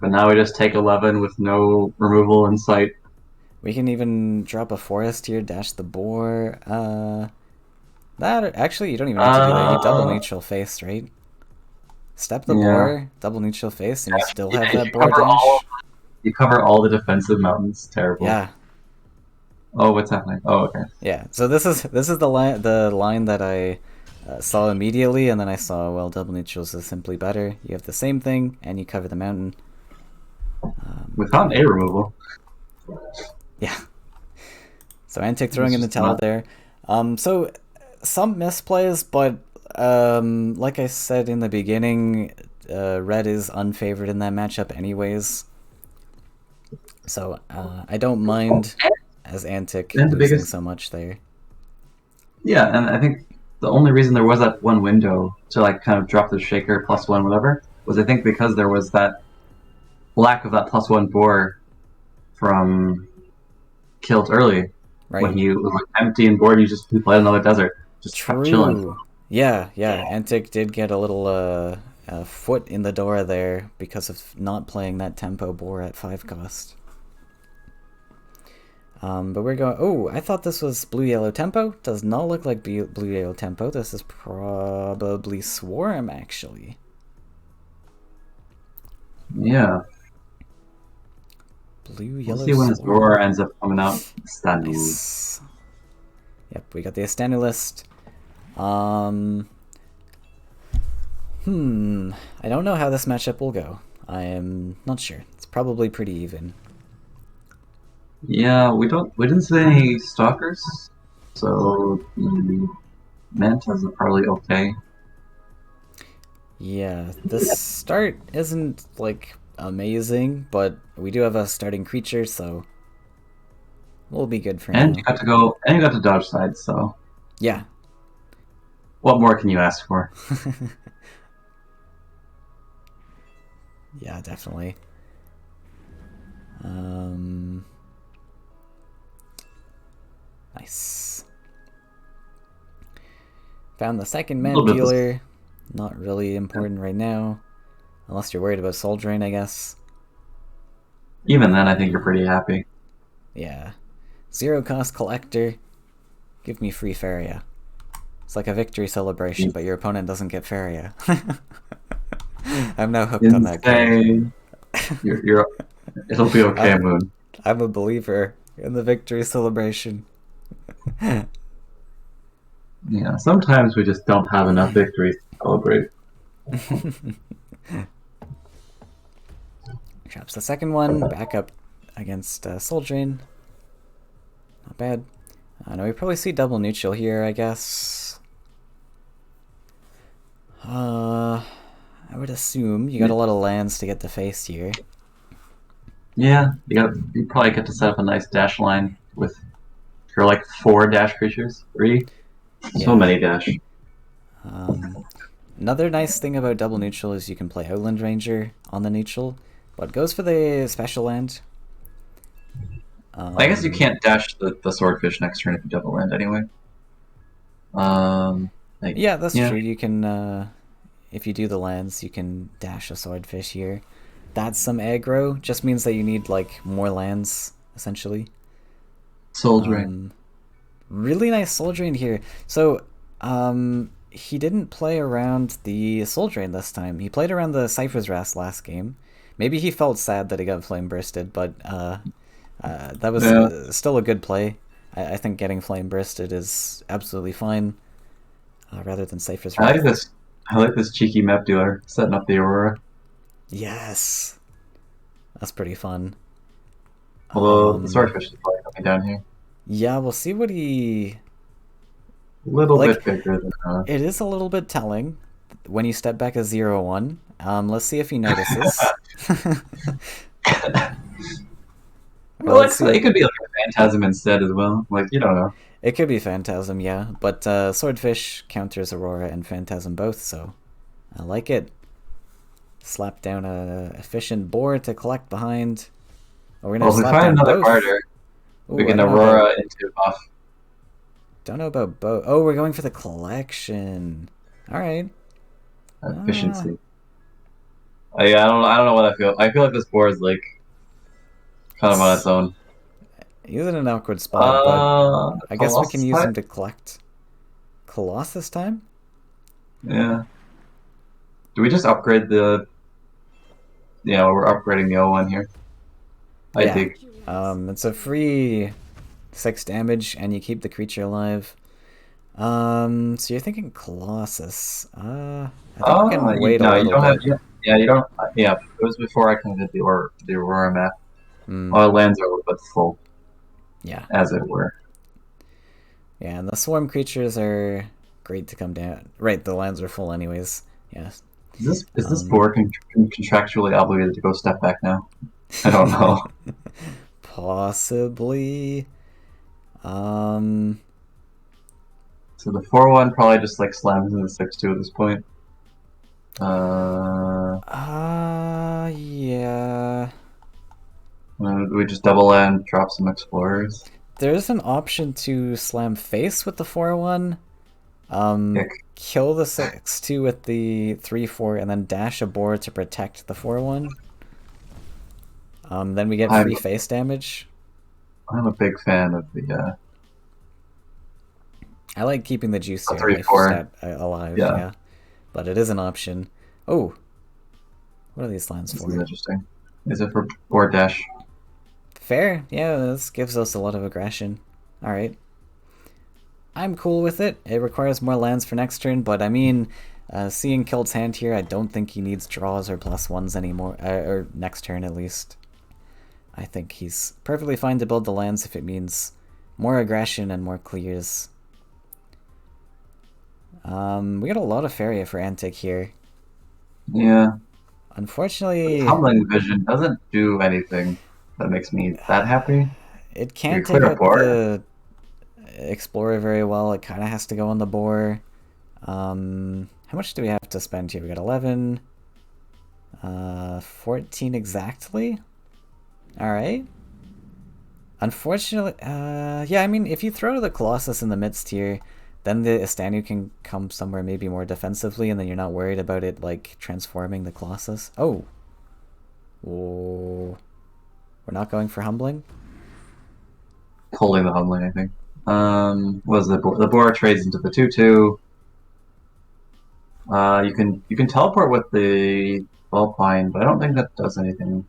S2: now we just take 11 with no removal in sight.
S1: We can even drop a forest here, dash the boar. That actually you don't even need to do that. You double neutral face, right? Step the boar, double neutral face, and you still have that boar dash.
S2: You cover all the defensive mountains. Terrible.
S1: Yeah.
S2: Oh, what's happening? Oh, okay.
S1: Yeah. So this is the line that I saw immediately, and then I saw, well, double neutrals is simply better. You have the same thing, and you cover the mountain.
S2: Without a removal.
S1: Yeah. So Antic throwing in the towel there. So some misplays, but like I said in the beginning, red is unfavored in that matchup anyways. So I don't mind as Antic losing so much there.
S2: Yeah, and I think the only reason there was that one window to like kind of drop the shaker +1 whatever was I think because there was that lack of that +1 boar from Kilt early.
S1: Right.
S2: When he was like empty and bored, he played another desert. Just chilling.
S1: Yeah. Antic did get a little foot in the door there because of not playing that tempo boar at 5 cost. But we're going... Oh, I thought this was blue-yellow tempo. Does not look like blue-yellow tempo. This is probably Swarm, actually.
S2: Yeah.
S1: Blue-yellow
S2: We'll see when his roar ends up coming out.
S1: Nice. Yep, we got the Astanu list. I don't know how this matchup will go. I am not sure. It's probably pretty even.
S2: Yeah, we didn't see any stalkers, so Mantas are probably okay.
S1: Yeah, the start isn't like amazing, but we do have a starting creature, so we'll be good for now.
S2: And you got to go, and you got to dodge sides, so
S1: yeah.
S2: What more can you ask for?
S1: Yeah, definitely. Nice. Found the second man peeler. Not really important right now. Unless you're worried about soul drain, I guess.
S2: Even then, I think you're pretty happy.
S1: Yeah. 0 cost collector. Give me free Faeria. It's like a victory celebration, but your opponent doesn't get Faeria. I'm now hooked on that card.
S2: It'll be okay, Moon.
S1: I'm a believer in the victory celebration.
S2: Yeah, sometimes we just don't have enough victories to celebrate.
S1: Traps the second one, back up against Soul Drain. Not bad. Now we probably see double neutral here, I guess. I would assume you got a lot of lands to get the face here.
S2: Yeah, you probably get to set up a nice dash line with for like 4 dash creatures. 3? So
S1: Yeah.
S2: many dash.
S1: Another nice thing about double neutral is you can play Outland Ranger on the neutral, but goes for the special land.
S2: I guess you can't dash the swordfish next turn if you double land anyway.
S1: Yeah, that's true. You can, if you do the lands, you can dash a swordfish here. That's some aggro. Just means that you need like more lands, essentially.
S2: Soul Drain.
S1: Really nice Soul Drain here. So, he didn't play around the Soul Drain this time. He played around the Cypher's Wrath last game. Maybe he felt sad that he got Flame Bursted, but that was still a good play. I think getting Flame Bursted is absolutely fine, rather than Cypher's Wrath.
S2: I like this cheeky map dealer setting up the Aurora.
S1: Yes, that's pretty fun.
S2: Although the swordfish is probably coming down here.
S1: Yeah, we'll see what he.
S2: A little bit bigger than.
S1: It is a little bit telling when you step back a 0-1. Let's see if he notices.
S2: Well, it could be like a Phantasm instead as well. Like, you don't know.
S1: It could be Phantasm, yeah. But Swordfish counters Aurora and Phantasm both, so I like it. Slap down a efficient board to collect behind. Oh, we're gonna
S2: Well, if we
S1: slap
S2: find
S1: down
S2: another
S1: both.
S2: Garter, we can Aurora into buff.
S1: Don't know about both. Oh, we're going for the collection. All right.
S2: Efficiency. I don't know what I feel. I feel like this board is like kind of on its own.
S1: He's in an awkward spot, but I guess we can use him to collect. Colossus time?
S2: Yeah. Do we just upgrade the... Yeah, we're upgrading the O1 here. I think.
S1: It's a free 6 damage, and you keep the creature alive. So you're thinking Colossus. I think we can wait a little bit.
S2: You don't... Yeah, it was before I kind of did the Aurora map. All lands are a little bit full.
S1: Yeah.
S2: As it were.
S1: Yeah, and the swarm creatures are great to come down. Right, the lands are full anyways. Yes.
S2: Is this board contractually obligated to go step back now? I don't know.
S1: Possibly. So
S2: the 4-1 probably just like slams into the 6-2 at this point.
S1: Yeah.
S2: We just double land, drop some explorers.
S1: There's an option to slam face with the 4-1. Kill the 6-2 with the 3-4, and then dash a board to protect the 4-1. Then we get free face damage.
S2: I'm a big fan of the.
S1: I like keeping the juicier
S2: 3-4
S1: alive. Yeah, but it is an option. Oh, what are these lands for?
S2: This is interesting. Is it for board dash?
S1: Fair. Yeah, this gives us a lot of aggression. All right. I'm cool with it. It requires more lands for next turn, but I mean, seeing Kilt's hand here, I don't think he needs draws or +1s anymore, or next turn at least. I think he's perfectly fine to build the lands if it means more aggression and more clears. We got a lot of Faeria for Antic here.
S2: Yeah.
S1: Unfortunately...
S2: Humbling Vision doesn't do anything that makes me that happy.
S1: It can't take out the Explorer very well. It kind of has to go on the board. How much do we have to spend here? We got 11. 14 exactly? Alright. Unfortunately, yeah, I mean, if you throw the Colossus in the midst here, then the Istanu can come somewhere maybe more defensively, and then you're not worried about it, like, transforming the Colossus. Oh. Whoa. We're not going for Humbling?
S2: Holding the Humbling, I think. What is the board trades into the 2/2. You can teleport with the Vulpine, but I don't think that does anything.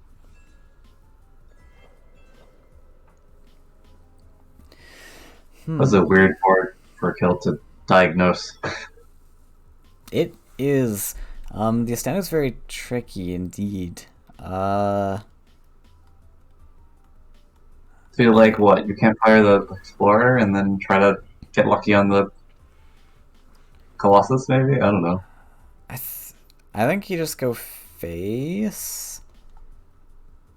S2: That's a weird board for Kill to diagnose.
S1: It is. The Istanu is very tricky indeed. Uh,
S2: So you like what? You can't fire the Explorer and then try to get lucky on the Colossus, maybe? I don't know.
S1: I think you just go face.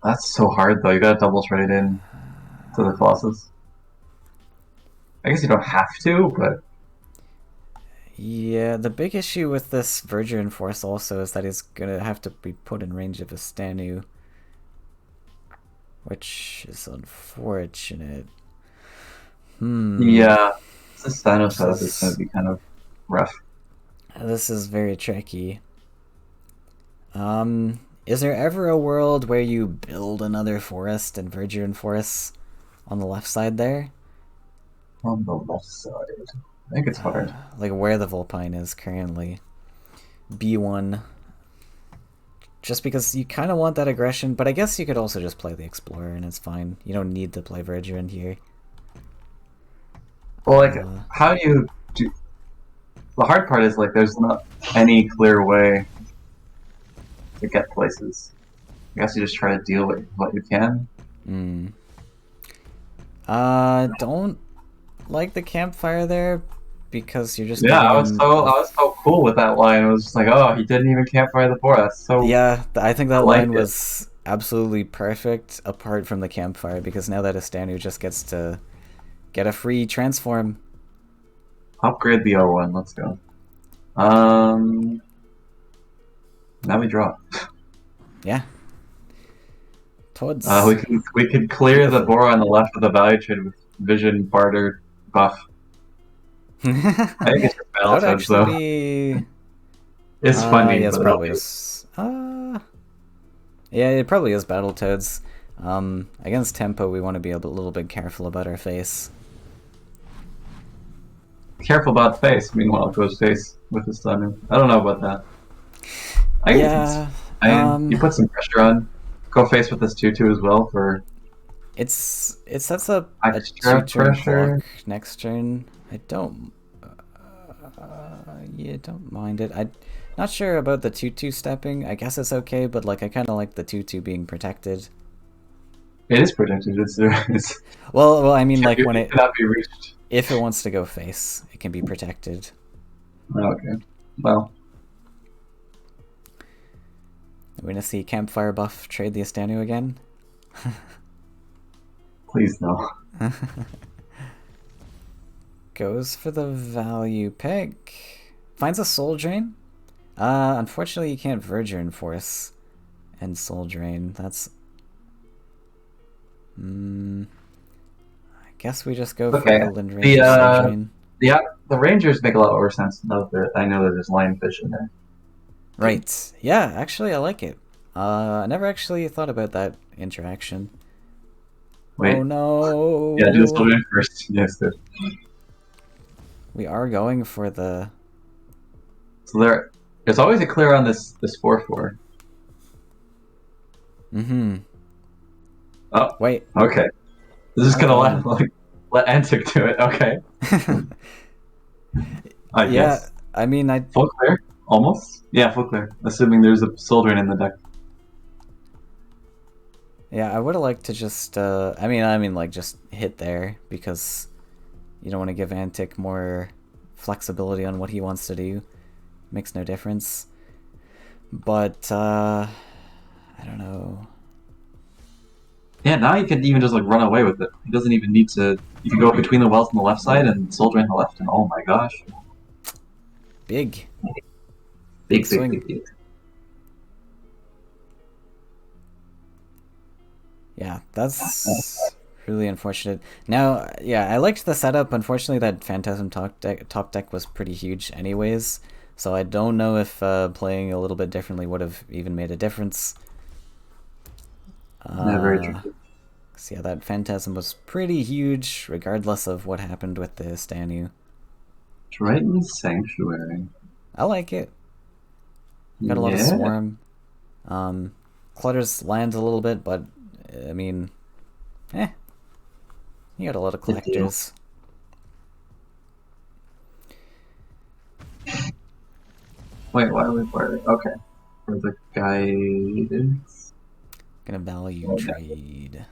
S2: That's so hard though. You gotta double trade in to the Colossus. I guess you don't have to, but
S1: Yeah, the big issue with this Verger Force also is that he's gonna have to be put in range of a Stanu, which is unfortunate.
S2: yeah, this Thanos
S1: This
S2: setup is gonna
S1: is
S2: be kind of rough.
S1: this is very tricky. Is there ever a world where you build another forest and Verger Force on the left side there?
S2: On the left side, I think it's hard.
S1: Like where the Vulpine is currently. B1. Just because you kind of want that aggression, but I guess you could also just play the Explorer and it's fine. You don't need to play Verger in here.
S2: Well, like, how do you do? The hard part is like, there's not any clear way to get places. I guess you just try to deal with what you can.
S1: Don't like the campfire there because you're just
S2: Yeah,
S1: giving
S2: I was
S1: him.
S2: so I was so cool with that line. It was just like, oh, he didn't even campfire the boar. That's so.
S1: Yeah, I think
S2: I
S1: that
S2: like
S1: line
S2: it.
S1: was absolutely perfect apart from the campfire because now that Astanu just gets to get a free transform.
S2: Upgrade the O1. Let's go. Now we draw.
S1: Yeah. Toads.
S2: We could clear the boar on the left of the value trade with vision barter buff. I think it's just
S1: That would
S2: Battletoads
S1: actually
S2: though.
S1: be.
S2: It's funny,
S1: Yeah, it's
S2: but it'll
S1: probably
S2: be
S1: just. Yeah, it probably is Battletoads. Against tempo, we want to be a little bit careful about our face.
S2: careful about face. Meanwhile, it goes face with the stunner. I don't know about that. I guess
S1: Yeah.
S2: you put some pressure on. Go face with this 2-2 as well for
S1: It sets up a
S2: extra
S1: 2-turn
S2: pressure.
S1: block next turn. I don't. Yeah, don't mind it. I'm not sure about the 2-2 stepping. I guess it's okay, but like I kind of like the 2-2 being protected.
S2: It is protected. It's
S1: Well, I mean, like when
S2: it
S1: it
S2: cannot be reached.
S1: if it wants to go face, it can be protected.
S2: Okay. Well,
S1: We're gonna see Campfire buff trade the Astanu again.
S2: please no.
S1: Goes for the value pick. Finds a Soul Drain. Unfortunately, you can't Verger Enforce and Soul Drain. That's. I guess we just go for
S2: Okay.
S1: Golden Range of Soul Drain.
S2: The Rangers make a lot more sense now that I know that there's lionfish in there.
S1: Right. Yeah, actually, I like it. I never actually thought about that interaction.
S2: Wait.
S1: Oh no!
S2: Yeah, do the Soul Drain first. Yes, dude.
S1: We are going for the.
S2: So there's always a clear on this 4/4. Oh,
S1: Wait.
S2: okay. This is gonna let Antic do it. Okay. I
S1: Yeah,
S2: guess.
S1: I mean,
S2: Full clear? Almost? Yeah, full clear. Assuming there's a Soul Drain in the deck.
S1: Yeah, I would have liked to just. I mean, like just hit there because you don't want to give Antic more flexibility on what he wants to do. Makes no difference. But I don't know.
S2: Yeah, now you can even just like run away with it. He doesn't even need to. You can go between the wells on the left side and Soul Drain the left, and oh my gosh,
S1: Big
S2: big
S1: swing.
S2: big.
S1: Yeah, that's really unfortunate. Now, yeah, I liked the setup. Unfortunately, that Phantasm top deck was pretty huge anyways. So I don't know if playing a little bit differently would have even made a difference.
S2: Yeah, very tricky.
S1: So yeah, that Phantasm was pretty huge, regardless of what happened with the Stanu.
S2: Triton Sanctuary.
S1: I like it. Got a lot of
S2: Yeah.
S1: Swarm. Clutters lands a little bit, but I mean, you got a lot of collectors.
S2: Wait, why are we? Okay. For the guidance.
S1: Gonna value trade.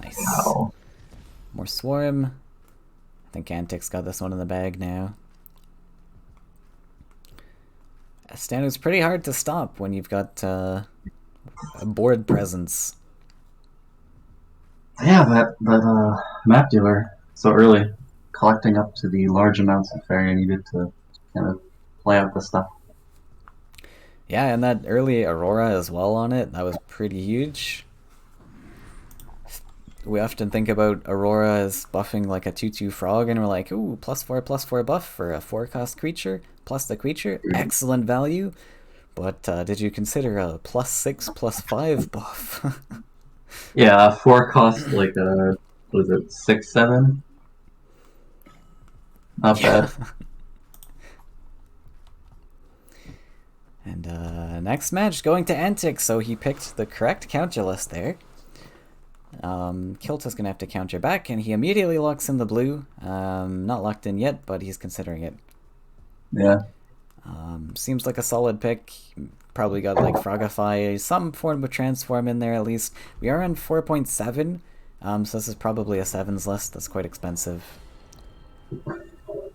S1: Nice.
S2: Wow.
S1: More swarm. I think Antic's got this one in the bag now. Stanu's pretty hard to stop when you've got a board presence.
S2: Yeah, that map dealer so early, collecting up to the large amounts of Faeria needed to kind of play out the stuff.
S1: Yeah, and that early Aurora as well on it, that was pretty huge. We often think about Aurora as buffing like a 2/2 frog, and we're like, ooh, +4/+4 buff for a 4-cost creature, plus the creature, excellent value. But did you consider a +6/+5 buff?
S2: Yeah, 4 cost like was it 6/7? Not
S1: Yeah.
S2: bad.
S1: And next match going to Antic, so he picked the correct counter list there. Kilta's gonna have to counter back, and he immediately locks in the blue. Not locked in yet, but he's considering it.
S2: Yeah.
S1: Seems like a solid pick. Probably got like Frogify, some form of transform in there at least. We are on 4.7, so this is probably a 7s list. That's quite expensive.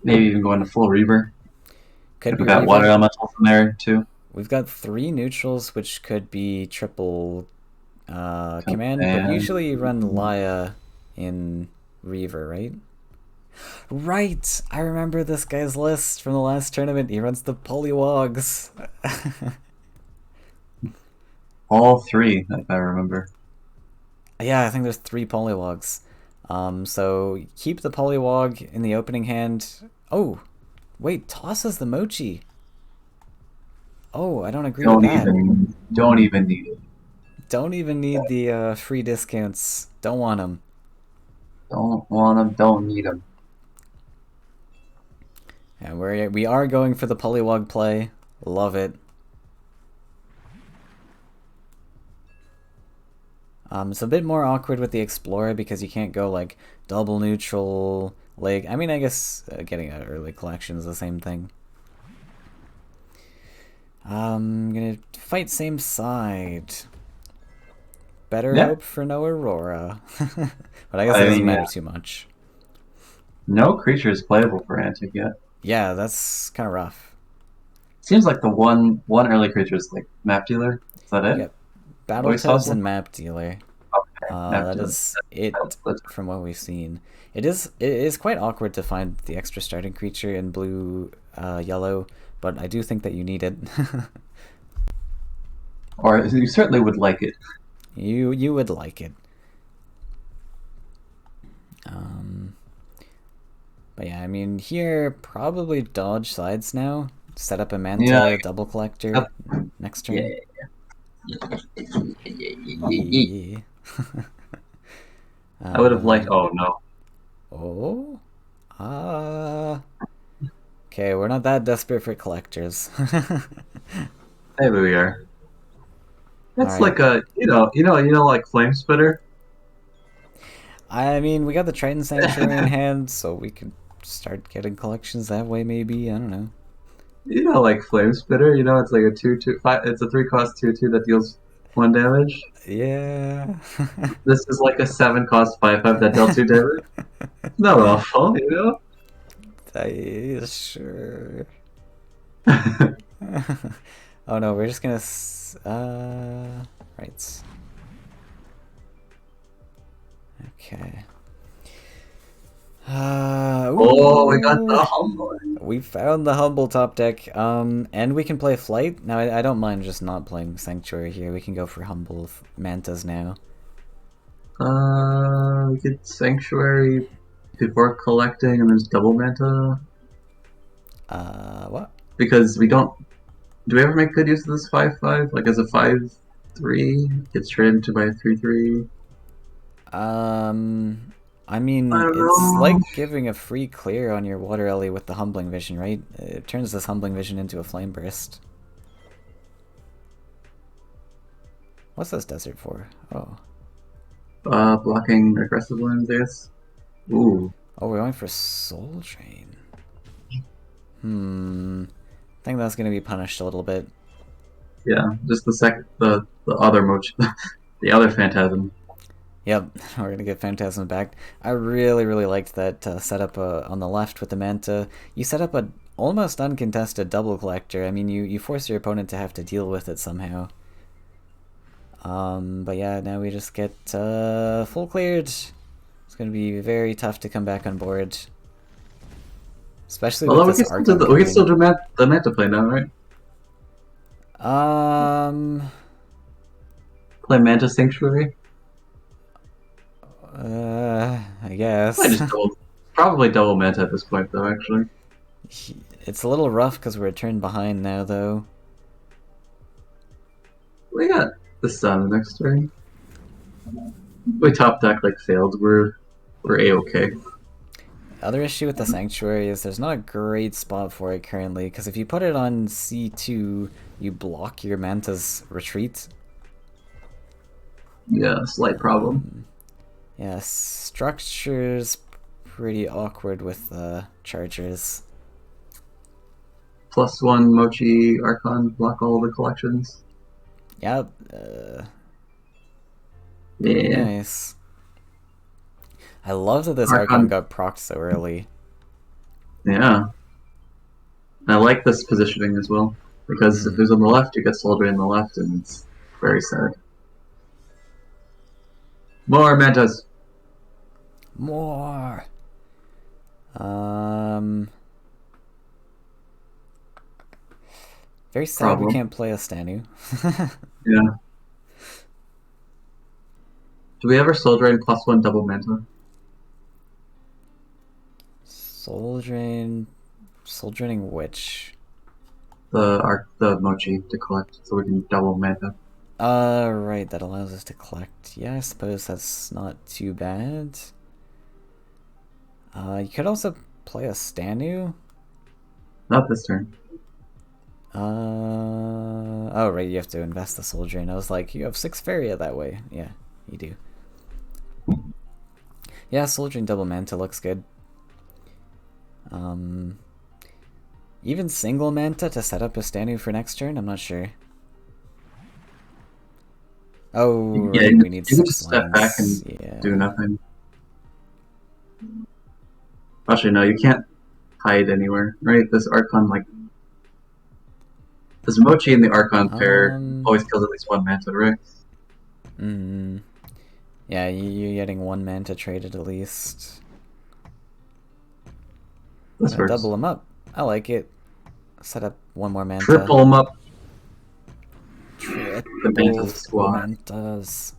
S2: Maybe even going to full Reaver.
S1: Could be
S2: We got
S1: Reaver.
S2: water elementals in there too.
S1: We've got 3 neutrals, which could be triple command, but
S2: And-
S1: usually you run Laya in Reaver, right? Right! I remember this guy's list from the last tournament. He runs the Polywogs.
S2: All 3, if I remember.
S1: Yeah, I think there's 3 Polywogs. So keep the Polywog in the opening hand. Oh, wait, tosses the Mochi. Oh, I don't agree with that.
S2: Don't even need it.
S1: Don't even need the free discounts. Don't want them.
S2: Don't want them. Don't need them.
S1: And we are going for the Polywog play. Love it. It's a bit more awkward with the Explorer because you can't go like double neutral leg. I mean, I guess getting an early collection is the same thing. I'm gonna fight same side. Better hope for no Aurora. But I guess it doesn't matter too much.
S2: No creature is playable for Antic yet.
S1: Yeah, that's kind of rough.
S2: Seems like the one early creature is like Map Dealer. Is that it?
S1: Yep. Battletoads and Map Dealer.
S2: Okay.
S1: That is it from what we've seen. It is quite awkward to find the extra starting creature in blue, yellow, but I do think that you need it.
S2: Or you certainly would like it.
S1: You would like it. But yeah, I mean here probably dodge sides now. Set up a Manta double collector next turn.
S2: Yeah. I would have liked. Oh no.
S1: Oh. Okay, we're not that desperate for collectors.
S2: Maybe we are. That's
S1: All
S2: like
S1: right.
S2: a like Flame Spitter.
S1: I mean, we got the Triton Sanctuary in hand, so we could start getting collections that way. Maybe, I don't know.
S2: Like Flame Spitter. It's like a 2/2. It's a 3-cost 2/2 that deals 1 damage.
S1: Yeah.
S2: This is like a 7-cost 5/5 that dealt 2 damage. Not awful,
S1: Sure. Oh no, we're just gonna right. Okay.
S2: We got the humble.
S1: We found the humble top deck. And we can play flight. Now I don't mind just not playing Sanctuary here. We can go for humble mantas now.
S2: We get Sanctuary before collecting and then just double Manta.
S1: What?
S2: Because we don't. Do we ever make good use of this 5/5? Like as a 5/3, gets traded into by a 3/3.
S1: I mean,
S2: I don't
S1: it's
S2: know.
S1: like giving a free clear on your Water Ellie with the Humbling Vision, right? It turns this Humbling Vision into a Flame Burst. What's this desert for? Oh.
S2: Blocking aggressive ones, I guess. Ooh.
S1: Oh, we're going for Soul Train. I think that's gonna be punished a little bit.
S2: Yeah, just the other mochi, the other phantasm.
S1: Yep, we're gonna get Phantasm back. I really, really liked that setup on the left with the Manta. You set up a almost uncontested double collector. I mean, you force your opponent to have to deal with it somehow. But yeah, now we just get full cleared. It's gonna be very tough to come back on board, especially with
S2: Although
S1: this Archon
S2: we can still
S1: coming.
S2: do the meta play now, right?
S1: Um,
S2: Play Manta Sanctuary.
S1: I
S2: I
S1: guess.
S2: just probably double Manta at this point, though. Actually,
S1: It's a little rough because we're a turn behind now, though.
S2: we got the sun next turn. We top deck like failed. We're a okay.
S1: Other issue with the Sanctuary is there's not a great spot for it currently, because if you put it on C2, you block your Manta's retreat.
S2: Yeah, slight problem.
S1: Yeah, structure's pretty awkward with Chargers.
S2: +1 Mochi Archon block all the collections.
S1: Yep, pretty
S2: Yeah,
S1: nice. I love that this Archon
S2: Archon.
S1: got procced so early.
S2: Yeah, I like this positioning as well because if there's on the left, you get Soldier on the left, and it's very sad. More Mantas.
S1: More! Um... Very sad we
S2: Problem.
S1: can't play a Stanu.
S2: Yeah. Do we ever Soul Drain +1 double Manta?
S1: Soul Drain... Soul Draining which?
S2: The Mochi to collect, so we can double Manta.
S1: Right, that allows us to collect. Yeah, I suppose that's not too bad. You could also play a Stanu.
S2: Not this turn.
S1: Oh, right, you have to invest the Soul Drain. I was like, you have 6 Faeria that way. Yeah, you do. Yeah, Soul Drain double Manta looks good. Even single Manta to set up a Stanu for next turn? I'm not sure. Oh,
S2: Yeah,
S1: right, we need
S2: you can
S1: 6
S2: just step back
S1: lands.
S2: and
S1: Yeah.
S2: do nothing. Actually, no, you can't hide anywhere, right? This Archon, like, this Mochi and the Archon pair always kills at least one Manta, right?
S1: Yeah, you're getting 1 Manta traded at least.
S2: This works.
S1: Double them up. I like it. Set up 1 more Manta.
S2: Triple them up.
S1: Triple
S2: The Manta squad.
S1: Mantas.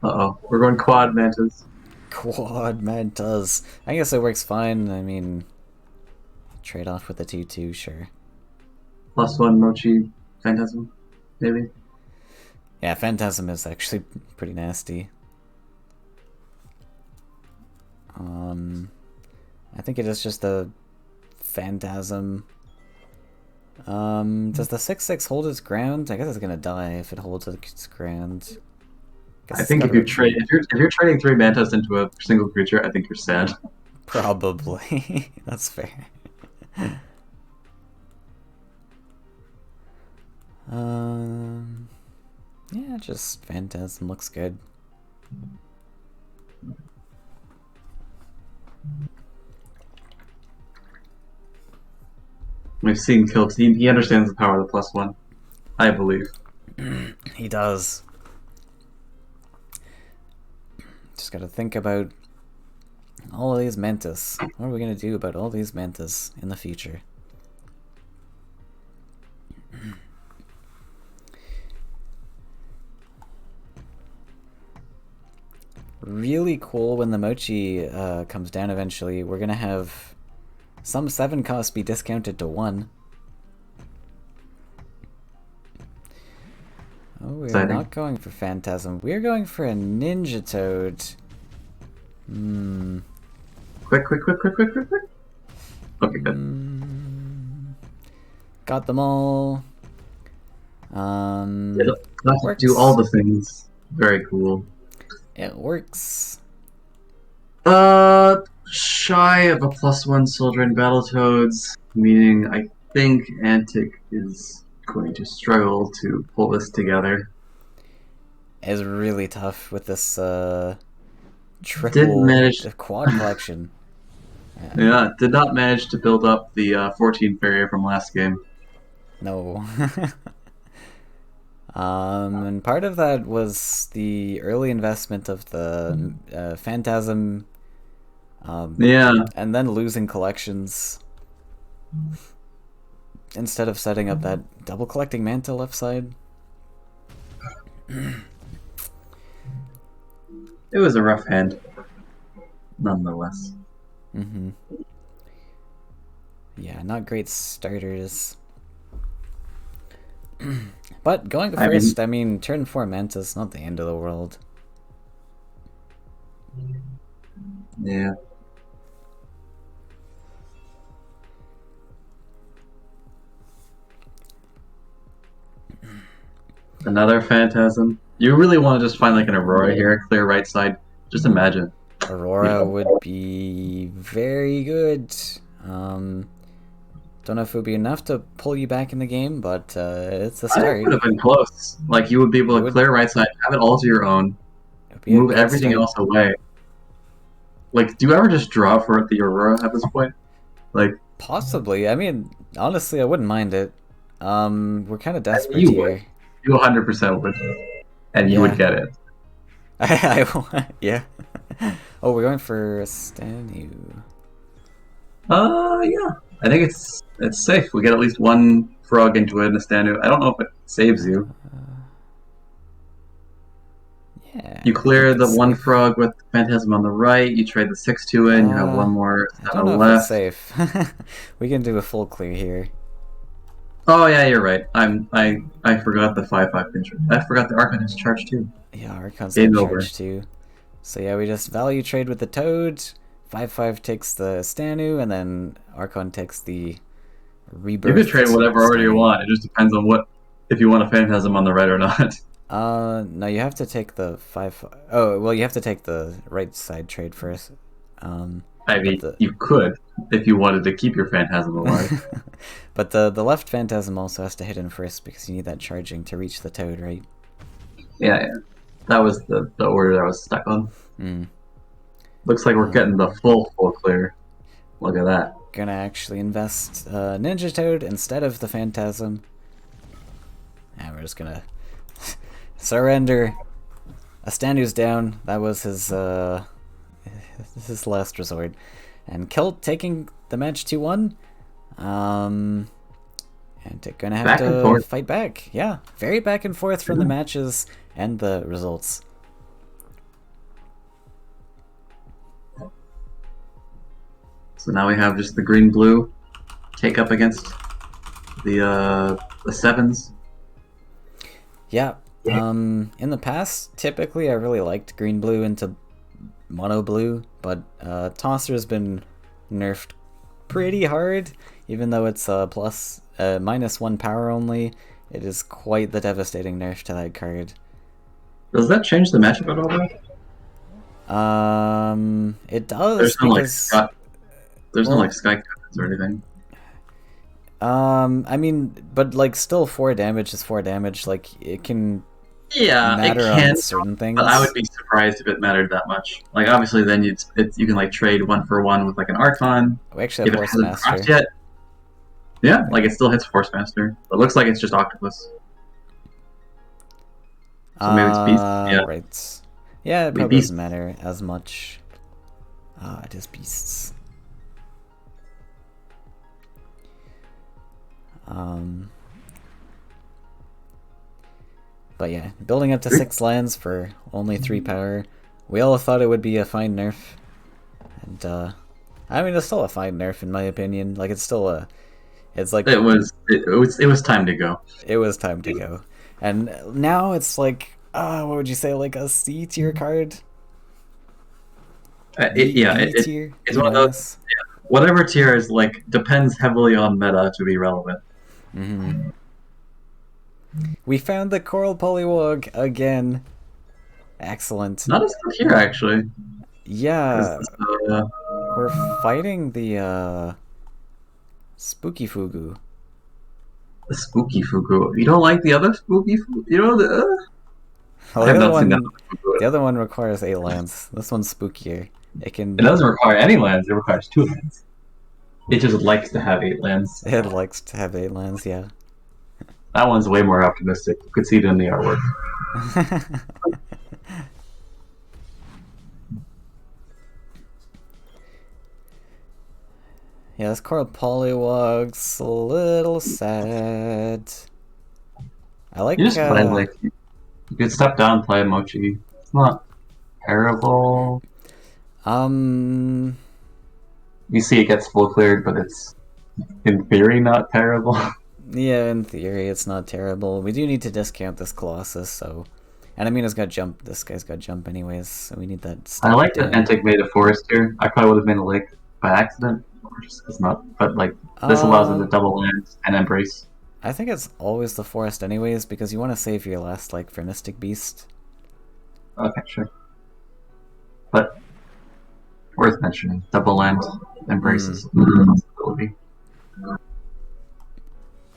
S2: Uh-oh. We're going quad Mantas.
S1: Quad Mantas. I guess it works fine. I mean, trade off with the 2-2, sure.
S2: +1 Mochi Phantasm, maybe?
S1: Yeah, Phantasm is actually pretty nasty. I think it is just a Phantasm. Does the 6/6 hold its ground? I guess it's gonna die if it holds its ground.
S2: I think if you're trading 3 Mantas into a single creature, I think you're sad.
S1: Probably. That's fair. Yeah, just Phantasm looks good.
S2: We've seen Kilt. He understands the power of the +1. I believe.
S1: He does. Just gotta think about all of these Mantas. What are we gonna do about all these Mantas in the future? Really cool when the Mochi comes down eventually. We're gonna have some 7 costs be discounted to 1. Oh, we're
S2: Exciting.
S1: not going for Phantasm. We're going for a Ninja Toad.
S2: Quick. Okay, good.
S1: Got them all.
S2: Let's do all the things. Very cool.
S1: It works.
S2: Shy of a +1 Soldier in Battletoads, meaning I think Antic is going to struggle to pull this together.
S1: It's really tough with this
S2: Didn't manage.
S1: quad collection.
S2: Yeah, did not manage to build up the 14 Faeria from last game.
S1: No. And part of that was the early investment of the Phantasm,
S2: Yeah,
S1: and then losing collections instead of setting up that double collecting manta left side.
S2: it was a rough hand, nonetheless.
S1: Mm-hmm. Yeah, not great starters. But going first, I mean, turn 4 manta's not the end of the world.
S2: Yeah. Another Phantasm. You really want to just find like an Aurora here, clear right side. Just imagine.
S1: Aurora would be very good. Don't know if it would be enough to pull you back in the game, but it's a
S2: I think
S1: start.
S2: it would have been close. Like you would be able to clear right side, have it all to your own, move everything else away. Like, do you ever just draw for the Aurora at this point? Like,
S1: possibly. I mean, honestly, I wouldn't mind it. We're kind of desperate
S2: you
S1: here.
S2: would. You 100% would, and you would get it.
S1: Yeah. Oh, we're going for Stanu.
S2: Yeah. I think it's safe. We get at least one frog into it in a Stanu. I don't know if it saves you.
S1: Yeah.
S2: You clear the one frog with the Phantasm on the right. You trade the 6-2 in. You have one more
S1: I don't know
S2: left.
S1: if it's safe. We can do a full clear here.
S2: Oh yeah, you're right. I forgot the 5/5 pincher. I forgot the Archon has charge too.
S1: Yeah, Archon's
S2: Game
S1: got
S2: over.
S1: charge too. So yeah, we just value trade with the Toad. 5/5 takes the Stanu, and then Archon takes the Rebirth.
S2: You could trade whatever order you want. It just depends on if you want a Phantasm on the right or not.
S1: No, you have to take the 5/5. Oh, well, you have to take the right side trade first.
S2: I mean, you could if you wanted to keep your Phantasm alive.
S1: But the left Phantasm also has to hit in first because you need that charging to reach the Toad, right?
S2: Yeah. That was the order I was stuck on. Looks like we're getting the full clear. Look at that.
S1: Gonna actually invest Ninja Toad instead of the Phantasm. And we're just gonna surrender. Astanu's down. That was his last resort. And Kilt taking the match 2-1. And they're gonna have to fight back. Yeah, very back and forth from the matches and the results.
S2: So now we have just the green-blue take up against the sevens.
S1: Yeah. In the past, typically I really liked green-blue into mono-blue, but Tosser's been nerfed pretty hard, even though it's -1 power only. It is quite the devastating nerf to that card.
S2: Does that change the matchup at all, though?
S1: It does.
S2: There's no Sky Captains or anything.
S1: I mean, but like, still 4 damage is 4 damage. Like, it can.
S2: Yeah,
S1: matter
S2: it can
S1: on certain things.
S2: But I would be surprised if it mattered that much. Like, obviously, then you can like trade 1-for-1 with like an Archon.
S1: We actually have Force Master.
S2: Yet. Yeah, like it still hits Force Master. But it looks like it's just Octopus. So maybe it's Beast. Yeah.
S1: Right. Yeah, it probably doesn't matter as much. It is Beasts. But yeah, building up to 6 lands for only 3 power. We all thought it would be a fine nerf. And, I mean, it's still a fine nerf in my opinion. Like, it's still it's like...
S2: It was time to go.
S1: It was time to go. And now it's like, what would you say, like a C tier card?
S2: It's one of those. Yeah, whatever tier is like depends heavily on meta to be relevant.
S1: We found the Coral Polywog again. Excellent.
S2: Not as good here, actually.
S1: Yeah. We're fighting the Spooky Fugu.
S2: The spooky Fugu. You don't like the other spooky Fugu? You know the.
S1: Well,
S2: I
S1: the
S2: have
S1: other
S2: not seen that
S1: one,
S2: Fugu.
S1: the other one requires 8 lands. This one's spookier. It
S2: It
S1: can.
S2: doesn't require any lands. It requires 2 lands. It just likes to have 8 lands.
S1: It likes to have 8 lands. Yeah.
S2: That one's way more optimistic. You could see it in the artwork.
S1: Yeah, this Coral Polywog's a little sad. I like.
S2: You just play like you could step down, play Mochi. It's not terrible.
S1: Um.
S2: You see, it gets full cleared, but it's in theory not terrible.
S1: Yeah, in theory, it's not terrible. We do need to discount this Colossus, so. And I mean, it's got jump. This guy's got jump anyways, so we need that.
S2: I
S1: Step
S2: like that
S1: down.
S2: Antic made a forest here. I probably would have made a lake by accident, or just because not. But like this allows it to double land and embrace.
S1: I think it's always the forest anyways, because you want to save your last like for Mystic Beast.
S2: Okay, sure. But worth mentioning, double land embraces the possibility.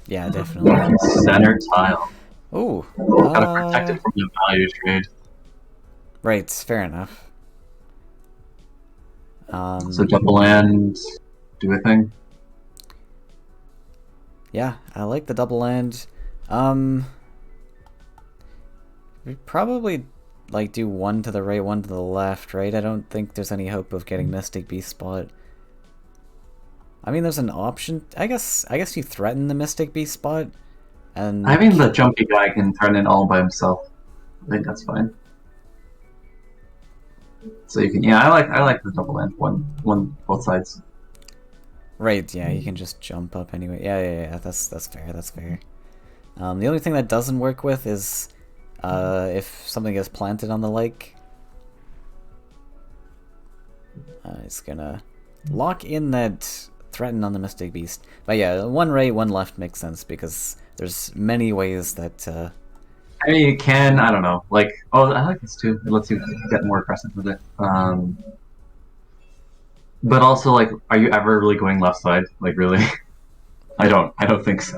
S1: Yeah, definitely.
S2: Center tile.
S1: Ooh.
S2: Gotta protect it from the value trade.
S1: Right, fair enough.
S2: So double land, do a thing.
S1: Yeah, I like the double land. We probably like do one to the right, one to the left, right? I don't think there's any hope of getting Mystic Beast spot. I mean, there's an option. I guess you threaten the Mystic Beast spot, and
S2: I mean, the jumpy guy can turn in all by himself. I think that's fine. So you can, yeah, I like the double land one both sides.
S1: right, yeah, you can just jump up anyway. Yeah. That's fair. That's fair. The only thing that doesn't work with is if something gets planted on the lake. It's gonna lock in that threaten on the Mystic Beast. But yeah, one right, one left makes sense because there's many ways that.
S2: I mean, you can, I don't know, like, oh, I like this too. It lets you get more aggressive with it. But also, like, are you ever really going left side? Like, really? I don't think so.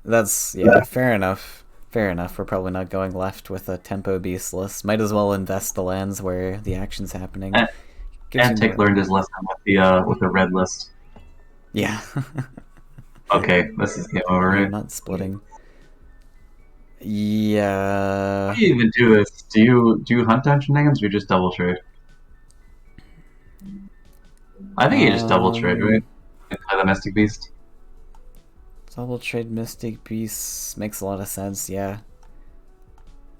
S1: That's yeah, fair enough. Fair enough. We're probably not going left with a tempo beastless. Might as well invest the lands where the action's happening.
S2: Antic learned his lesson with the red list.
S1: Yeah.
S2: Okay, this is game over, right?
S1: Not splitting. Yeah.
S2: How do you even do this? Do you hunt down shenanigans or you just double trade? I think you just double trade, right? By the Mystic Beast.
S1: Double trade Mystic Beast makes a lot of sense, yeah.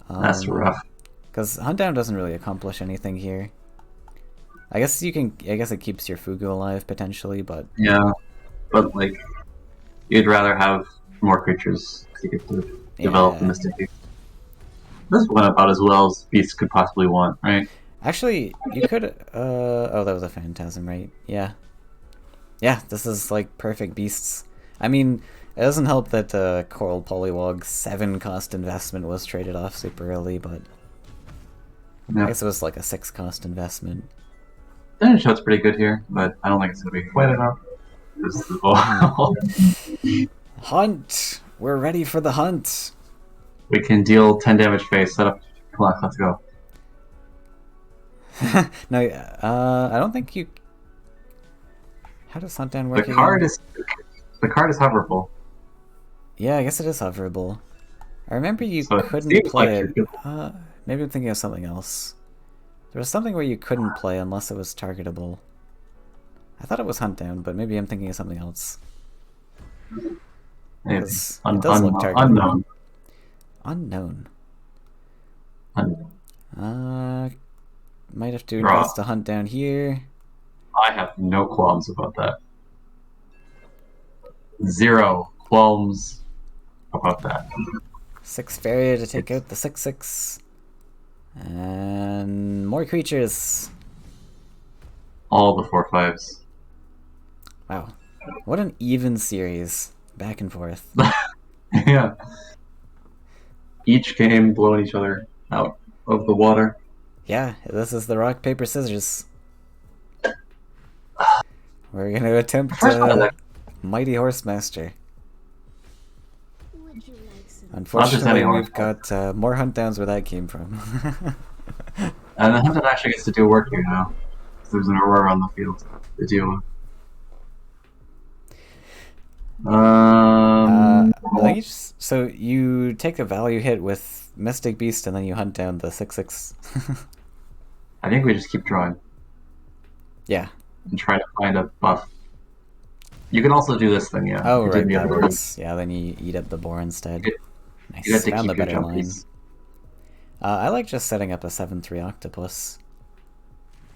S2: That's rough.
S1: Because Hunt Down doesn't really accomplish anything here. I guess you can. I guess it keeps your Fugu alive potentially, but
S2: Yeah, but like, you'd rather have more creatures to get to develop the Mystic Beast. This went about as well as Beasts could possibly want, right?
S1: Actually, you could. Oh, that was a Phantasm, right? Yeah. Yeah, this is like perfect beasts. I mean, it doesn't help that Coral Polywog's 7-cost investment was traded off super early, but
S2: Yeah.
S1: I guess it was like a 6-cost investment.
S2: Dungeon Shot's pretty good here, but I don't think it's going to be quite enough.
S1: Hunt! We're ready for the hunt!
S2: We can deal 10 damage face, set up. Come on, let's go.
S1: No, I don't think you... How does Hunt Down work
S2: The card is hoverable.
S1: Yeah, I guess it is hoverable. I remember you
S2: So it
S1: couldn't
S2: seems
S1: play
S2: like
S1: it. Maybe I'm thinking of something else. There was something where you couldn't play unless it was targetable. I thought it was Hunt Down, but maybe I'm thinking of something else.
S2: Maybe.
S1: It does look targetable.
S2: Unknown.
S1: Unknown. Might have to
S2: Draw.
S1: invest a Hunt Down here.
S2: I have no qualms about that. Zero qualms about that.
S1: 6 Faeria to take out the 6/6. And more creatures.
S2: All the 4/5s.
S1: Wow. What an even series. Back and forth.
S2: Yeah. Each game blowing each other out of the water.
S1: Yeah, this is the rock, paper, scissors. We're gonna attempt
S2: First one,
S1: Mighty Horsemaster. Unfortunately,
S2: heading
S1: we've
S2: over.
S1: got more hunt downs where that came from.
S2: And the Hunted actually gets to do work here now. There's an Aurora on the field to deal with.
S1: I think so you take a value hit with Mystic Beast and then you hunt down the 6/6.
S2: I think we just keep drawing
S1: Yeah.
S2: and try to find a buff. You can also do this thing, yeah.
S1: Oh,
S2: You did
S1: right,
S2: the
S1: that
S2: other way.
S1: works. Yeah, then you eat up the boar instead.
S2: You
S1: Nice,
S2: get to
S1: found the
S2: keep your
S1: better line.
S2: jumpies.
S1: I like just setting up a 7/3 Octopus.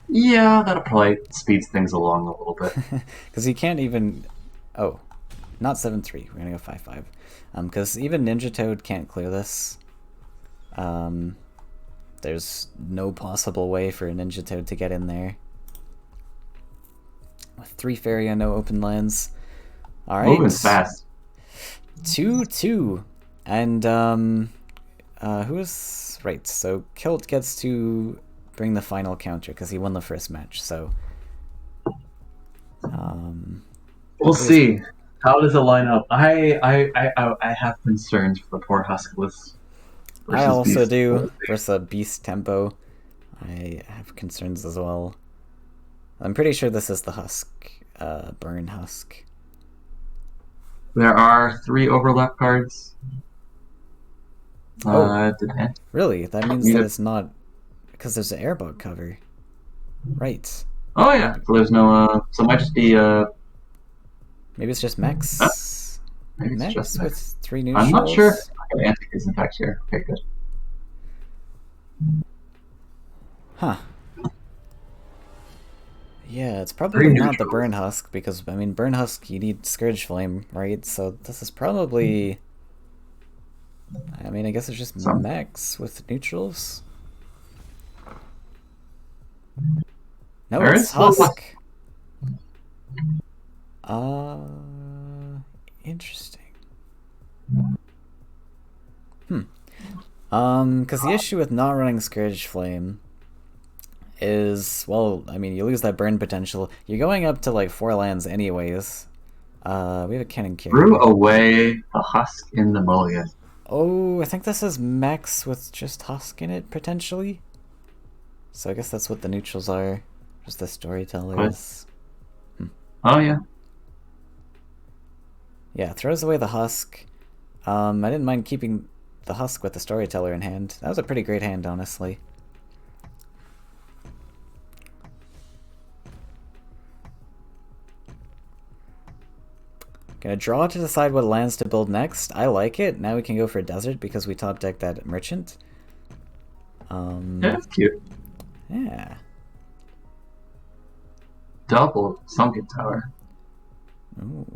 S2: Yeah, that probably speeds things along a little bit.
S1: Because you can't even... Oh, not 7/3. We're going to go 5/5. Because even Ninja Toad can't clear this. There's no possible way for Ninja Toad to get in there. With 3 Faeria, no open lands. Alright.
S2: Moving fast.
S1: 2/2. And, who is... Right, so Kilt gets to bring the final counter because he won the first match, so...
S2: We'll see. How does it line up? I have concerns for the poor Huskless.
S1: I also
S2: Beast.
S1: do. Versus a Beast tempo. I have concerns as well. I'm pretty sure this is the Husk, Burn Husk.
S2: There are 3 overlap cards.
S1: Really? That means that it's not... Because there's an airbug cover. Right.
S2: Oh yeah, so there's no, so it might just be,
S1: Maybe it's just Mex.
S2: maybe it's
S1: Mex
S2: just
S1: with
S2: Mex.
S1: 3 neutrals?
S2: I'm not sure. Okay, Antic is in fact here. Okay, good.
S1: Huh. Yeah, it's probably not the Burn Husk, because, I mean, Burn Husk, you need Scourge Flame, right? So this is probably... I mean, I guess it's just Mex with neutrals? No,
S2: There
S1: it's
S2: is still
S1: Husk. Interesting. Because the issue with not running Scourge Flame is, well, I mean, you lose that burn potential. You're going up to like 4 lands anyways. We have a cannon carry.
S2: Threw away the Husk in the mulligan.
S1: Oh, I think this is Mex with just Husk in it, potentially. So I guess that's what the neutrals are. Just the storytellers.
S2: Oh, yeah.
S1: Yeah, throws away the Husk. I didn't mind keeping the Husk with the storyteller in hand. That was a pretty great hand, honestly. Gonna draw to decide what lands to build next. I like it. Now we can go for desert because we top decked that merchant.
S2: Yeah, that's cute.
S1: Yeah.
S2: Double Sunken Tower.
S1: Ooh.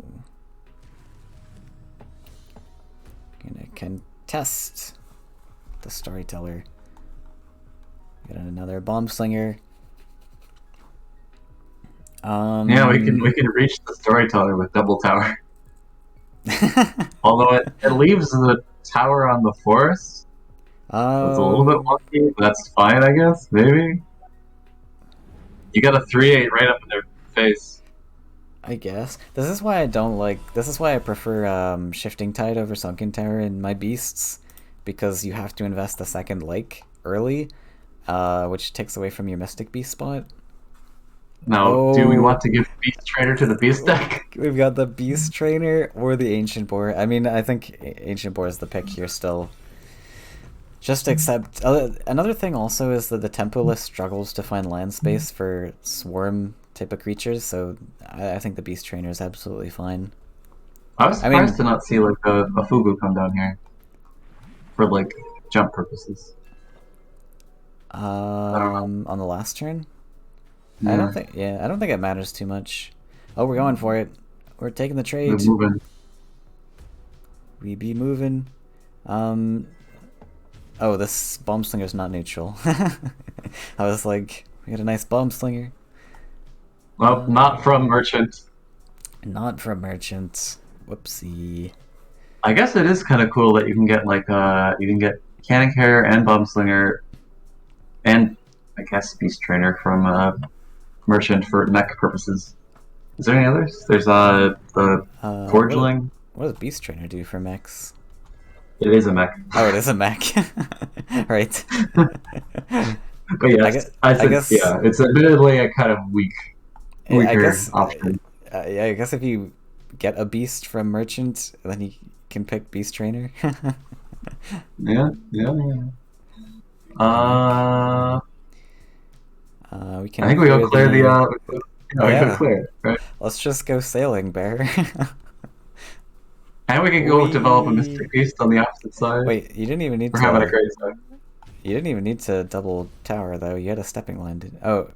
S1: Gonna contest the storyteller. Got another bomb slinger.
S2: Yeah, we can reach the storyteller with double tower. Although it leaves the tower on the forest. That's a little bit wonky, but that's fine, I guess. Maybe. You got a 3/8 right up in their face.
S1: I guess. This is why I don't like... This is why I prefer Shifting Tide over Sunken Tower in my beasts. Because you have to invest the second lake early, which takes away from your Mystic Beast spot.
S2: Now, do we want to give Beast Trainer to the Beast deck?
S1: We've got the Beast Trainer or the Ancient Boar. I mean, I think Ancient Boar is the pick here still. Just accept... another thing also is that the tempo list struggles to find land space for swarm type of creatures, so I think the Beast Trainer is absolutely fine.
S2: I was surprised to not see like a Fugu come down here for like jump purposes.
S1: On the last turn?
S2: Yeah.
S1: I don't think it matters too much. Oh, we're going for it. We're taking the trade.
S2: We're moving.
S1: We be moving. Oh, this bomb slinger's not neutral. I was like, we got a nice bomb slinger.
S2: Well, not from Merchant.
S1: Not from Merchant. Whoopsie.
S2: I guess it is kind of cool that you can get like you can get Cannon Carrier and Bomb Slinger, and I guess Beast Trainer from Merchant for mech purposes. Is there any others? There's the Forgeling.
S1: What does Beast Trainer do for mechs?
S2: It is a mech.
S1: Oh, it is a mech. Right.
S2: But
S1: I
S2: yes,
S1: guess.
S2: I
S1: I
S2: said
S1: guess.
S2: yeah. It's admittedly a kind of
S1: I
S2: weaker
S1: guess.
S2: option.
S1: Yeah. I guess if you get a beast from merchant, then you can pick beast trainer.
S2: Yeah, yeah, yeah.
S1: Or mech. We
S2: I
S1: can
S2: think we go
S1: clear
S2: clear the.
S1: the.
S2: Yeah, we go
S1: Yeah.
S2: clear, right?
S1: Let's just go sailing, bear.
S2: And we can go develop a
S1: We.
S2: Mystic Beast on the opposite side.
S1: Wait, you didn't even need
S2: We're having a
S1: to.
S2: great time.
S1: You didn't even need to double tower though. You had a stepping line. Oh,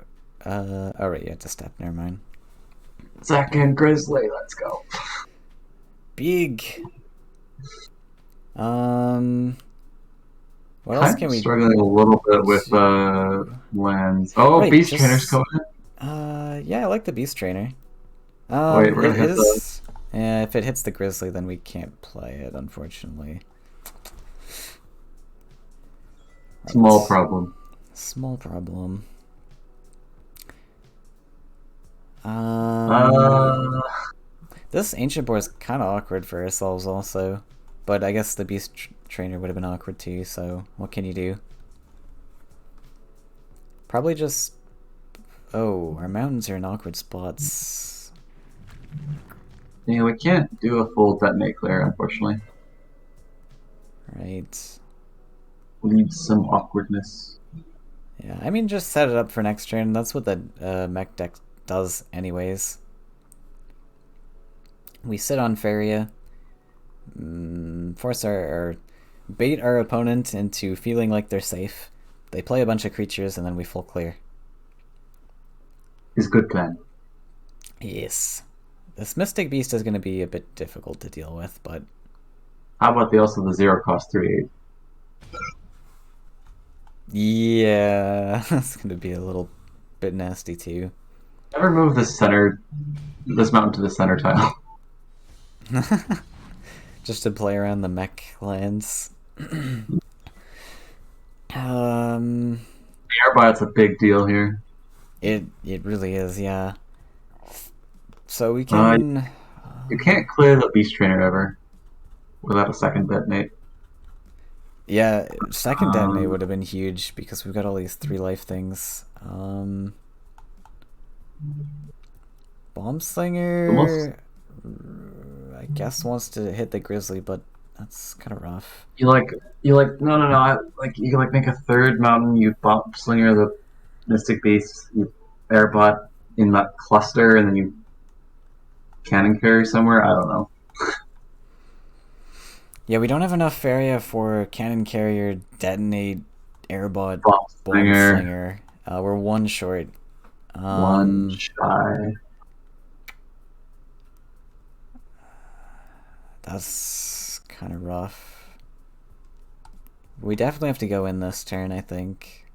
S1: oh right, you had to step. Never mind.
S2: Second Grizzly, let's go.
S1: Big. Um, what else
S2: Kind
S1: can
S2: of
S1: we
S2: struggling a little bit with
S1: do?
S2: lands. Oh,
S1: Right,
S2: Beast Trainer's
S1: just
S2: coming in.
S1: yeah, I like the beast trainer.
S2: Wait, we're
S1: It
S2: gonna hit the
S1: is. Yeah, if it hits the grizzly, then we can't play it, unfortunately.
S2: small
S1: Right.
S2: problem.
S1: Small problem.
S2: Uh,
S1: This ancient board is kind of awkward for ourselves, also. But I guess the beast trainer would have been awkward too. So what can you do? Probably just. Oh, our mountains are in awkward spots.
S2: yeah, we can't do a full detonate clear, unfortunately.
S1: Right.
S2: Leaves some awkwardness.
S1: Yeah, I mean, just set it up for next turn. That's what the mech deck does, anyways. We sit on Faeria, force or bait our opponent into feeling like they're safe. They play a bunch of creatures, and then we full clear.
S2: Is good plan.
S1: Yes. This Mystic Beast is going to be a bit difficult to deal with, but
S2: How about the also the 0 cost 3/8?
S1: yeah, that's going to be a little bit nasty too.
S2: Never move this mountain to the center tile.
S1: Just to play around the mech lands. um,
S2: Airbot's a big deal here.
S1: it really is, yeah. So we
S2: Uh,
S1: can.
S2: you can't clear the Beast Trainer ever without a second detonate.
S1: Yeah, second detonate
S2: Um,
S1: would have been huge because we've got all these 3 life things. Bomb
S2: almost
S1: Slinger, I guess wants to hit the grizzly, but that's kind of rough.
S2: you like no like you like make a third mountain. You bomb slinger the Mystic Beast. You airbot in that cluster, and then you cannon carry somewhere. I don't know.
S1: Yeah, we don't have enough Faeria for cannon carrier, detonate, airbot,
S2: Bomb
S1: bomb
S2: slinger
S1: slinger. We're 1 short.
S2: one
S1: Um,
S2: shy.
S1: that's kind of rough. We definitely have to go in this turn, I think.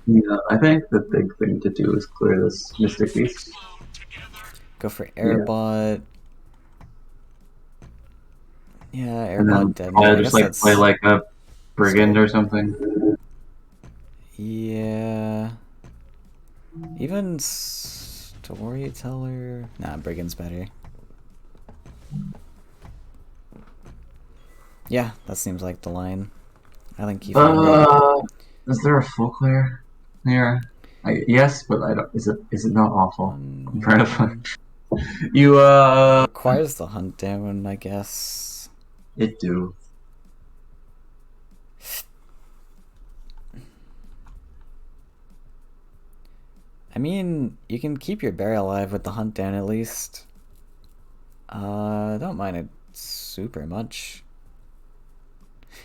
S2: Yeah, I think the big thing to do is clear this Mystic Beast.
S3: Explode together.
S1: Go for
S2: Yeah,
S1: airbot. Yeah,
S2: and
S1: airbot
S2: then
S1: detonate.
S2: probably
S1: I
S2: just
S1: guess
S2: like play
S1: that's
S2: like a brigand
S1: still.
S2: or something.
S1: Yeah. Even storyteller. Nah, brigand's better. Yeah, that seems like the line. I think you found it.
S2: Is there a full clear here? Yes, but I don't. Is it not awful? I'm trying to find. You
S1: Requires the hunt down, I guess.
S2: it do.
S1: I mean, you can keep your bear alive with the hunt down at least. Don't mind it super much.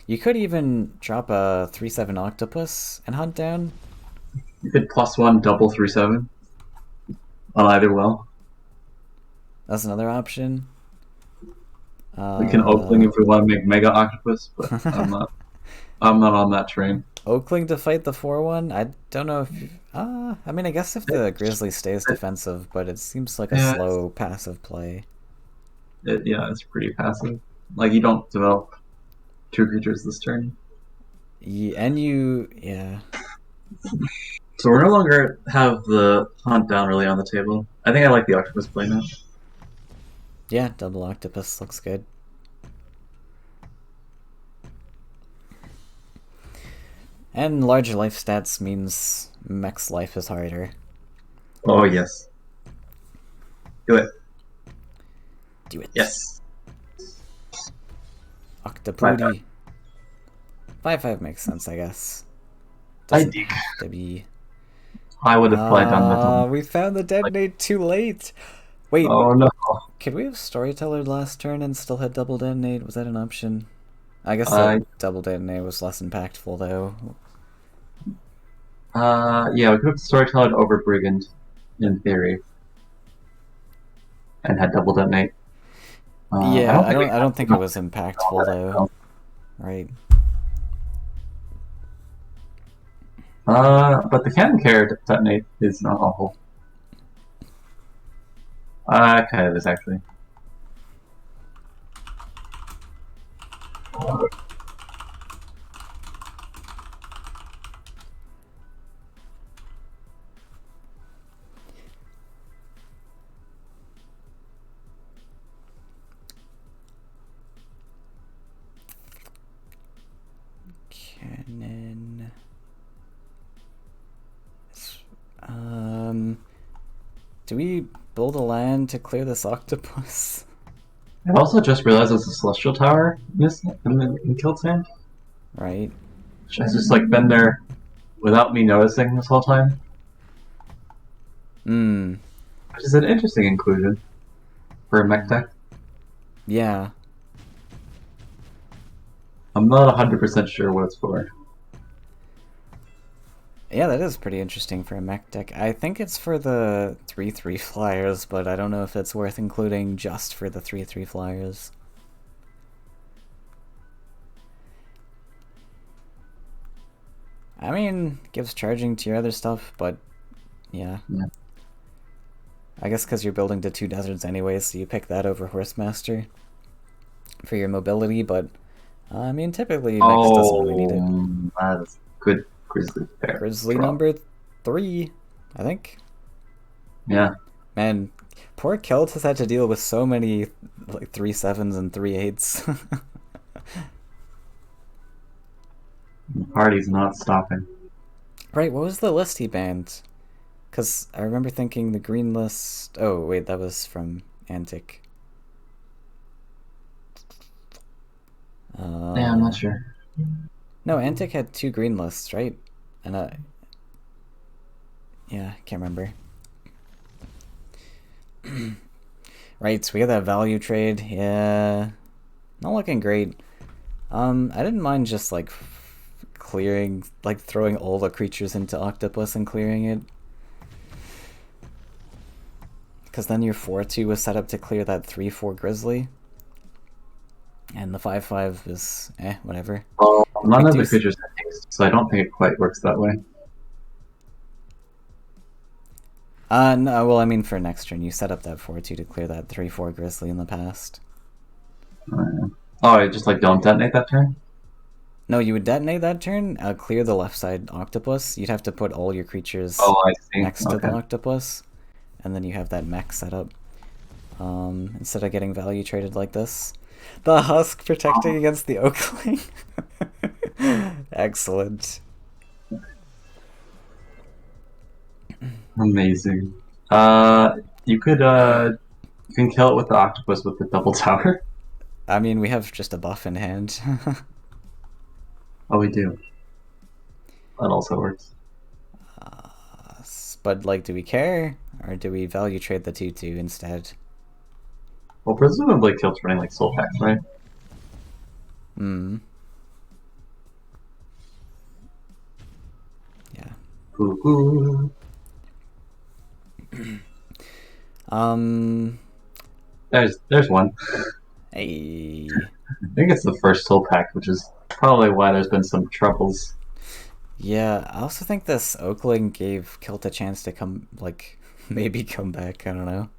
S1: You could even drop a 3/7 octopus and hunt down.
S2: You could +1 double 3/7 on either well.
S1: That's another option.
S2: We can Oakling
S1: Uh,
S2: if we want to make Mega Octopus, but I'm not. I'm not on that train.
S1: Oakling to fight the 4/1. I don't know if. I mean, I guess if the Grizzly stays defensive, but it seems like a
S2: Yeah,
S1: slow passive play.
S2: yeah, it's pretty passive. Like you don't develop 2 creatures this turn.
S1: Yeah, and you, yeah.
S2: So we're no longer have the hunt down really on the table. I think I like the Octopus play now.
S1: Yeah, double octopus looks good. And larger life stats means mech's life is harder.
S2: Oh yes. Do it.
S1: Do it.
S2: Yes.
S1: Octopudi. 5/5 makes sense, I guess.
S2: I
S1: Doesn't
S2: dig.
S1: have to be.
S2: I would have probably done that.
S1: We found the detonate too late. Wait,
S2: Oh no.
S1: could we have storyteller last turn and still had double detonate? Was that an option? I guess
S2: Uh,
S1: the double detonate was less impactful though.
S2: yeah, we could have storytelling over Brigand, in theory, and had double detonate. I
S1: Yeah,
S2: don't think we
S1: I
S2: had
S1: don't think it
S2: enough
S1: was
S2: to
S1: impactful though.
S2: know.
S1: Right.
S2: But the cannon carrier detonate is not awful. Kind of is actually.
S1: Cannon. Do we build a land to clear this octopus?
S2: I also just realized there's a celestial tower in Killed Sand.
S1: Right.
S2: Which has just like been there without me noticing this whole time.
S1: Hmm.
S2: Which is an interesting inclusion for a mech deck.
S1: Yeah.
S2: I'm not 100% sure what it's for.
S1: Yeah, that is pretty interesting for a mech deck. I think it's for the 3/3 flyers, but I don't know if it's worth including just for the 3/3 flyers. I mean, gives charging to your other stuff, but yeah. I guess because you're building to 2 deserts anyway, so you pick that over Horsemaster for your mobility, but I mean, typically Nex doesn't really need it.
S2: That's good Grizzly Bear.
S1: Grizzly
S2: draw.
S1: number 3, I think.
S2: Yeah.
S1: Man, poor Kelt has had to deal with so many like 3/7s and 3/8s.
S2: The party's not stopping.
S1: Right, what was the list he banned? Because I remember thinking the green list... Oh, wait, that was from Antic.
S2: Yeah, I'm not sure.
S1: No, Antic had 2 green lists, right? And yeah, can't remember. Right, so we got that value trade. Yeah, not looking great. I didn't mind just like clearing, like throwing all the creatures into Octopus and clearing it. Because then your 4/2 was set up to clear that 3/4 Grizzly. And the 5/5 is whatever.
S2: Well, none
S1: We
S2: of
S1: do
S2: the creatures have haste, so I don't think it quite works that way.
S1: No, well, I mean for next turn, you set up that 4/2 to clear that 3/4 Grizzly in the past.
S2: Oh, I just like don't detonate that turn?
S1: No, you would detonate that turn, clear the left side Octopus. You'd have to put all your creatures
S2: Oh, I see.
S1: next to the
S2: Okay.
S1: Octopus, and then you have that mech set up. Instead of getting value traded like this. The Husk protecting against the Oakling. Excellent.
S2: Amazing. You could you can kill it with the octopus with the double tower.
S1: I mean, we have just a buff in hand.
S2: Oh, we do. That also works.
S1: But, like, do we care? Or do we value trade the 2/2 instead?
S2: Well, presumably Kilt's running like soul packs, right?
S1: Hmm. Yeah.
S2: Ooh. There's one.
S1: Hey.
S2: I think it's the first soul pack, which is probably why there's been some troubles.
S1: Yeah, I also think this Oakling gave Kilt a chance to come, like, maybe come back, I don't know.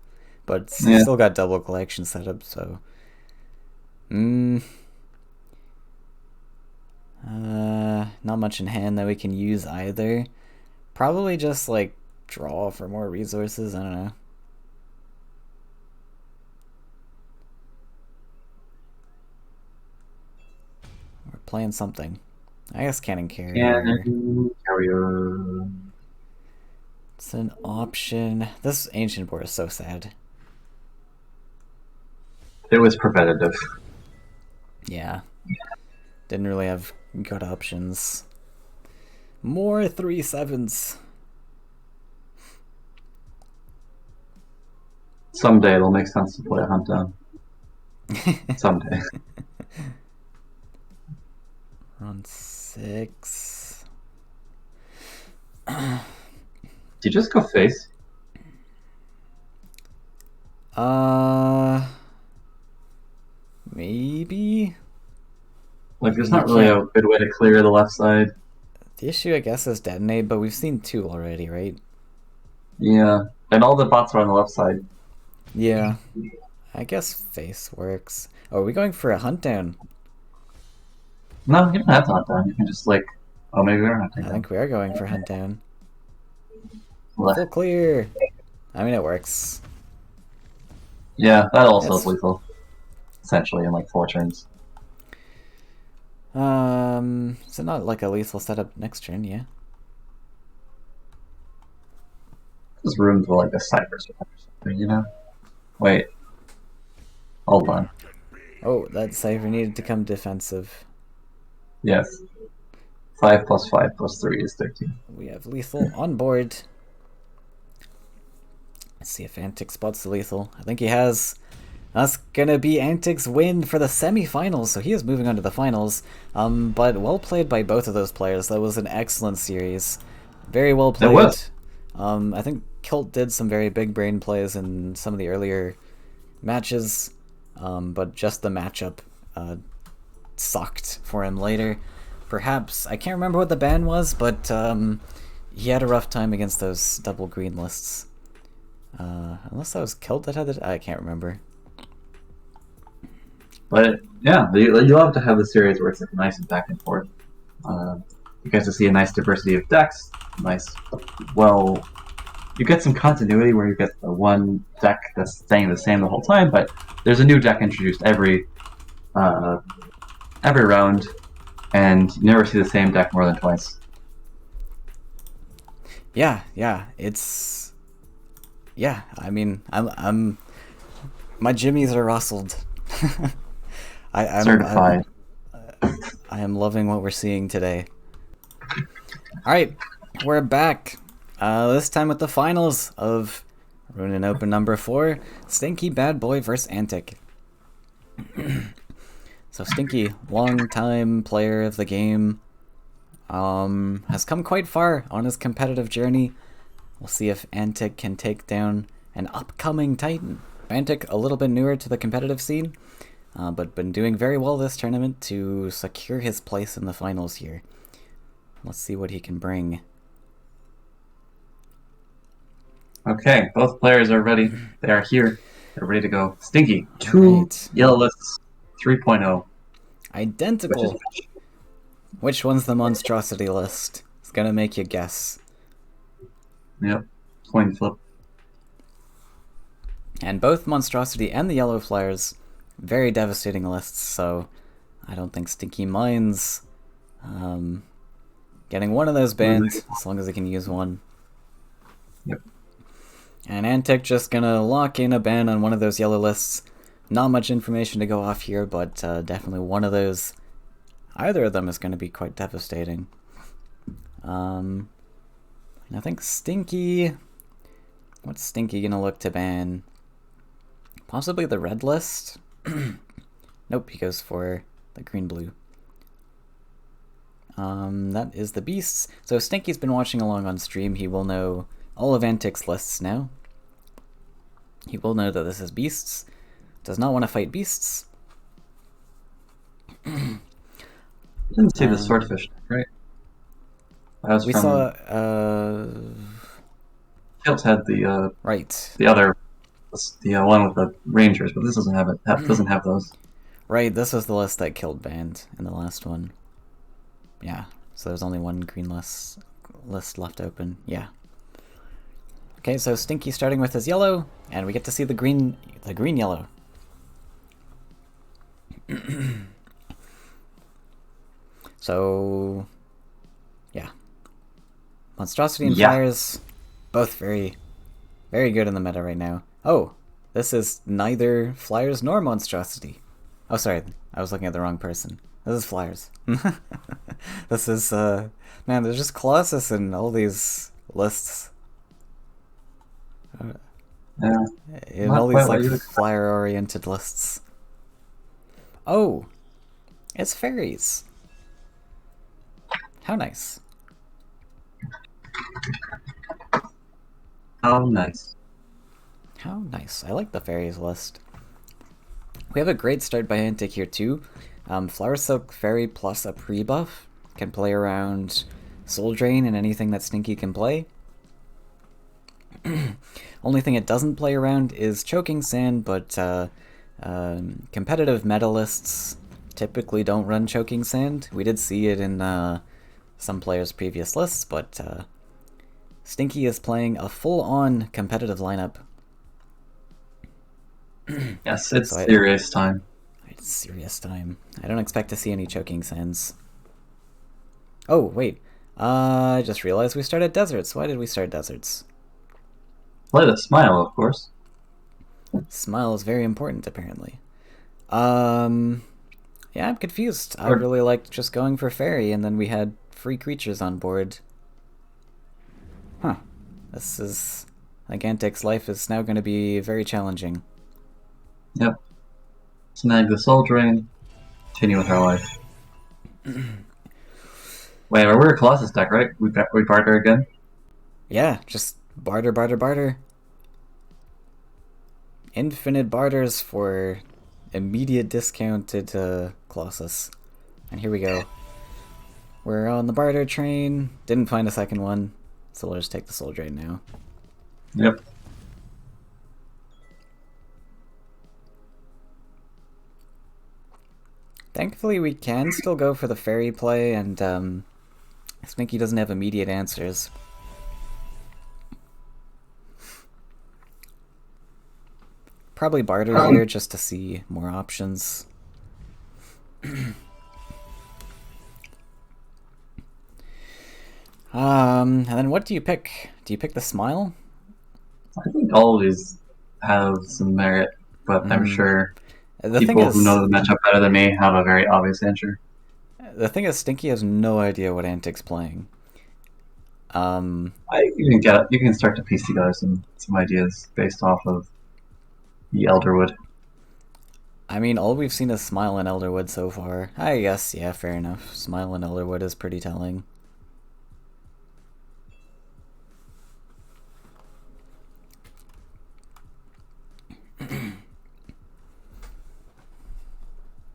S1: But
S2: Yeah.
S1: still got double collection set up, so... not much in hand that we can use either. Probably just, like, draw for more resources, I don't know. playing something. I guess cannon carrier.
S2: Cannon carrier.
S1: It's an option. This ancient board is so sad.
S2: It was preventative.
S1: Yeah. Didn't really have good options. More 3/7s.
S2: Someday it'll make sense to play a hunt down. Someday.
S1: On 6.
S2: Did you just go face?
S1: Maybe?
S2: Like, there's not really a good way to clear the left side.
S1: The issue, I guess, is detonate, but we've seen 2 already, right?
S2: Yeah, and all the bots are on the left side.
S1: Yeah. I guess face works. Oh, are we going for a hunt down?
S2: No, you don't have to hunt down. You can just, like... Oh, maybe we are hunting
S1: I
S2: down.
S1: think we are going for hunt down.
S2: Left.
S1: Full clear! I mean, it works.
S2: Yeah, that also
S1: It's-
S2: is lethal. Essentially, in like 4 turns.
S1: Is it not like a lethal setup next turn, yeah?
S2: There's room for like a cyber or something, you know? Wait. Hold on.
S1: Oh, that cipher needed to come defensive.
S2: Yes. 5 plus 5 plus 3 is 13.
S1: We have lethal on board. Let's see if Antic spots the lethal. I think he has. That's gonna be Antic's win for the semifinals, so he is moving on to the finals. But well played by both of those players. That was an excellent series. Very well played.
S2: It was.
S1: I think Kilt did some very big brain plays in some of the earlier matches, but just the matchup sucked for him later. Perhaps, I can't remember what the ban was, but he had a rough time against those double green lists. Unless that was Kilt that had it, I can't remember.
S2: But yeah, you love to have the series where it's like nice and back and forth. You get to see a nice diversity of decks. Nice, well, you get some continuity where you get the one deck that's staying the same the whole time, but there's a new deck introduced every round, and you never see the same deck more than twice.
S1: Yeah, it's... Yeah, I mean, I'm my jimmies are rustled. I'm
S2: Certified.
S1: I am loving what we're seeing today. Alright, we're back. This time with the finals of Ruunin Open number 4, Stinky Bad Boy vs. Antic. So Stinky, long-time player of the game, has come quite far on his competitive journey. We'll see if Antic can take down an upcoming Titan. Antic, a little bit newer to the competitive scene, but been doing very well this tournament to secure his place in the finals here. Let's see what he can bring.
S2: Okay, both players are ready. They are here. They're ready to go. Stinky, 2
S1: Right.
S2: yellow lists, 3.0.
S1: Identical. Which one's the monstrosity list? It's gonna make you guess.
S2: Yep, coin flip.
S1: And both monstrosity and the yellow flyers, very devastating lists, so I don't think Stinky minds getting one of those banned, as long as he can use one.
S2: Yep.
S1: And Antic just gonna lock in a ban on one of those yellow lists. Not much information to go off here, but definitely one of those. Either of them is going to be quite devastating. And I think Stinky... What's Stinky gonna look to ban? Possibly the red list? Nope, he goes for the green-blue. That is the beasts. So Stinky's been watching along on stream. He will know all of Antic's lists now. He will know that this is beasts. Does not want to fight beasts.
S2: You didn't see the swordfish, right? That was
S1: We
S2: from...
S1: saw,
S2: Kilt had the
S1: right.
S2: the other, the one with the rangers, but this doesn't have it. That doesn't have those.
S1: Right, this was the list that killed banned in the last one. Yeah, so there's only one green list left open. Yeah. Okay, so Stinky starting with his yellow, and we get to see the green yellow. So, yeah. Monstrosity and
S2: Yeah.
S1: Flyers, both very, very good in the meta right now. Oh, this is neither Flyers nor Monstrosity. Oh, sorry, I was looking at the wrong person. This is Flyers. This is, man, there's just Colossus in all these lists.
S2: Yeah.
S1: In
S2: Not
S1: all
S2: quite
S1: these,
S2: what
S1: like,
S2: you expect.
S1: flyer-oriented lists. Oh, it's fairies. How nice.
S2: Oh, nice.
S1: How nice. I like the fairies list. We have a great start by Antic here too. Flower Silk Fairy plus a pre-buff can play around Soul Drain and anything that Stinky can play. Only thing it doesn't play around is Choking Sand, but competitive medalists typically don't run Choking Sand. We did see it in some players' previous lists, but Stinky is playing a full-on competitive lineup.
S2: Yes, it's
S1: So
S2: serious time.
S1: it's serious time. I don't expect to see any Choking Sands. Oh, wait. I just realized we started deserts. Why did we start deserts?
S2: Play the smile, of course.
S1: Smile is very important, apparently. Yeah, I'm confused. I
S2: Or-
S1: really liked just going for fairy, and then we had free creatures on board. Huh. This is... Like, Antic's life is now going to be very challenging.
S2: Yep. Snag the soul drain. Continue with our life. Wait, we're a Colossus deck, right? We barter again?
S1: Yeah, just barter, barter, barter. Infinite barters for immediate discounted Colossus. And here we go. We're on the barter train. Didn't find a second one, so we'll just take the soul drain now.
S2: Yep.
S1: Thankfully, we can still go for the fairy play, and Stinky doesn't have immediate answers. Probably barter here just to see more options. And then what do you pick? Do you pick the smile?
S2: I think all of these have some merit, but I'm sure
S1: The thing
S2: people who
S1: is,
S2: know the matchup better than me have a very obvious answer.
S1: Stinky has no idea what Antic's playing.
S2: You can start to piece together some ideas based off of the Elderwood.
S1: I mean, all we've seen is Smile and Elderwood so far. I guess, yeah, fair enough. Smile and Elderwood is pretty telling.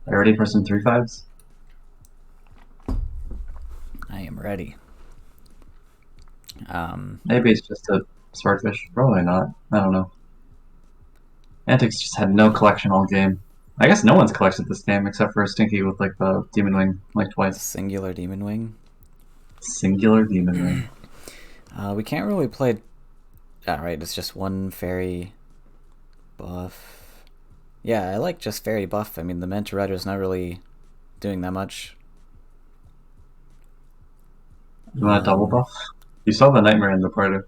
S2: Are you ready for some 3/5s?
S1: I am ready.
S2: Maybe it's just a swordfish. Probably not. I don't know. Antics just had no collection all game. I guess no one's collected this game except for Stinky with like the Demon Wing like twice.
S1: Singular Demon Wing.
S2: Singular Demon Wing.
S1: We can't really play... Alright, it's just one fairy buff. Yeah, I like just fairy buff. I mean, the Manta Rider's not really doing that much.
S2: You want a double buff? You saw the Nightmare in the party.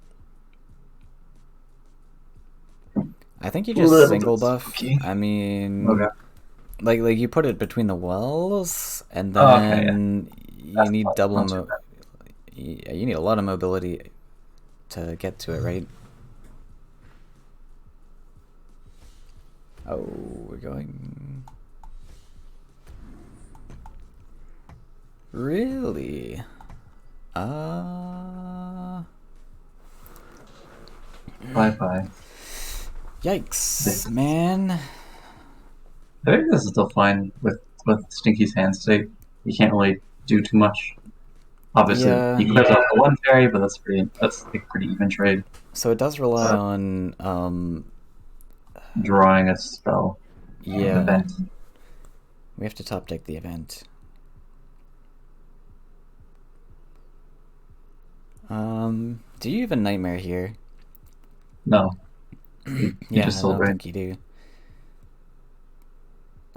S1: I think you just
S2: Little
S1: single
S2: bit
S1: buff.
S2: spooky.
S1: I mean...
S2: Okay.
S1: Like you put it between the wells, and
S2: Oh, okay,
S1: then you
S2: That's
S1: need double
S2: not too bad.
S1: you need a lot of mobility to get to it, right? Oh, we're going... Really?
S2: Bye.
S1: Yikes, man.
S2: I think this is still fine with Stinky's hand state. You can't really do too much. Obviously,
S1: Yeah.
S2: he clears off the one fairy, but that's like a pretty even trade.
S1: So it does rely on,
S2: Drawing a spell.
S1: yeah.
S2: Event.
S1: We have to top deck the event. Do you even Nightmare here?
S2: No.
S1: Yeah,
S2: just
S1: I
S2: sold,
S1: don't
S2: right?
S1: think you do.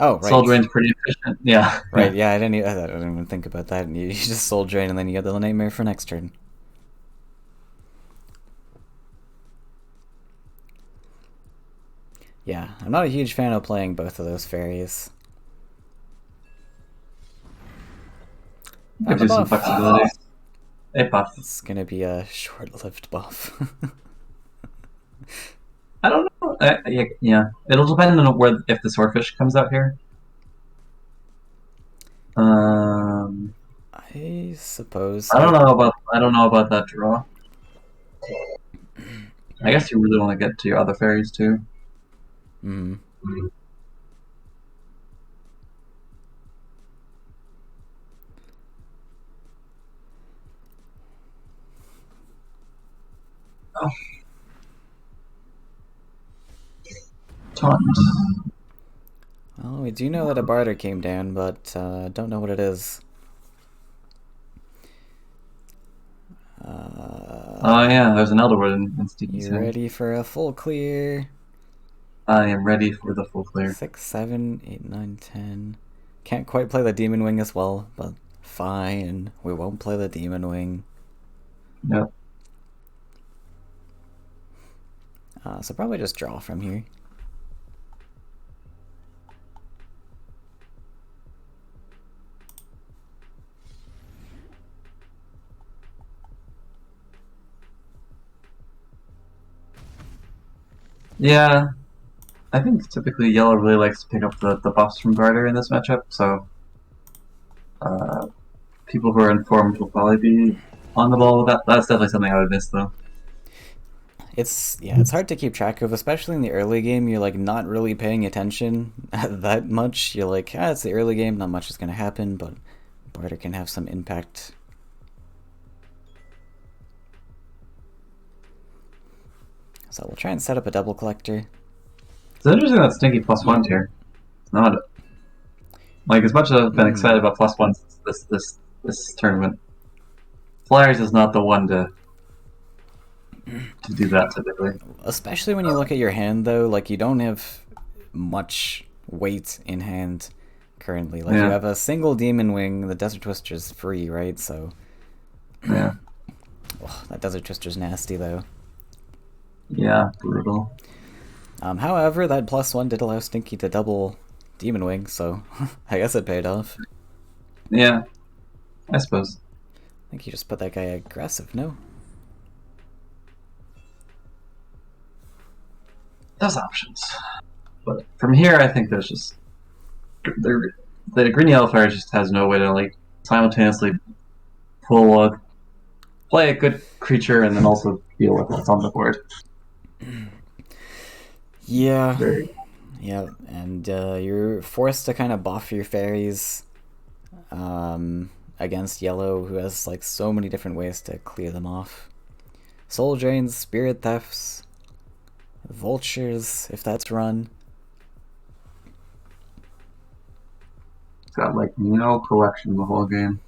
S1: Oh,
S2: Soul
S1: right.
S2: Drain's pretty efficient. Yeah.
S1: Right, yeah, I didn't even think about that. You just Soul Drain and then you get the Nightmare for next turn. Yeah, I'm not a huge fan of playing both of those fairies. Found
S2: Gives
S1: the
S2: you some
S1: buff.
S2: flexibility. Hey, buff.
S1: It's gonna be a short-lived buff.
S2: I don't know. Yeah, it'll depend on where if the swordfish comes out here.
S1: I suppose.
S2: I don't know about that draw. I guess you really want to get to your other fairies too.
S1: Hmm.
S2: Oh. Taunt.
S1: Well, we do know that a barter came down, but don't know what it is.
S2: Oh yeah, there's an Elderwood in Stinky's
S1: You
S2: hand.
S1: ready for a full clear?
S2: I am ready for the full clear.
S1: 6, 7, 8, 9, 10. Can't quite play the Demon Wing as well, but fine. We won't play the Demon Wing.
S2: Yep.
S1: So probably just draw from here.
S2: Yeah, I think typically yellow really likes to pick up the buffs from Barter in this matchup, so people who are informed will probably be on the ball with that. That's definitely something I would miss though.
S1: It's hard to keep track of, especially in the early game. You're like not really paying attention that much. You're like, it's the early game, not much is gonna happen, but barter can have some impact. So we'll try and set up a double collector.
S2: It's interesting that Stinky +1 here. It's not like as much as I've been excited about +1s this tournament. Flyers is not the one to do that typically.
S1: Especially when you look at your hand, though, like you don't have much weight in hand currently. Like you have a single Demon Wing, the Desert Twister's free, right? So
S2: yeah,
S1: that Desert Twister's nasty though.
S2: Yeah, brutal.
S1: However, that +1 did allow Stinky to double Demon Wing, so I guess it paid off.
S2: Yeah, I suppose.
S1: I think you just put that guy aggressive, no?
S2: There's options, but from here, I think there's just the green yellow fire just has no way to like simultaneously play a good creature and then also deal with what's on the board.
S1: Yeah. Yeah, and you're forced to kind of buff your fairies against yellow, who has like so many different ways to clear them off. Soul Drains, Spirit Thefts, Vultures, if that's run.
S2: It's got like no collection the whole game.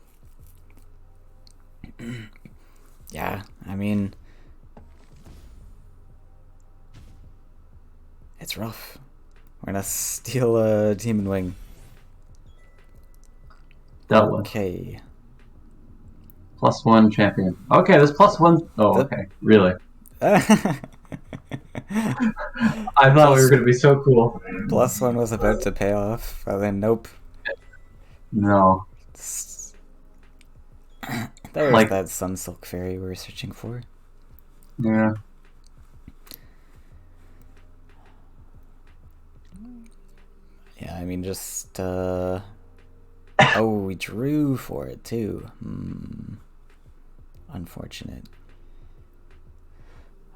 S1: Yeah, I mean, it's rough. We're gonna steal a Demon Wing.
S2: Dealt with.
S1: Okay.
S2: +1 champion. Okay, this +1. Oh, okay. Really? I thought we were going to be so cool.
S1: +1 was about to pay off, and then nope.
S2: No.
S1: There's
S2: Like-
S1: that Sunsilk Fairy we were searching for.
S2: Yeah.
S1: Yeah, I mean, just, oh, we drew for it, too. Unfortunate.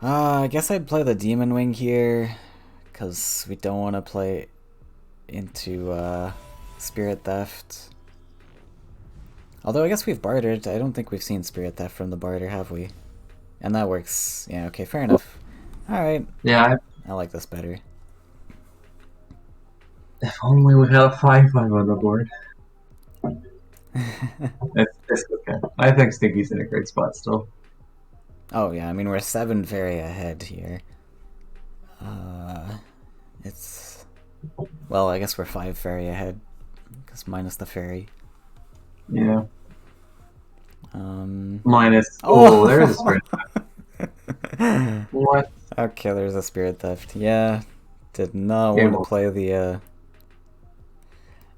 S1: I guess I'd play the Demon Wing here, because we don't want to play into, Spirit Theft. Although, I guess we've bartered. I don't think we've seen Spirit Theft from the barter, have we? And that works. Yeah, okay, fair enough. Alright.
S2: Yeah,
S1: I like this better.
S2: if only we had a 5-5 on the board. It's okay. I think Stinky's in a great spot still.
S1: Oh yeah, I mean we're 7 Faeria ahead here. It's Well, I guess we're 5 Faeria ahead, because minus the fairy.
S2: Yeah.
S1: Um.
S2: Minus.
S1: Oh!
S2: Oh, there is a spirit. What?
S1: Okay, there's a spirit theft. Yeah, did not
S2: Game
S1: want to
S2: over.
S1: play the.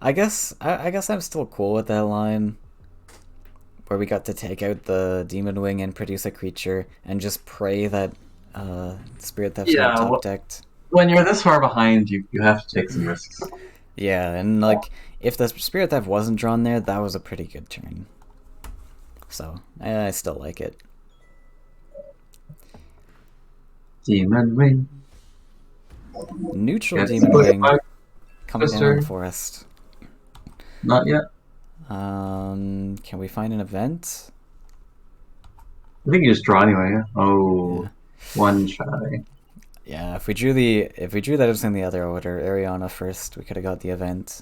S1: I guess I'm still cool with that line, where we got to take out the demon wing and produce a creature, and just pray that spirit theft's not
S2: Yeah.
S1: top decked.
S2: When you're this far behind, you have to take some risks.
S1: Yeah, and like if the spirit theft wasn't drawn there, that was a pretty good turn. So I still like it.
S2: Demon wing.
S1: Neutral
S2: Gets
S1: demon
S2: pushed
S1: wing
S2: by
S1: coming down on
S2: Twister.
S1: the forest.
S2: Not yet.
S1: Can we find an event?
S2: I think you just draw anyway. Yeah? Oh,
S1: Yeah.
S2: one shy.
S1: Yeah, if we drew that was in the other order, Ariana first, we could have got the event.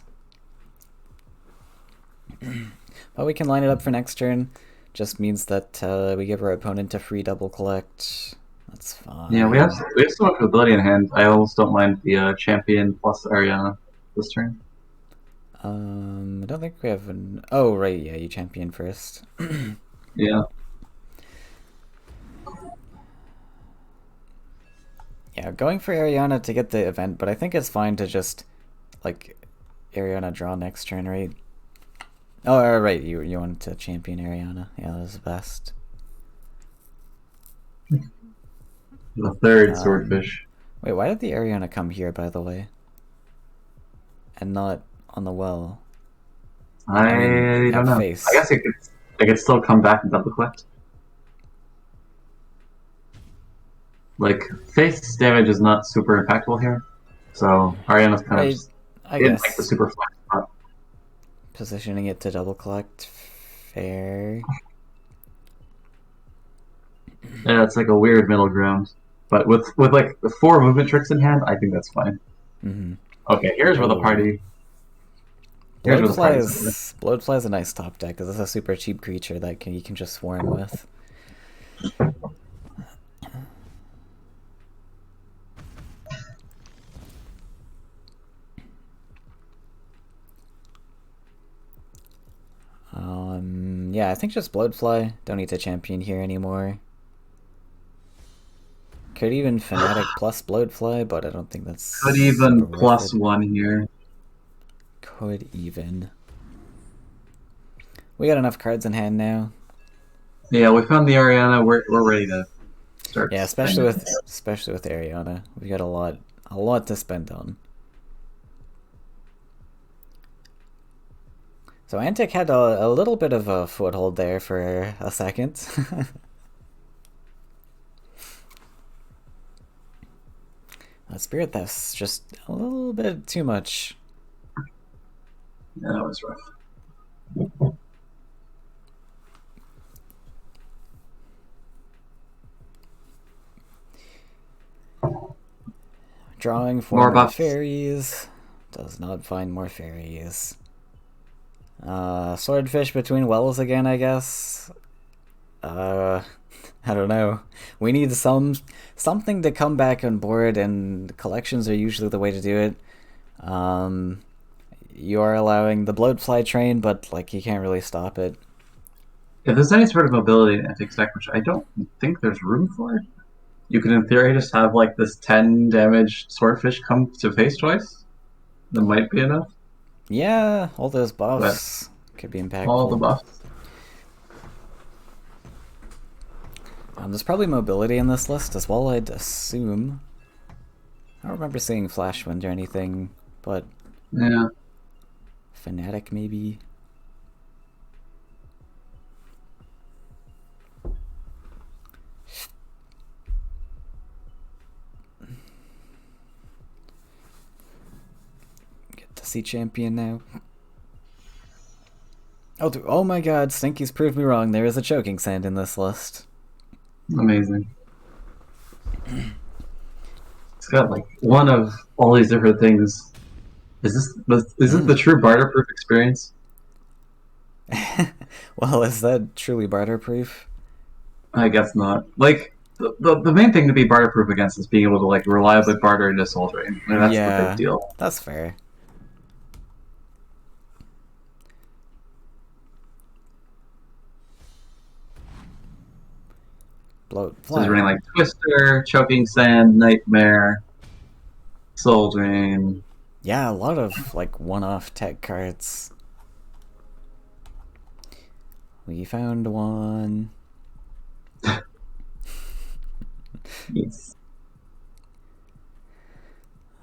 S1: But we can line it up for next turn. Just means that we give our opponent a free double collect. That's fine.
S2: Yeah, we have so much ability in hand. I almost don't mind the champion plus Ariana this turn.
S1: I don't think we have an. Oh right, yeah, you champion first.
S2: Yeah.
S1: Yeah, going for Ariana to get the event, but I think it's fine to just like Ariana draw next turn, right? Oh, right, you wanted to champion Ariana. Yeah, that was the best.
S2: The third swordfish.
S1: Wait, why did the Ariana come here, by the way? And not on the well?
S2: I
S1: mean,
S2: don't
S1: at
S2: know.
S1: face.
S2: I guess it could still come back and double collect. Like face damage is not super impactful here, so Ariana's kind of
S1: Right,
S2: just
S1: I
S2: in like the
S1: guess.
S2: super flex spot.
S1: Positioning it to double collect. Fair.
S2: Yeah, it's like a weird middle ground. But with like the 4 movement tricks in hand, I think that's fine.
S1: Mm-hmm.
S2: Okay, here's where the
S1: Ooh.
S2: party. Here's where the party's over.
S1: Bloatfly is a nice top deck because it's a super cheap creature that you can just swarm with. Yeah, I think just Bloodfly. Don't need to champion here anymore. Could even Fnatic plus Bloodfly, but I don't think that's
S2: Could even
S1: super worth
S2: plus
S1: it.
S2: 1 here.
S1: Could even. We got enough cards in hand now.
S2: Yeah, we found the Ariana. We're ready to start.
S1: Yeah, especially with Ariana, we got a lot to spend on. So Antic had a little bit of a foothold there for a second. Spirit Theft's just a little bit too much.
S2: Yeah, that was rough.
S1: Drawing for
S2: More
S1: more
S2: buffs.
S1: fairies. Does not find more fairies. Swordfish between wells again, I guess. I don't know. We need something to come back on board, and collections are usually the way to do it. You are allowing the Bloatfly train, but like you can't really stop it.
S2: If there's any sort of mobility in Antic's deck, which I don't think there's room for, you could in theory just have like this 10 damage swordfish come to face twice. That might be enough.
S1: Yeah, all those buffs could be impactful.
S2: All the buffs.
S1: There's probably mobility in this list as well, I'd assume. I don't remember seeing Flashwind or anything, but
S2: Yeah.
S1: Fnatic maybe. Get to see champion now. Oh my god, Stinky's proved me wrong. There is a choking sand in this list.
S2: Amazing. It's got like one of all these different things. Is this the true barter proof experience?
S1: Well, is that truly barter proof?
S2: I guess not. Like the main thing to be barter proof against is being able to like reliably barter into Soul Drain. I mean, that's the big deal.
S1: That's fair. Bloat
S2: So he's running
S1: flyer.
S2: like Twister, Choking Sand, Nightmare, Soul Drain.
S1: Yeah, a lot of like one-off tech cards. We found one.
S2: Yes.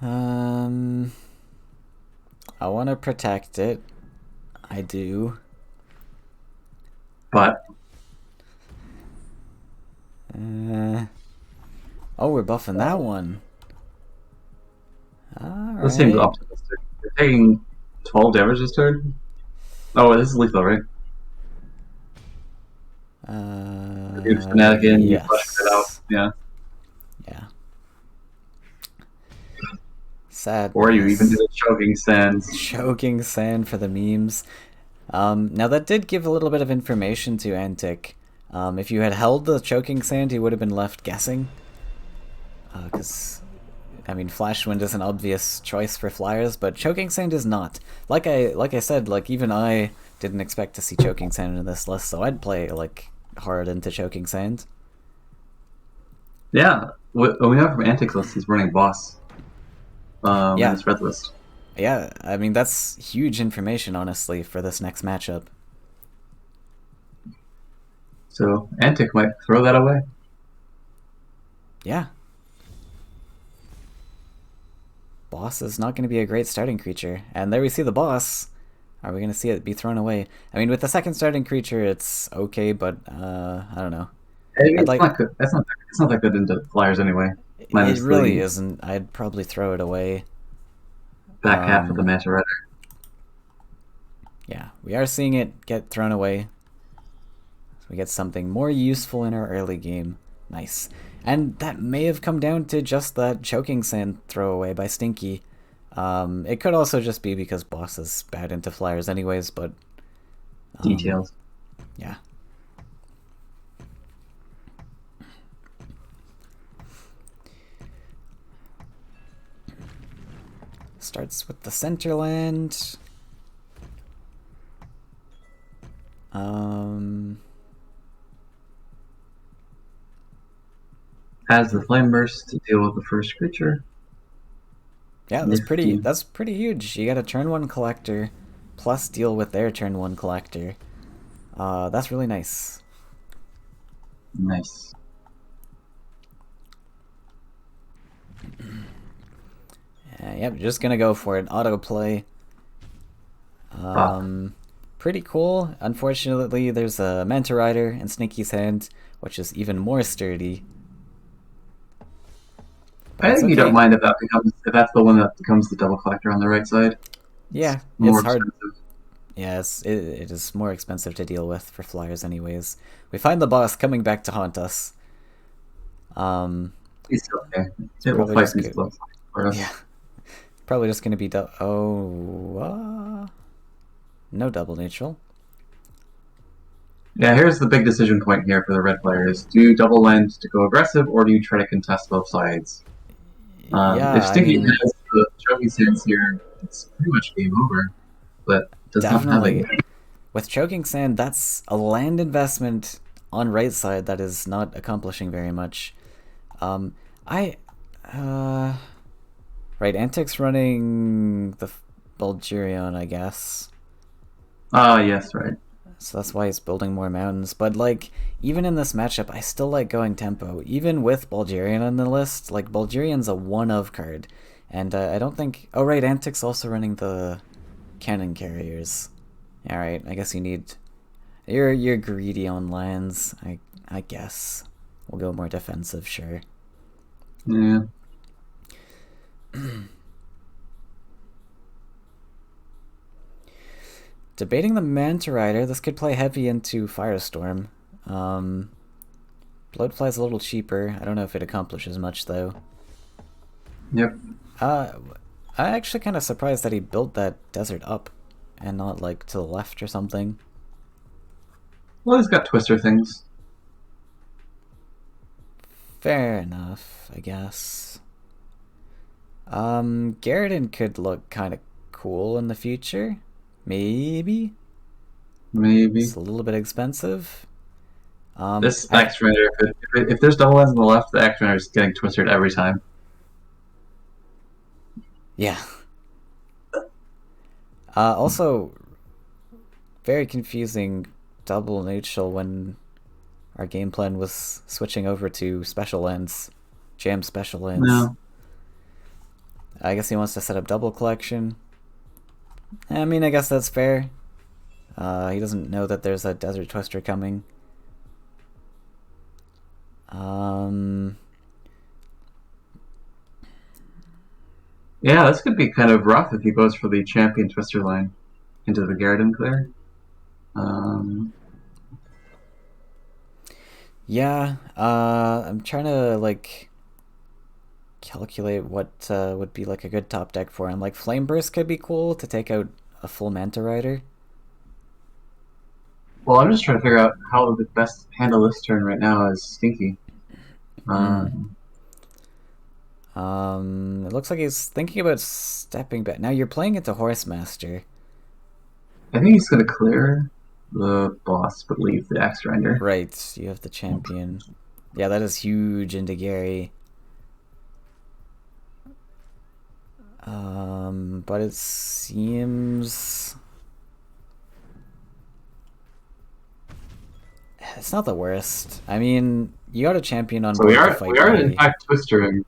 S1: I want to protect it. I do.
S2: But
S1: Oh, we're buffing that one.
S2: this seems
S1: Alright.
S2: optimistic. They're taking 12 damage this turn. Oh, this is lethal, right? You Fanatic in, you flush it out.
S1: Yes.
S2: Yeah.
S1: Yeah.
S2: Or you even do
S1: Sadness.
S2: the Choking Sands.
S1: Choking sand for the memes. Now that did give a little bit of information to Antic. If you had held the choking sand, he would have been left guessing. Because, I mean, Flash Wind is an obvious choice for flyers, but choking sand is not. Like I said, like even I didn't expect to see choking sand in this list, so I'd play like hard into choking sand.
S2: Yeah. What we have from Antics list, he's running Boss in
S1: Yeah,
S2: this red list.
S1: yeah. I mean, that's huge information, honestly, for this next matchup.
S2: So Antic might throw that away.
S1: Yeah. Boss is not going to be a great starting creature. And there we see the boss. Are we going to see it be thrown away? I mean, with the second starting creature, it's okay, but I don't know. I'd
S2: It's
S1: like...
S2: not good. It's not that good into Flyers anyway.
S1: It
S2: Minus
S1: really
S2: the
S1: isn't. I'd probably throw it away.
S2: back half of the Manta Rider.
S1: Yeah, we are seeing it get thrown away. So we get something more useful in our early game. Nice. And that may have come down to just that choking sand throwaway by Stinky. It could also just be because boss is bad into flyers anyways, but...
S2: Details.
S1: Yeah. Starts with the center land.
S2: Has the Flame Burst to deal with the first creature.
S1: Yeah,
S2: Nifty.
S1: that's pretty huge. You got a turn 1 collector plus deal with their turn 1 collector. That's really nice.
S2: Nice.
S1: Yep, just gonna go for it. Autoplay. Pretty cool. Unfortunately, there's a Manta Rider in Sneaky's hand, which is even more sturdy. But
S2: I
S1: it's
S2: think you don't
S1: okay.
S2: mind if that's the one that becomes the double collector on the right side.
S1: Yeah,
S2: More
S1: it's hard.
S2: expensive.
S1: Yes, it is more expensive to deal with for flyers anyways. We find the boss coming back to haunt us.
S2: It's okay. It will
S1: probably
S2: fight
S1: just
S2: these
S1: good.
S2: gloves for us.
S1: Yeah. Probably just gonna be no double neutral.
S2: Yeah, here's the big decision point here for the red players. Do you double land to go aggressive, or do you try to contest both sides? If
S1: Yeah, I
S2: Stinky
S1: mean,
S2: has the trophy sands here, it's pretty much game over, but does not have it.
S1: definitely. With choking sand, that's a land investment on right side that is not accomplishing very much. Um, I, right, Antic's running the Bulgarian, I guess.
S2: Ah, yes, right.
S1: So that's why he's building more mountains. But, like, even in this matchup, I still like going tempo. Even with Bulgarian on the list, like, Bulgarian's a one-of card. And I don't think... Oh, right, Antic's also running the cannon carriers. Alright, I guess you need... You're greedy on lands, I guess. We'll go more defensive, sure.
S2: Yeah.
S1: Debating the Manta Rider, this could play heavy into Firestorm. Bloatfly's a little cheaper. I don't know if it accomplishes much, though.
S2: Yep.
S1: I'm actually kind of surprised that he built that desert up and not, like, to the left or something.
S2: Well, he's got twister things.
S1: Fair enough, I guess. Garridan could look kind of cool in the future. Maybe?
S2: Maybe.
S1: It's a little bit expensive.
S2: This X Render, if there's double ends on the left, the X Render is getting twisted every time.
S1: Yeah. Also, very confusing double neutral when our game plan was switching over to special ends, jam special ends.
S2: No.
S1: I guess he wants to set up double collection. I mean, I guess that's fair. He doesn't know that there's a Desert Twister coming.
S2: Yeah, this could be kind of rough if he goes for the champion twister line into the Garden clear.
S1: Yeah, I'm trying to like calculate what would be like a good top deck for him. Like Flame Burst could be cool to take out a full Manta Rider.
S2: Well, I'm just trying to figure out how to best handle this turn right now as Stinky.
S1: It looks like he's thinking about stepping back. Now you're playing into Horse Master.
S2: I think he's going to clear the boss, but leave the X Render.
S1: Right, you have the champion. Yeah, that is huge into Gary. But it seems it's not the worst. I mean, you got a champion on
S2: So we
S1: board
S2: are
S1: to fight
S2: we are
S1: Gary.
S2: in fact twistering.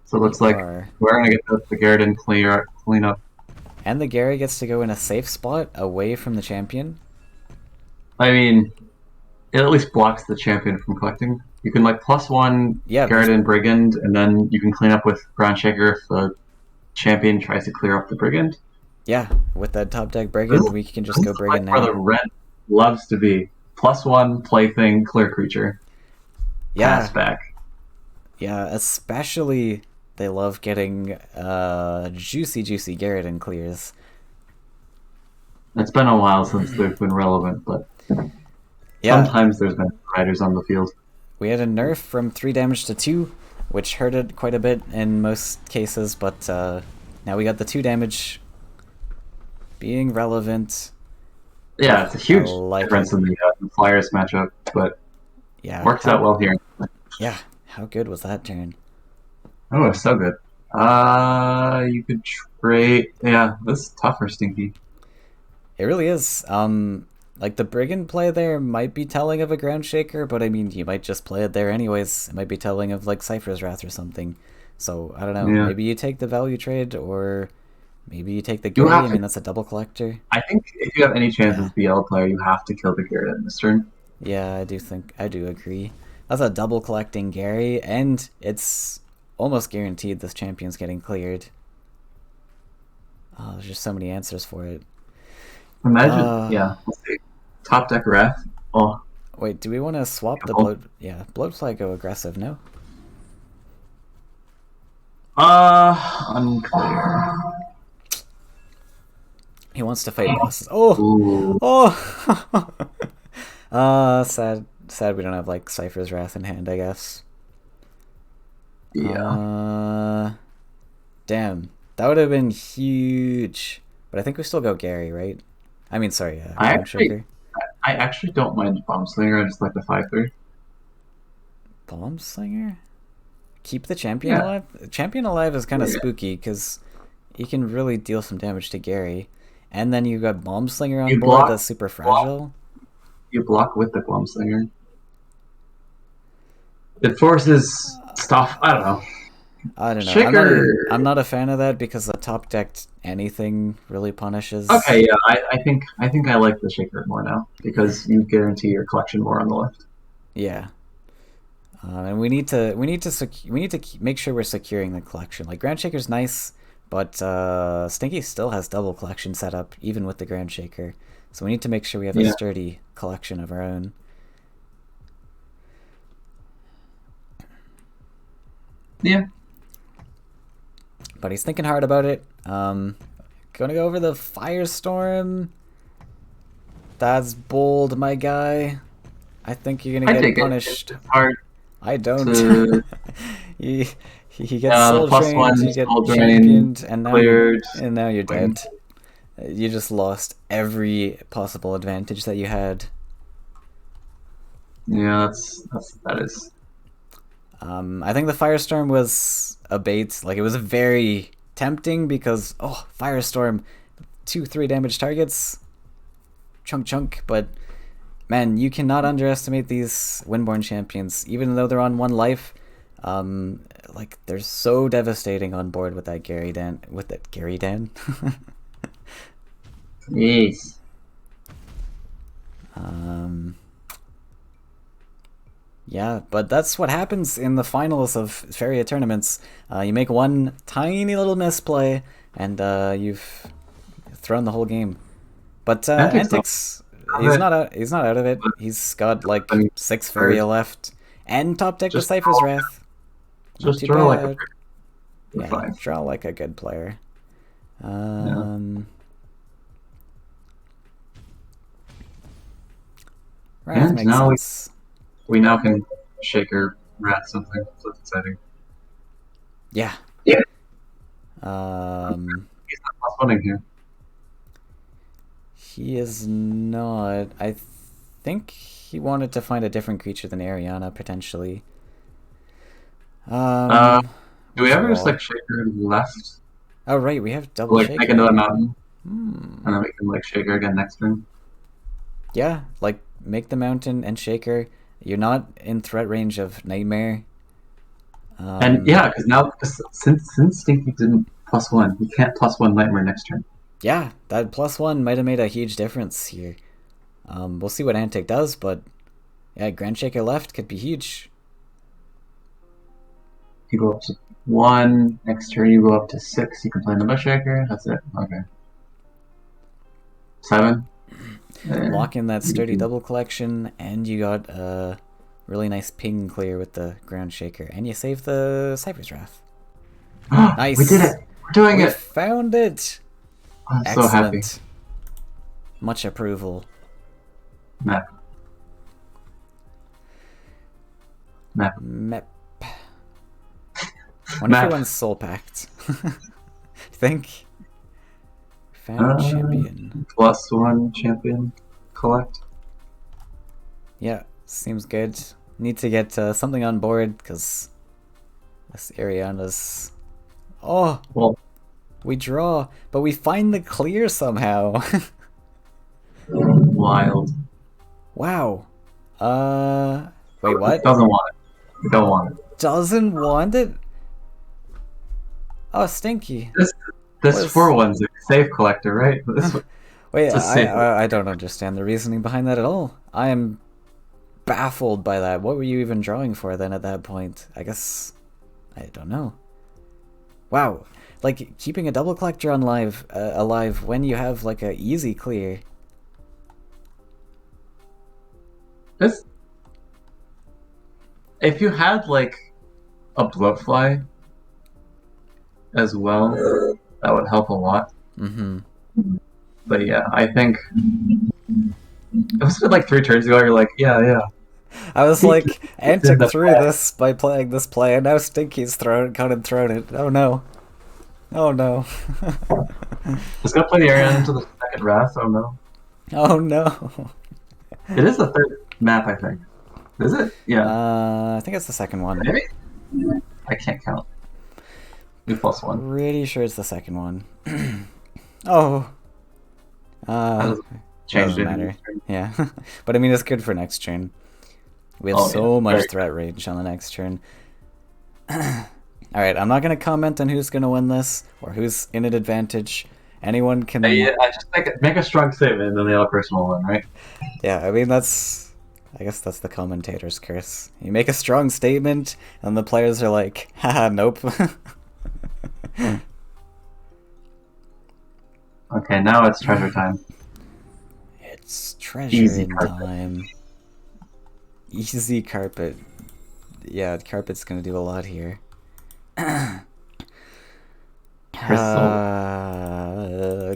S2: So it looks like
S1: are.
S2: we're going to get the Garden clean up.
S1: And the Gary gets to go in a safe spot away from the champion.
S2: I mean, it at least blocks the champion from collecting. You can like +1
S1: Yeah,
S2: Garden Brigand, and then you can clean up with Ground Shaker if the champion tries to clear up the Brigand.
S1: Yeah, with that top deck Brigand, we can just go Brigand
S2: Where
S1: now.
S2: the red loves to be. +1 plaything, clear creature.
S1: Yeah,
S2: Pass back.
S1: yeah, especially they love getting juicy Garrett clears.
S2: It's been a while since they've been relevant, but
S1: Yeah,
S2: sometimes there's been riders on the field.
S1: we had a nerf from 3 damage to 2, which hurt it quite a bit in most cases, but now we got the 2 damage being relevant.
S2: Yeah, it's a huge
S1: like
S2: difference in the Flyers matchup, but
S1: Yeah,
S2: works out well here.
S1: Yeah, how good was that turn?
S2: Oh, it's so good. You could trade. Yeah, this is tougher, Stinky.
S1: It really is. Like the Brigand play there might be telling of a Ground Shaker, but I mean, you might just play it there anyways. It might be telling of like Cypher's Wrath or something. So I don't know.
S2: Yeah.
S1: Maybe you take the value trade, or maybe you take the Gary. I mean, that's a double collector.
S2: I think if you have any chance as BL player, you have to kill the Garrett in this turn.
S1: Yeah, I do agree. That's a double collecting Gary, and it's almost guaranteed this champion's getting cleared. Oh, there's just so many answers for it.
S2: Imagine, yeah. Let's see. Top deck Wrath. Oh,
S1: Wait, do we want to swap the bloat? Yeah, Bloatfly go aggressive, no?
S2: unclear.
S1: He wants to fight bosses. Oh!
S2: Ooh.
S1: Oh! Sad we don't have, like, Cypher's Wrath in hand, I guess.
S2: Yeah.
S1: Damn. That would have been huge. But I think we still go Gary, right? I mean, sorry,
S2: I
S1: Ground Shaker.
S2: actually don't mind Bomb Slinger. I just like the 5/3.
S1: Bomb Slinger? Keep the champion alive? Champion alive is kind of spooky, because he can really deal some damage to Gary. And then you got Bomb Slinger on board that's super fragile.
S2: You block with the Bomb Slinger. It forces stuff. I don't know.
S1: I don't know.
S2: Shaker.
S1: I'm not a fan of that because the top decked anything really punishes.
S2: Okay, yeah, I think I like the Shaker more now because you guarantee your collection more on the left.
S1: Yeah. And we need to make sure we're securing the collection. Like Ground Shaker's nice, but Stinky still has double collection set up even with the Ground Shaker. So we need to make sure we have a sturdy collection of our own.
S2: Yeah.
S1: But he's thinking hard about it. Gonna go over the Firestorm. That's bold, my guy. I think you're gonna get punished.
S2: It's hard.
S1: I don't.
S2: To...
S1: he gets soul drained, you get
S2: soul
S1: championed, and now
S2: cleared,
S1: you're dead. You just lost every possible advantage that you had.
S2: Yeah, that is.
S1: I think the Firestorm was a bait. Like, it was very tempting because, oh, Firestorm, 2-3 damage targets, chunk chunk. But man, you cannot underestimate these Windborn champions, even though they're on 1 life. Like, they're so devastating on board with that Gary Dan. With that Gary Dan.
S2: Jeez.
S1: Yeah, but that's what happens in the finals of Faeria tournaments. You make one tiny little misplay, and you've thrown the whole game. But Antics, he's not out. He's not out of it. He's got like 6 Faeria left, and top deck the
S2: Just
S1: Cypher's Wrath. Not
S2: Just
S1: too
S2: draw like a
S1: bad. Yeah,
S2: fine.
S1: draw like a good player.
S2: Yeah.
S1: Wrath
S2: And
S1: makes
S2: now
S1: sense.
S2: we now can Shaker Rat something. So that's exciting.
S1: Yeah.
S2: Yeah.
S1: He's
S2: not plus winning here.
S1: He is not. I think he wanted to find a different creature than Ariana, potentially.
S2: Do we ever just
S1: draw.
S2: like Shaker left?
S1: Oh, right, we have double
S2: Like
S1: Shaker.
S2: make another mountain,
S1: Hmm.
S2: and then we can like Shaker again next turn.
S1: Yeah, like, make the mountain and Shaker. You're not in threat range of Nightmare.
S2: And yeah, because now since Stinky didn't +1, he can't +1 Nightmare next turn.
S1: Yeah, that +1 might have made a huge difference here. We'll see what Antic does, but yeah, Grand Shaker left could be huge.
S2: You go up to 1, next turn you go up to 6, you can play another Shaker, that's it. Okay. 7.
S1: Lock in that sturdy double collection, and you got a really nice ping clear with the Ground Shaker, and you save the Cypher's Wrath. Nice.
S2: We did it! We're doing
S1: We
S2: it!
S1: found it!
S2: I'm
S1: Excellent.
S2: so happy.
S1: Much approval.
S2: Map.
S1: Mep. Wonder if he won Soul Pact. Think. Found champion.
S2: +1 champion. Collect.
S1: Yeah, seems good. Need to get something on board, because this Ariana's... Oh!
S2: Well,
S1: We draw, but we find the clear somehow.
S2: wild.
S1: Wow. Wait, what?
S2: Doesn't want it. We don't want it.
S1: Doesn't want it? Oh, Stinky.
S2: This
S1: Was-
S2: 4-1's a safe collector, right? This one.
S1: Wait,
S2: It's a safe-
S1: I don't understand the reasoning behind that at all. I am baffled by that. What were you even drawing for then at that point? I guess... I don't know. Wow. Like, keeping a double collector on alive when you have, like, a easy clear.
S2: This, if you had like a Bloatfly as well, that would help a lot.
S1: Mm-hmm.
S2: But yeah, I think it was like 3 turns ago. You're like, yeah.
S1: I was like, Antic
S2: the
S1: threw
S2: play.
S1: this by playing this play, and now Stinky's thrown it. Oh no. Oh no.
S2: Just gonna play the area into the second Wrath. Oh no,
S1: Oh no.
S2: it is the 3rd map, I think. Is it? Yeah.
S1: I think it's the second one.
S2: Maybe. I can't count. You +1.
S1: Pretty sure it's the second one. Oh.
S2: Changed
S1: Doesn't
S2: it.
S1: matter. Yeah. But I mean, it's good for next turn. We have
S2: Oh,
S1: so
S2: yeah.
S1: much
S2: Very
S1: threat range on the next turn. Alright, I'm not going to comment on who's going to win this, or who's in an advantage. Anyone can...
S2: Yeah, I just make a strong statement, and then the other person will win, right?
S1: Yeah, I mean, that's... I guess that's the commentator's curse. You make a strong statement, and the players are like, haha, nope.
S2: Okay, now it's treasure time.
S1: It's treasure
S2: Easy
S1: in
S2: carpet.
S1: time. Easy carpet. Yeah, carpet's gonna do a lot here.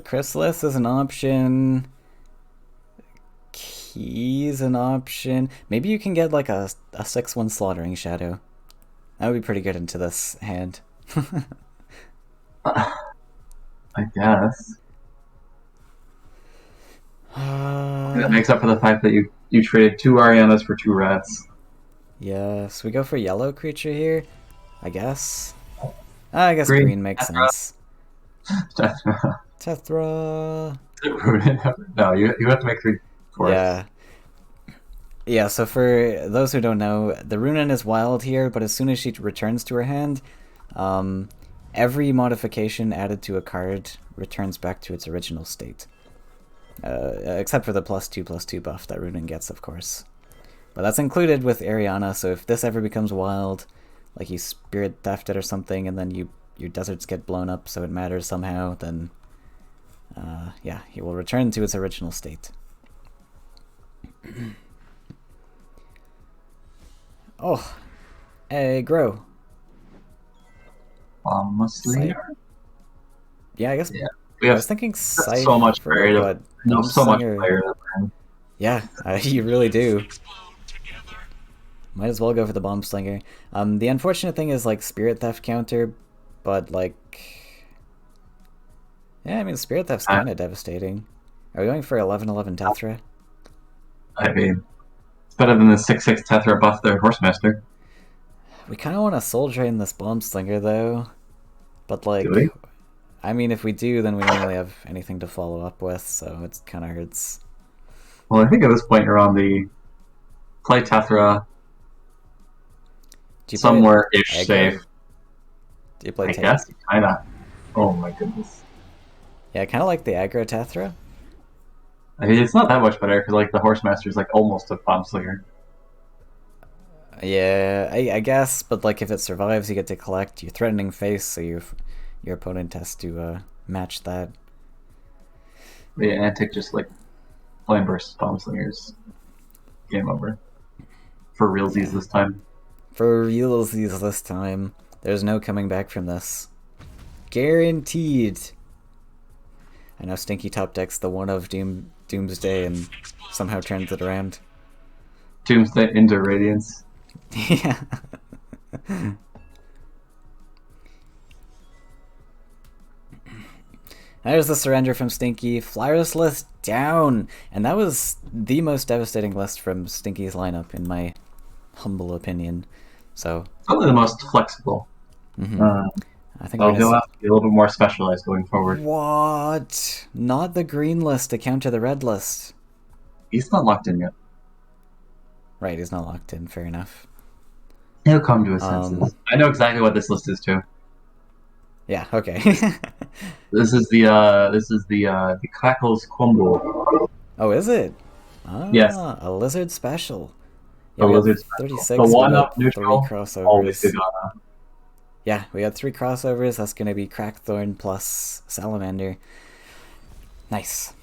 S1: Chrysalis is an option. Key's an option. Maybe you can get like a 6-1 Slaughtering Shadow. That would be pretty good into this hand.
S2: I guess. That makes up for the fact that you traded 2 Arianas for 2 rats.
S1: Yeah, so we go for yellow creature here, I guess. I guess
S2: Green.
S1: green makes sense.
S2: Tetra.
S1: Tethra.
S2: No, you have to make 3 forests.
S1: Yeah. Yeah, so for those who don't know, the Ruunin is wild here, but as soon as she returns to her hand, every modification added to a card returns back to its original state. Except for the +2/+2 buff that Ruunin gets, of course. But that's included with Ariana, so if this ever becomes wild, like you spirit theft it or something, and then your deserts get blown up so it matters somehow, then yeah, he will return to its original state. Oh, a grow.
S2: Slayer?
S1: Yeah, I guess.
S2: Yeah.
S1: I was thinking Scythe,
S2: so much player.
S1: but
S2: No, so much
S1: Bombslinger-
S2: player.
S1: Yeah, you really do.
S3: Explode together.
S1: Might as well go for the bomb slinger. The unfortunate thing is like spirit theft counter, but like, yeah, I mean spirit theft's kind of devastating. Are we going for 11/11 Tethra?
S2: I mean, it's better than the 6/6 Tethra buff their Horsemaster.
S1: We kind of want to soul drain this bomb slinger though, but like,
S2: Do we?
S1: I mean, if we do, then we don't really have anything to follow up with, so it kind of hurts.
S2: Well, I think at this point you're on the play Tethra
S1: Do you play
S2: somewhere-ish
S1: aggro?
S2: safe.
S1: Do you play
S2: I
S1: tank?
S2: guess, kinda. Oh my goodness.
S1: Yeah, I kind of like the aggro Tethra.
S2: I mean, it's not that much better because like the Horsemaster is like almost a bomb slinger.
S1: Yeah, I guess, but like if it survives, you get to collect your threatening face, so your opponent has to match that.
S2: The Antic just like flame burst bomb slingers. Game over. For realsies this time.
S1: For realsies this time, there's no coming back from this. Guaranteed. I know Stinky top decks the one of Doomsday and somehow turns it around.
S2: Doomsday into Radiance.
S1: Yeah. There's the surrender from Stinky. Flyers list down. And that was the most devastating list from Stinky's lineup, in my humble opinion. So,
S2: Probably the most flexible.
S1: I think
S2: So
S1: we're
S2: he'll
S1: gonna.
S2: have to be a little bit more specialized going forward.
S1: What? Not the green list to counter the red list.
S2: He's not locked in yet.
S1: Right, he's not locked in. Fair enough.
S2: He'll come to his senses. I know exactly what this list is too.
S1: Yeah. Okay.
S2: This is the Crackles Combo.
S1: Oh, is it? Ah,
S2: Yes.
S1: a lizard special.
S2: The
S1: we got
S2: Lizard Special.
S1: 36.
S2: The
S1: we
S2: one
S1: got
S2: up neutral.
S1: 3 crossovers.
S2: Always Gagana.
S1: Yeah, we got 3 crossovers. That's going to be Crackthorn plus Salamander. Nice.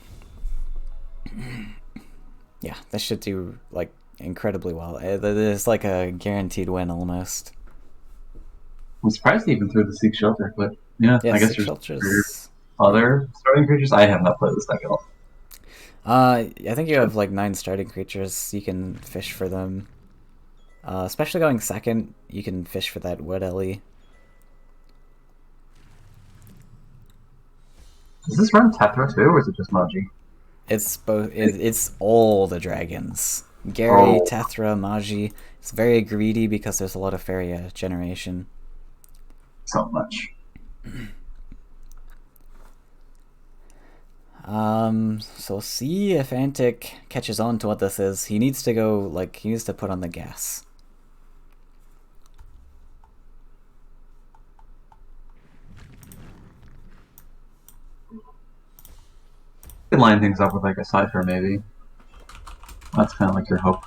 S1: Yeah, this should do like incredibly well. It's like a guaranteed win almost.
S2: I'm surprised he even threw the Seek Shelter, but yeah,
S1: Yeah,
S2: I guess
S1: Six
S2: there's
S1: Shelters.
S2: other starting creatures. I have not played this deck at all.
S1: I think you have like 9 starting creatures. You can fish for them. Especially going second, you can fish for that Wood Ellie.
S2: Does this run Tethra too, or is it just Magi?
S1: It's both. It's all the dragons. Gary,
S2: Oh.
S1: Tethra, Magi. It's very greedy because there's a lot of Faeria generation.
S2: So much.
S1: So we'll see if Antic catches on to what this is. He needs to go, like, he needs to put on the gas.
S2: Could line things up with like a Cypher maybe. That's kind of like your hope.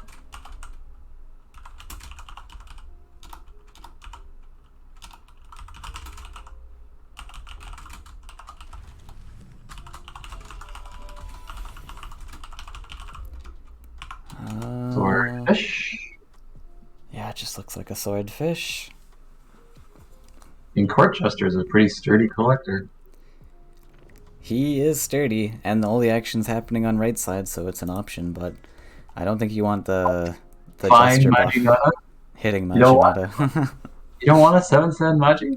S2: Swordfish.
S1: Yeah, it just looks like a swordfish.
S2: And Courtchester is a pretty sturdy collector.
S1: He is sturdy, and all the action's happening on right side, so it's an option, but I don't think you want the
S2: Fine
S1: gesture buff
S2: Magigata.
S1: hitting
S2: You don't want-
S1: Magimata.
S2: You don't want a 7/7 Magi?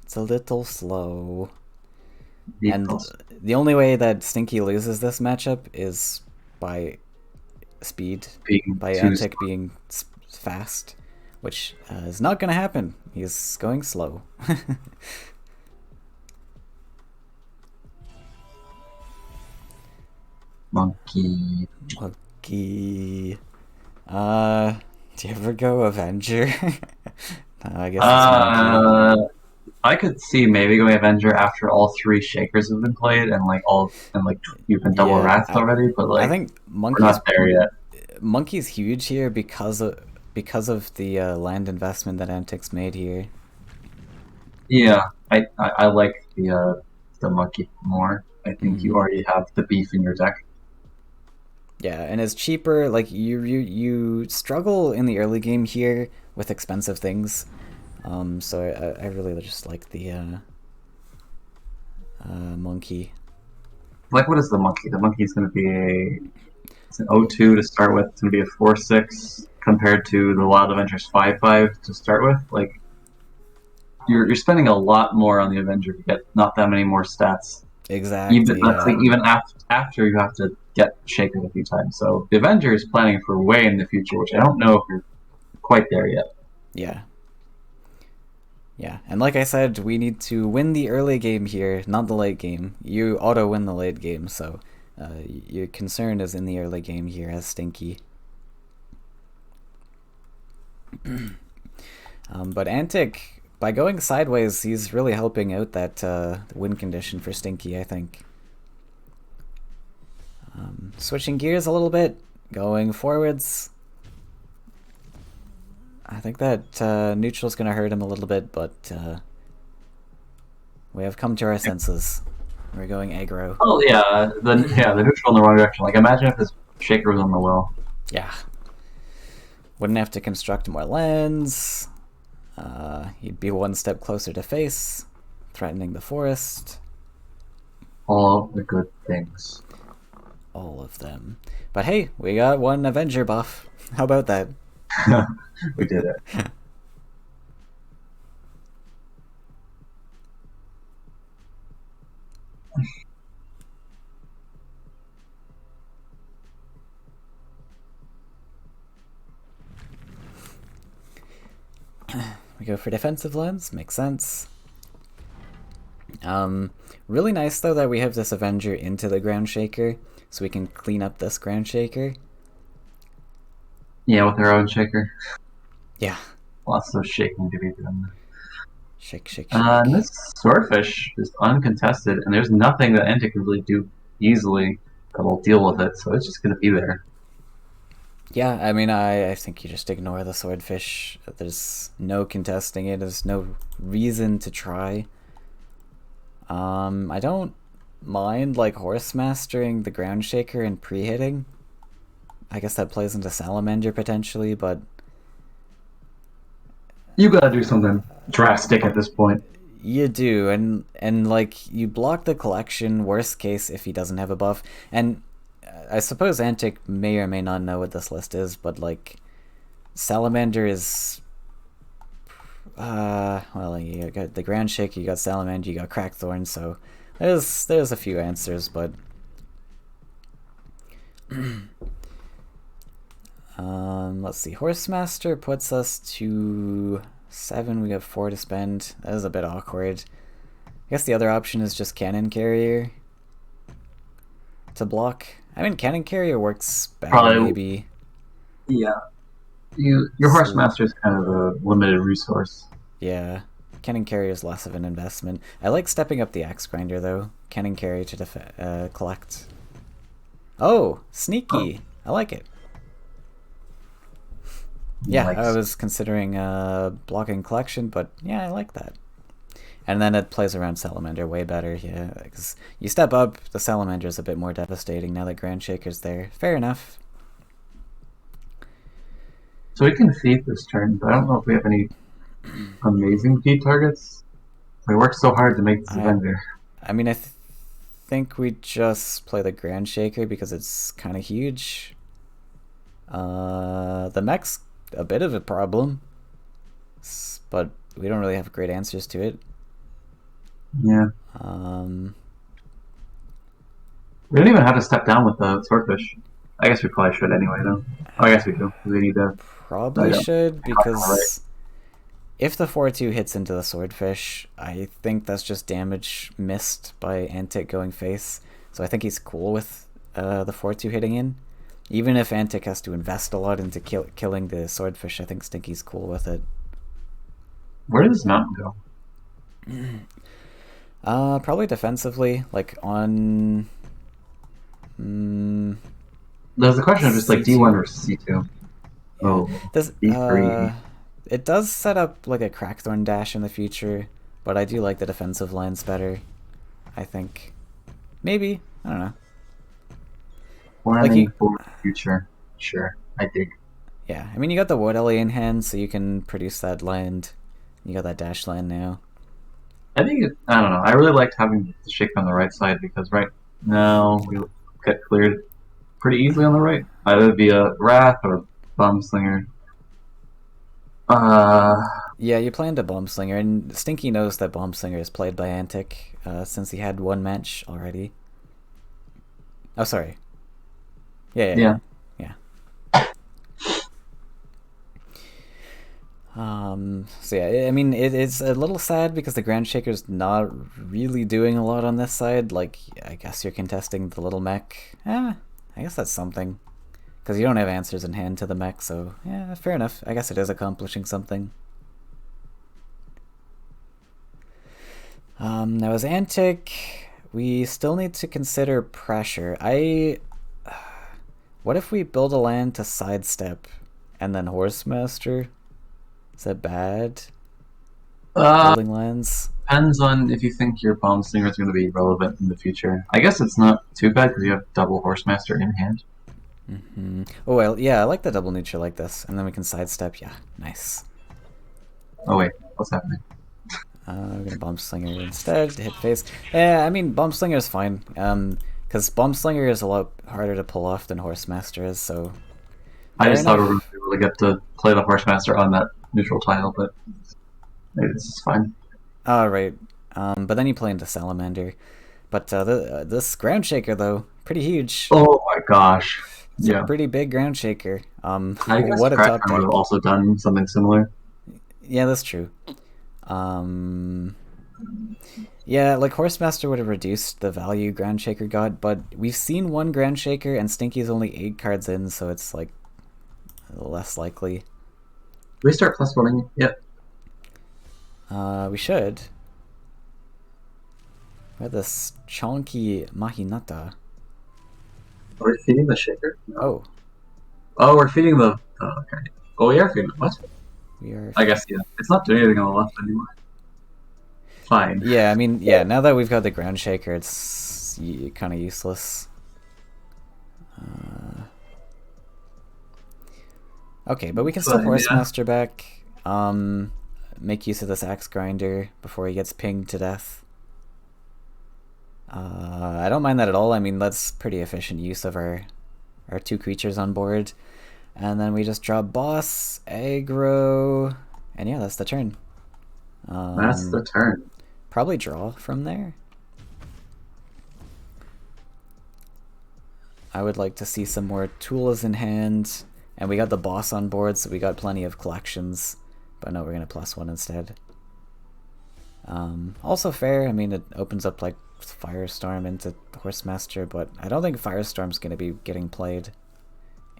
S1: It's a little slow. And
S2: Details.
S1: the only way that Stinky loses this matchup is by speed,
S2: Being
S1: by
S2: too
S1: Antic being fast, which is not going to happen. He's going slow.
S2: monkey.
S1: Monkey. Do you ever go Avenger? No, I guess it's Monkey.
S2: I could see maybe going Avenger after all three Shakers have been played and like you've been double
S1: Yeah,
S2: Wrath already, but
S1: I
S2: like
S1: think
S2: we're not there yet.
S1: Monkey's huge here because of the land investment that Antic's made here.
S2: Yeah, I like the monkey more. I think you already have the beef in your deck.
S1: Yeah, and it's cheaper. Like you struggle in the early game here with expensive things. So I really just like the monkey.
S2: Like, what is the monkey? The monkey is going to be it's an 0-2 to start with. It's going to be a 4-6 compared to the Wild Avengers 5-5 to start with. Like, you're spending a lot more on the Avenger to get not that many more stats. Even
S1: Exactly.
S2: that's
S1: Yeah.
S2: like even after you have to get shaken a few times. So the Avenger is planning for way in the future, which I don't know if you're quite there yet.
S1: Yeah. Yeah, and like I said, we need to win the early game here, not the late game. You auto win the late game, so your concern is in the early game here as Stinky. But Antic, by going sideways, he's really helping out that win condition for Stinky, I think. Switching gears a little bit, going forwards. I think that neutral's going to hurt him a little bit, but we have come to our senses. We're going aggro.
S2: Oh yeah, the neutral in the wrong direction. Like imagine if this shaker was on the well.
S1: Yeah. Wouldn't have to construct more lands. You'd be one step closer to face, threatening the forest.
S2: All the good things.
S1: All of them. But hey, we got one Avenger buff. How about that?
S2: We did it.
S1: We go for defensive lands, makes sense. Really nice though that we have this Avenger into the Ground Shaker, so we can clean up this Ground Shaker.
S2: Yeah, with our own shaker.
S1: Yeah.
S2: Lots of shaking to be done.
S1: Shake, shake, shake.
S2: And this swordfish is uncontested, and there's nothing that Enta can really do easily that will deal with it, so it's just going to be there.
S1: Yeah, I mean, I think you just ignore the swordfish. There's no contesting it. There's no reason to try. I don't mind, like, horse mastering the ground shaker and pre-hitting. I guess that plays into Salamander potentially, but
S2: You gotta do something drastic at this point.
S1: you do, and like, you block the collection, worst case, if he doesn't have a buff. And I suppose Antic may or may not know what this list is, but like, Salamander is well, you got the Grand Shake, you got Salamander, you got Crackthorn, so there's a few answers, but let's see. Horsemaster puts us to 7. We got 4 to spend. That is a bit awkward. I guess the other option is just Cannon Carrier to block. I mean, Cannon Carrier works better,
S2: Probably-
S1: maybe.
S2: Yeah. Your Horsemaster is kind of a limited resource.
S1: Yeah. Cannon Carrier is less of an investment. I like stepping up the Axe Grinder, though. Cannon Carrier to collect. Oh, sneaky. I like it. Yeah,
S2: Like-
S1: I was considering blocking collection, but yeah, I like that. And then it plays around Salamander way better, yeah. Because you step up, the Salamander is a bit more devastating now that Grand Shaker's there. Fair enough.
S2: So we can feed this turn, but I don't know if we have any amazing feed targets. We worked so hard to make this Avenger.
S1: I mean, I think we just play the Grand Shaker because it's kind of huge. The mech's a bit of a problem, but we don't really have great answers to it.
S2: Yeah. We don't even have to step down with the swordfish. I guess we probably should anyway, though. Oh, I guess we do. We need to.
S1: Probably should,
S2: Right.
S1: because if the 4-2 hits into the swordfish, I think that's just damage missed by Antic going face. So I think he's cool with the 4-2 hitting in. Even if Antic has to invest a lot into killing the swordfish, I think Stinky's cool with it.
S2: Where did this mountain go?
S1: Probably defensively, like on.
S2: There's the question of just like
S1: C2.
S2: D1 versus C2.
S1: Yeah.
S2: Oh,
S1: This,
S2: D3.
S1: it does set up like a Crackthorn dash in the future, but I do like the defensive lines better, I think. Maybe. I don't know.
S2: Planning for the future. Sure, I dig.
S1: Yeah, I mean, you got the Wood Ellie in hand, so you can produce that land. You got that dash land now.
S2: I think I don't know. I really liked having the shake on the right side because right now we get cleared pretty easily on the right, either via Wrath or Bombslinger.
S1: Yeah, you planned a Bombslinger, and Stinky knows that Bombslinger is played by Antic, since he had one match already. Oh, sorry. Yeah. So yeah, I mean, it's a little sad because the Ground Shaker's not really doing a lot on this side. Like, I guess you're contesting the little mech. I guess that's something. Because you don't have answers in hand to the mech, so yeah, fair enough. I guess it is accomplishing something. Now as Antic, we still need to consider pressure. What if we build a land to sidestep and then Horsemaster? Is that bad? Building lands?
S2: Depends on if you think your Bombslinger is going to be relevant in the future. I guess it's not too bad because you have double Horsemaster in hand.
S1: Oh, well, yeah, I like the double neutral like this. And then we can sidestep. Yeah, nice.
S2: Oh wait, what's happening?
S1: We're gonna Bomb Slinger instead to hit face. Yeah, I mean, Bomb Slinger is fine. Because Bomb Slinger is a lot harder to pull off than Horsemaster is, so...
S2: I just thought we were going to be able to get to play the Horsemaster on that neutral tile, but maybe this is fine.
S1: Oh, right. But then you play into Salamander. But this Ground Shaker, though, pretty huge.
S2: Oh my gosh.
S1: It's a pretty big Ground Shaker.
S2: I guess
S1: what a top
S2: would have also done something similar.
S1: Yeah, that's true. Yeah, like Horsemaster would have reduced the value Ground Shaker got, but we've seen one Ground Shaker and Stinky's only 8 cards in, so it's like less likely.
S2: Do we start plus one? Yep.
S1: We should. We have this chonky Mahinata.
S2: Are we feeding the shaker? No.
S1: Oh.
S2: Oh, we're feeding the. Oh, okay. Oh, we are feeding the what?
S1: We are.
S2: I guess yeah. It's not doing anything on the left anymore. Fine.
S1: Yeah, I mean, yeah. Now that we've got the Ground Shaker, it's kind of useless. Okay, but we can still Horsemaster back. Make use of this Axe Grinder before he gets pinged to death. I don't mind that at all. I mean, that's pretty efficient use of our 2 creatures on board. And then we just draw boss, aggro, and yeah, that's the turn.
S2: That's the turn.
S1: Probably draw from there. I would like to see some more tools in hand. And we got the boss on board, so we got plenty of collections. But no, we're going to +1 instead. Also fair. I mean, it opens up like Firestorm into Horsemaster, but I don't think Firestorm's going to be getting played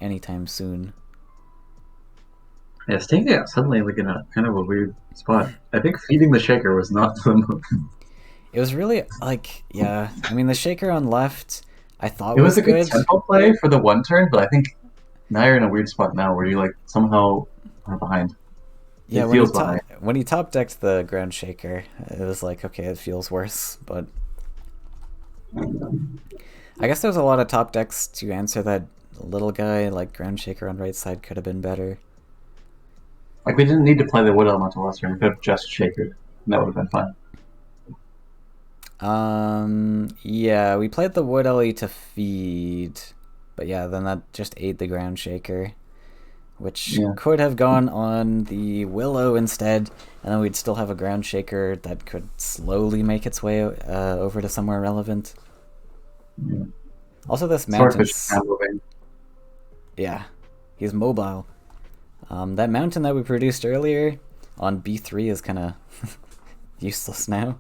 S1: anytime soon.
S2: Yeah, staying there suddenly like in a kind of a weird spot. I think feeding the shaker was not the move.
S1: It was really like, yeah. I mean, the shaker on left, I thought
S2: it was a
S1: good
S2: tempo play for the one turn, but I think now you're in a weird spot now where you like somehow are behind.
S1: Yeah, when he top decked the Ground Shaker, it was like, okay, it feels worse, but I guess there's a lot of top decks to answer that little guy, like Ground Shaker on right side could have been better.
S2: Like, we didn't need to play the Wood Elemental last turn, we could have just Shakered, and that would have been fine.
S1: Yeah, we played the Wood Ellie to feed, but yeah, then that just ate the Ground Shaker, which could have gone on the Willow instead, and then we'd still have a Ground Shaker that could slowly make its way over to somewhere relevant.
S2: Yeah.
S1: Also, this
S2: Swordfish
S1: mountain's...
S2: is moving.
S1: Yeah, he's mobile. That mountain that we produced earlier on B3 is kind of useless now,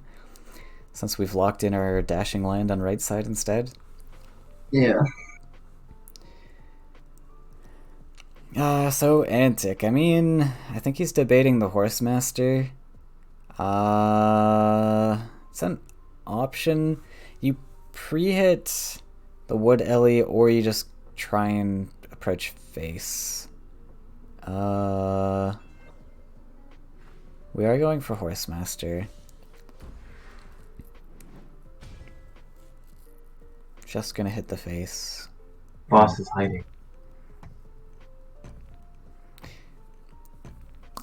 S1: since we've locked in our dashing land on right side instead.
S2: Yeah.
S1: So Antic. I mean, I think he's debating the Horsemaster. It's an option. You pre-hit the Wood Ellie, or you just try and approach face. We are going for Horsemaster. Just gonna hit the face.
S2: Boss is hiding.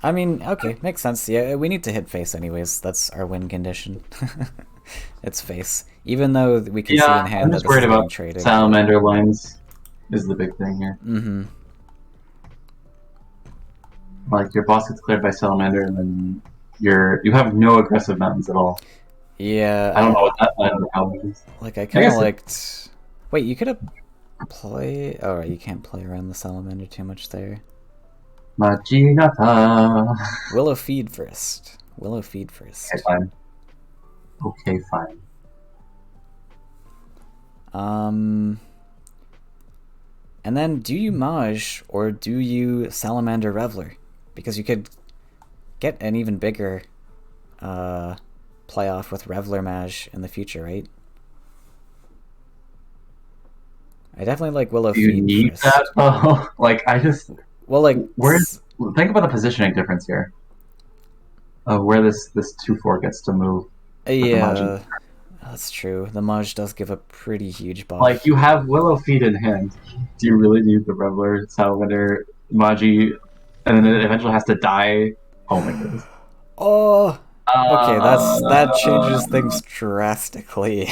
S1: I mean, okay, makes sense. Yeah, we need to hit face anyways. That's our win condition. It's face. Even though we can see in hand
S2: I'm
S1: that
S2: just
S1: this
S2: worried
S1: is being
S2: about
S1: traded.
S2: salamander lines is the big thing here.
S1: Mm-hmm.
S2: Like your boss gets cleared by salamander, and then you have no aggressive mountains at all.
S1: Yeah.
S2: I don't know what that line of how is.
S1: Like, I kind of liked... Wait, you could have play... Oh, right, you can't play around the salamander too much there.
S2: Machinata.
S1: Willow feed first. Willow feed first.
S2: Okay, fine. Okay, fine.
S1: And then do you Maj or do you Salamander Reveler? Because you could get an even bigger playoff with Reveler Maj in the future, right? I definitely like Willow
S2: Do you
S1: feed
S2: need
S1: first.
S2: that though? Like I just
S1: Well, like
S2: think about the positioning difference here. Of where this 2/4 gets to move.
S1: yeah, that's true. The Maj does give a pretty huge buff.
S2: Like you have Willow feed in hand. Do you really need the Reveler, Salamander, Magi, and then it eventually has to die? Oh my goodness.
S1: Oh, okay, that changes things drastically.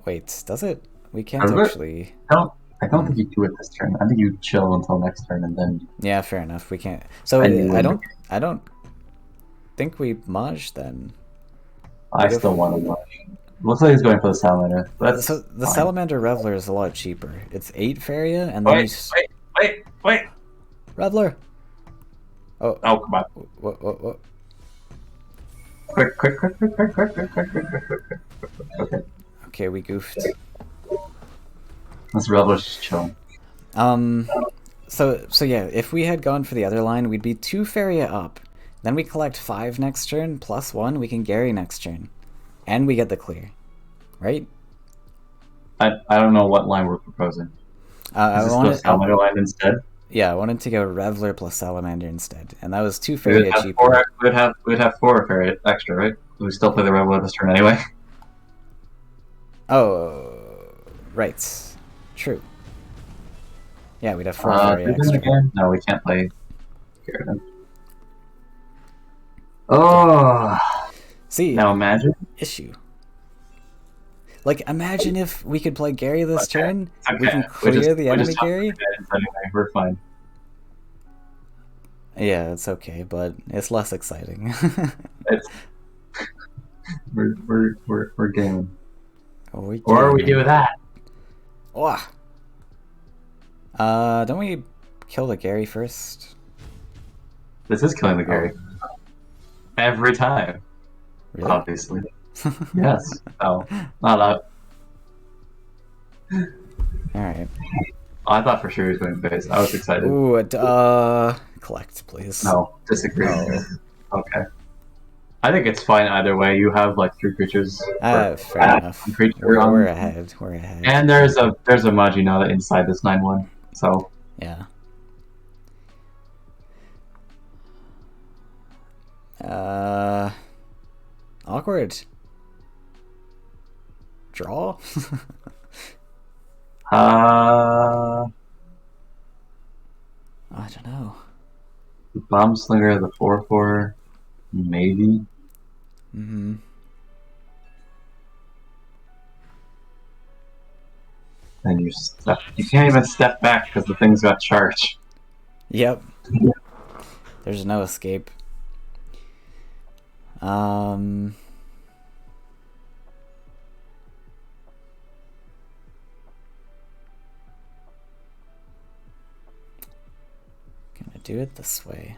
S1: Wait, does it? We can't actually.
S2: I don't think you do it this turn. I think you chill until next turn and then.
S1: Yeah, fair enough. We can't. So I don't think we Maj then.
S2: I still want to Maj. Looks like he's going for the Salamander. That's
S1: so the
S2: fine.
S1: Salamander Reveler is a lot cheaper. It's 8 Faeria, and then
S2: Wait!
S1: Reveler. Oh,
S2: come on!
S1: What?
S2: Quick! Okay.
S1: Okay, we goofed.
S2: This Reveler's just chilling.
S1: So yeah, if we had gone for the other line, we'd be 2 Faeria up. Then we collect 5 next turn, plus 1, we can Gary next turn. And we get the clear. Right?
S2: I don't know what line we're proposing. Is this the Salamander line instead?
S1: Yeah, I wanted to go Reveler plus Salamander instead. And that was 2 Faeria cheaper.
S2: We'd have 4 Faeria extra, right? We still play the Reveler this turn anyway.
S1: Oh, right. True. Yeah, we'd have 4 Faeria extra.
S2: Again? No, we can't play Garrison. Oh!
S1: See,
S2: now imagine.
S1: Issue. Like, imagine if we could play Gary this turn.
S2: Okay.
S1: We can clear the enemy Gary.
S2: Anyway, we're fine.
S1: Yeah, it's okay, but it's less exciting.
S2: We're gaming.
S1: Or
S2: we do that.
S1: Oh. Don't we kill the Gary first?
S2: This is killing the Gary. Every time.
S1: Really?
S2: Obviously. Yes. Oh, not out.
S1: Alright.
S2: I thought for sure he was going face. I was excited.
S1: Ooh, collect, please.
S2: No, disagree.
S1: No.
S2: Okay. I think it's fine either way. You have like 3 creatures.
S1: Fair enough. We're ahead. We're ahead.
S2: And there's a Majinata inside this 9/1. So
S1: yeah. Awkward. Draw?
S2: I
S1: don't know.
S2: Bomb Slinger, the 4/4, maybe.
S1: Mm-hmm.
S2: And you can't even step back because the thing's got charge.
S1: Yep. There's no escape. do it this way.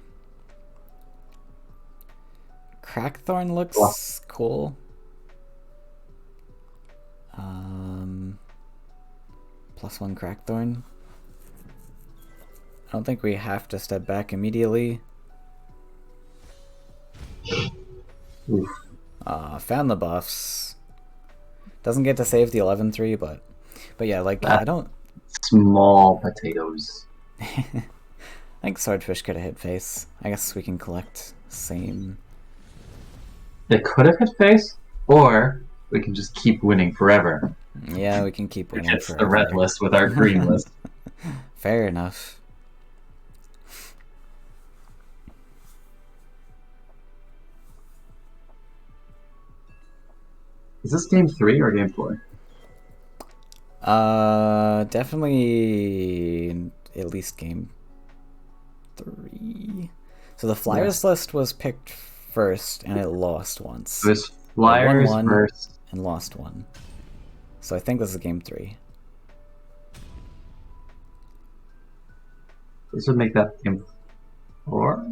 S1: Crackthorn looks cool. +1 Crackthorn. I don't think we have to step back immediately.
S2: Oof.
S1: Found the buffs. Doesn't get to save the 11-3, but yeah, like I don't.
S2: Small potatoes.
S1: I think Swordfish could have hit face. I guess we can collect same.
S2: It could have hit face, or we can just keep winning forever.
S1: Yeah, we can keep winning
S2: It's
S1: forever.
S2: the red list with our green list.
S1: Fair enough.
S2: Is this game 3 or game 4?
S1: Definitely at least game 3. So the Flyers list was picked first, and it lost once.
S2: It was Flyers
S1: won
S2: versus...
S1: and lost one. So I think this is game 3.
S2: This would make that game 4?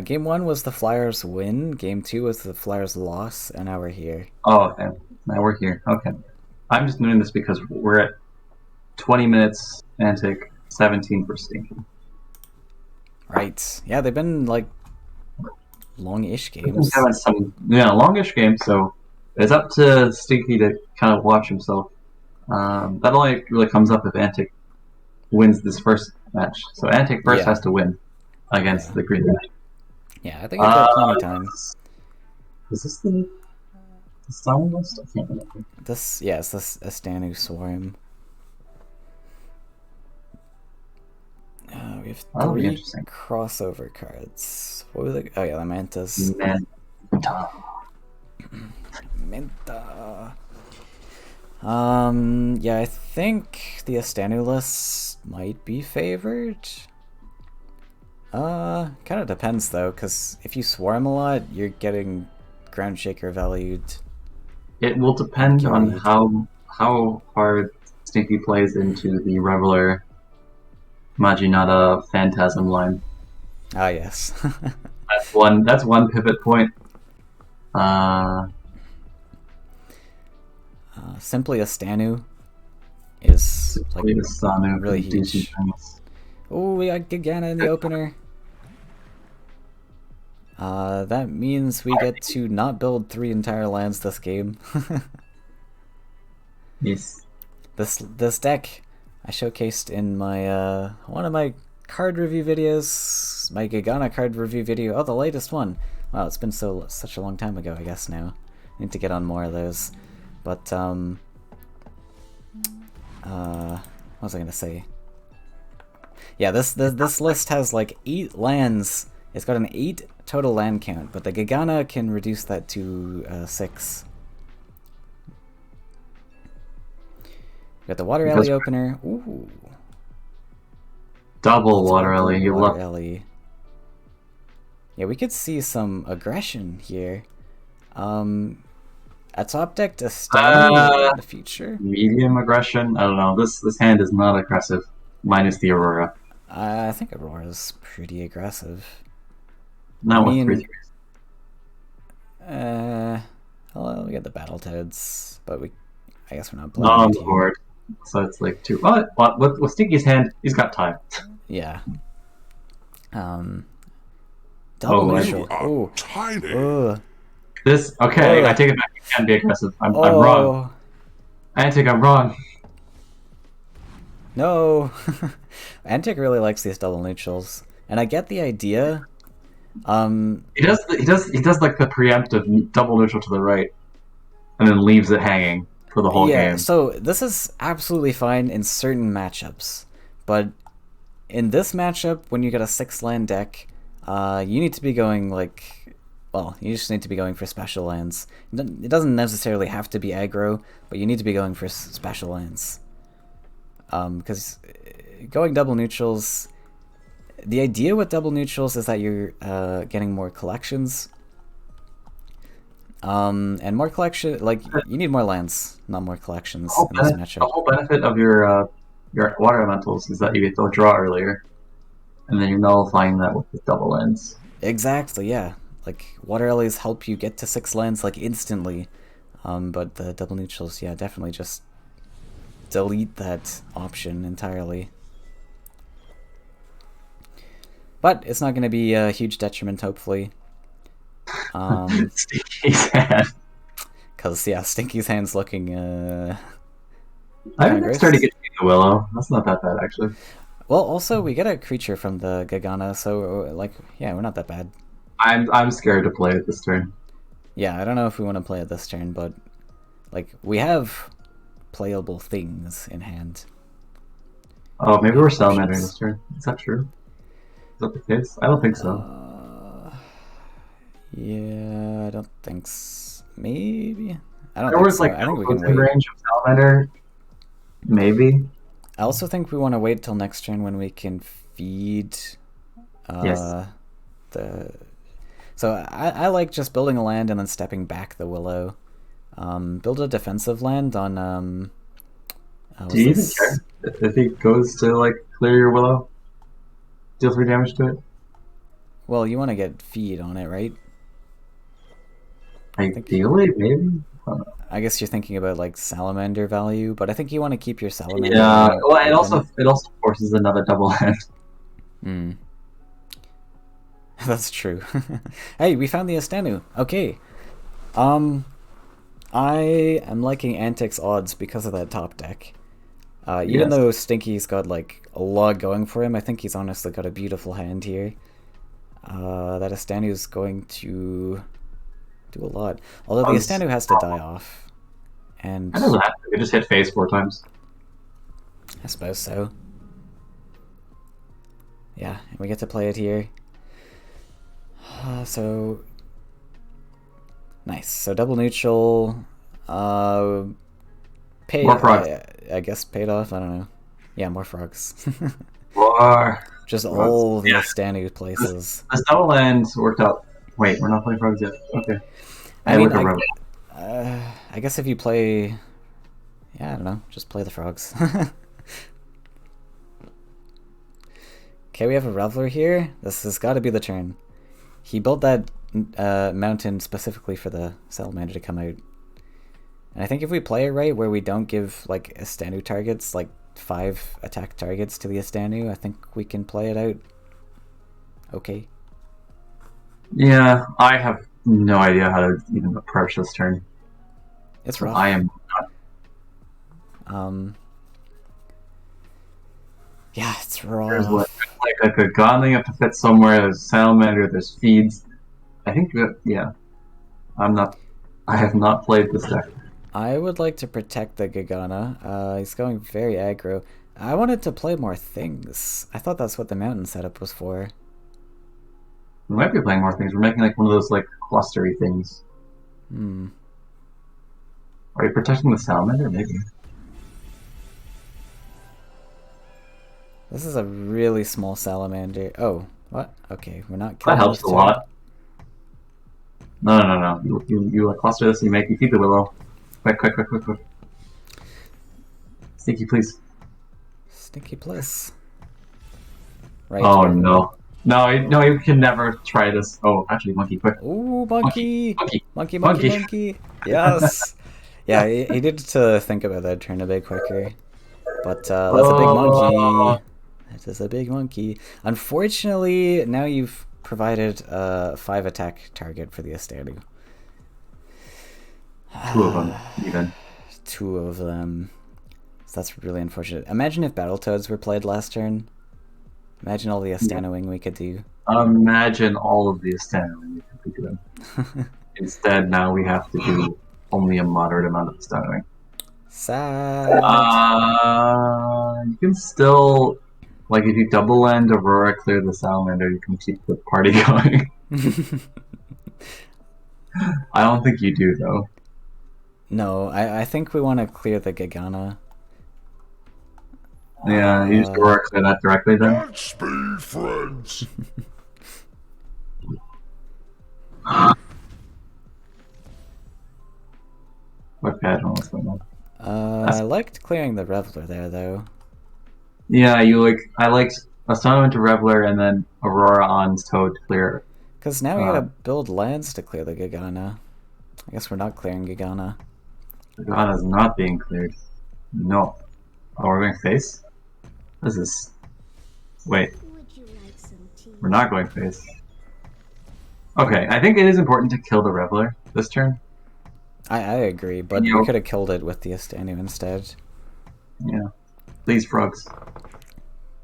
S1: Game 1 was the Flyers win. Game 2 was the Flyers loss, and now we're here.
S2: Oh, okay. Now we're here. Okay. I'm just doing this because we're at 20 minutes, Antic, 17 for Stinky.
S1: Right. Yeah, they've been like long-ish games.
S2: Having some longish games, so it's up to Stinky to kind of watch himself. That only really comes up if Antic wins this first match. So Antic first has to win against the Green Knight.
S1: Yeah, I think we've got plenty of time.
S2: Is this the sound list? I can't remember.
S1: It's this Astanu Swarm. We have
S2: That'll be
S1: 3
S2: interesting.
S1: crossover cards. What were they? Oh yeah, the Mantas. Manta. Yeah, I think the Astanu list might be favored. Kind of depends though, because if you swarm a lot, you're getting Ground Shaker valued.
S2: It will depend on how hard Stinky plays into the Reveler Maginata Phantasm line.
S1: Ah, yes.
S2: That's one pivot point.
S1: Simply Astanu is like
S2: Sanu
S1: really
S2: can do some
S1: huge.
S2: things.
S1: Oh, we got Gigana in the opener. That means we get to not build 3 entire lands this game.
S2: Yes.
S1: This deck I showcased in my one of my card review videos, my Gigana card review video. Oh, the latest one. Wow, it's been such a long time ago, I guess now. I need to get on more of those. But what was I gonna say? Yeah, this list has like 8 lands. It's got an 8 total land count, but the Gigana can reduce that to 6. Got the Water Alley opener. Ooh.
S2: Double Water Alley. You
S1: Water
S2: love.
S1: Alley. Yeah, we could see some aggression here. A top deck to stay in the future.
S2: Medium aggression. I don't know. This hand is not aggressive, minus the Aurora.
S1: I think Aurora's pretty aggressive.
S2: Not
S1: I
S2: with
S1: mean,
S2: 3/3.
S1: Well, we got the Battletoads, but I guess we're not
S2: Not on
S1: playing
S2: the board. So it's like 2. But with Stinky's hand, he's got time.
S1: Yeah. Double neutral.
S3: You are
S1: Oh.
S3: tiny.
S1: Ugh.
S2: This okay.
S1: Oh.
S2: I take it back. You can be aggressive. I'm wrong. Antic, I'm wrong.
S1: No. Antic really likes these double neutrals, and I get the idea.
S2: He does like the preemptive double neutral to the right, and then leaves it hanging for the whole
S1: yeah,
S2: game.
S1: so this is absolutely fine in certain matchups, but in this matchup, when you get a 6-land deck, you need to be going like, well, you just need to be going for special lands. It doesn't necessarily have to be aggro, but you need to be going for special lands. Because going double neutrals, the idea with double neutrals is that you're getting more collections. And more collection, like, you need more lands, not more collections in this
S2: The
S1: matchup.
S2: whole benefit of your water elementals is that you get to draw earlier. and then you're nullifying that with the double ends.
S1: Exactly, yeah. Like, water lilies help you get to 6 lands, like, instantly. But the double neutrals, yeah, definitely just delete that option entirely. But it's not going to be a huge detriment, hopefully.
S2: Stinky's hand.
S1: Because, yeah, Stinky's hand's looking
S2: I
S1: kind
S2: mean,
S1: of
S2: that's starting
S1: gross.
S2: to get the Willow. That's not that bad, actually.
S1: Well, also, we get a creature from the Gagana, so, like, yeah, we're not that bad.
S2: I'm scared to play it this turn.
S1: Yeah, I don't know if we want to play it this turn, but, like, we have playable things in hand.
S2: Oh, maybe
S1: We
S2: we're
S1: have
S2: Salamandering
S1: options.
S2: this turn. Is that true? Is that the case? I don't think so.
S1: Yeah, I don't think so. Maybe? I don't
S2: There
S1: think
S2: was
S1: so.
S2: like
S1: I think we
S2: no
S1: can
S2: in
S1: wait.
S2: range of Salamander. Maybe.
S1: I also think we want to wait till next turn when we can feed
S2: Yes.
S1: the... So I like just building a land and then stepping back the Willow. Build a defensive land on...
S2: Do you even care if he goes to like clear your Willow? Deal 3 damage to it?
S1: Well, you want to get feed on it, right?
S2: Ideally, maybe?
S1: I guess you're thinking about like salamander value, but I think you want to keep your salamander
S2: Yeah,
S1: lane
S2: well,
S1: open.
S2: it also forces another double hand.
S1: Hmm. That's true. Hey, we found the Astanu. Okay. I am liking Antics odds because of that top deck. Even
S2: Yes.
S1: though Stinky's got like a lot going for him, I think he's honestly got a beautiful hand here. That Astanu is going to do a lot. Although the Astanu has to die off. And
S2: I know that. We just hit phase 4 times.
S1: I suppose so. Yeah, and we get to play it here. So nice. So double neutral. Paid.
S2: More frogs.
S1: I guess paid off. I don't know. Yeah, more frogs.
S2: More
S1: Just
S2: frogs.
S1: all the
S2: Yeah.
S1: Astanu places.
S2: The double land worked out. Wait, we're not playing frogs yet. Okay.
S1: I mean,
S2: look at Rebel.
S1: I guess if you play, yeah, I don't know, just play the frogs. Okay, we have a Reveler here. This has got to be the turn. He built that mountain specifically for the Salamander to come out. And I think if we play it right, where we don't give like Astanu targets, like 5 attack targets to the Astanu, I think we can play it out. Okay.
S2: Yeah, I have no idea how to even approach this turn.
S1: It's
S2: So
S1: rough.
S2: I am.
S1: Yeah, it's
S2: There's
S1: rough.
S2: like a Gauntlet you have to fit somewhere. There's Salamander. There's feeds. I think that yeah. I'm not. I have not played this deck.
S1: I would like to protect the Gagana. He's going very aggro. I wanted to play more things. I thought that's what the mountain setup was for.
S2: We might be playing more things. We're making like one of those like clustery things.
S1: Hmm.
S2: Are you protecting the Salamander? Maybe.
S1: This is a really small salamander. Oh, what? Okay, we're not
S2: That
S1: killing
S2: helps
S1: this
S2: a
S1: turn.
S2: lot. No. You cluster this. You keep the Willow. Quick. Stinky, please.
S1: Stinky plus. Right.
S2: Oh no. No, you can never try this. Oh, actually, monkey, quick.
S1: Ooh, monkey!
S2: Monkey.
S1: Monkey! Yes! Yeah, he did to think about that turn a bit quicker. But that's a big monkey. That is a big monkey. Unfortunately, now you've provided a 5 attack target for the Astanu.
S2: 2 of them, even.
S1: 2 of them. So that's really unfortunate. Imagine if Battletoads were played last turn. Imagine all the Astanoing we could do.
S2: Imagine all of the Astanoing we could do them. Instead, now we have to do only a moderate amount of Astanoing.
S1: Sad.
S2: You can still, like, if you double land Aurora, clear the Salamander, you can keep the party going. I don't think you do, though.
S1: No, I think we want to clear the Gagana.
S2: Yeah, you just Aurora clear that directly then.
S3: Godspeed, friends.
S2: Okay, I don't know what's going on.
S1: I liked clearing the Reveler there, though.
S2: Yeah, I liked Astana into Reveler, and then Aurora on Toad to clear.
S1: Because now we gotta build lands to clear the Gigana. I guess we're not clearing Gigana.
S2: Gigana's not being cleared. No. Oh, we're going face? This is... Wait. We're not going face. Okay, I think it is important to kill the Reveler this turn.
S1: I agree, but we could have killed it with the Astanu instead.
S2: Yeah. These frogs.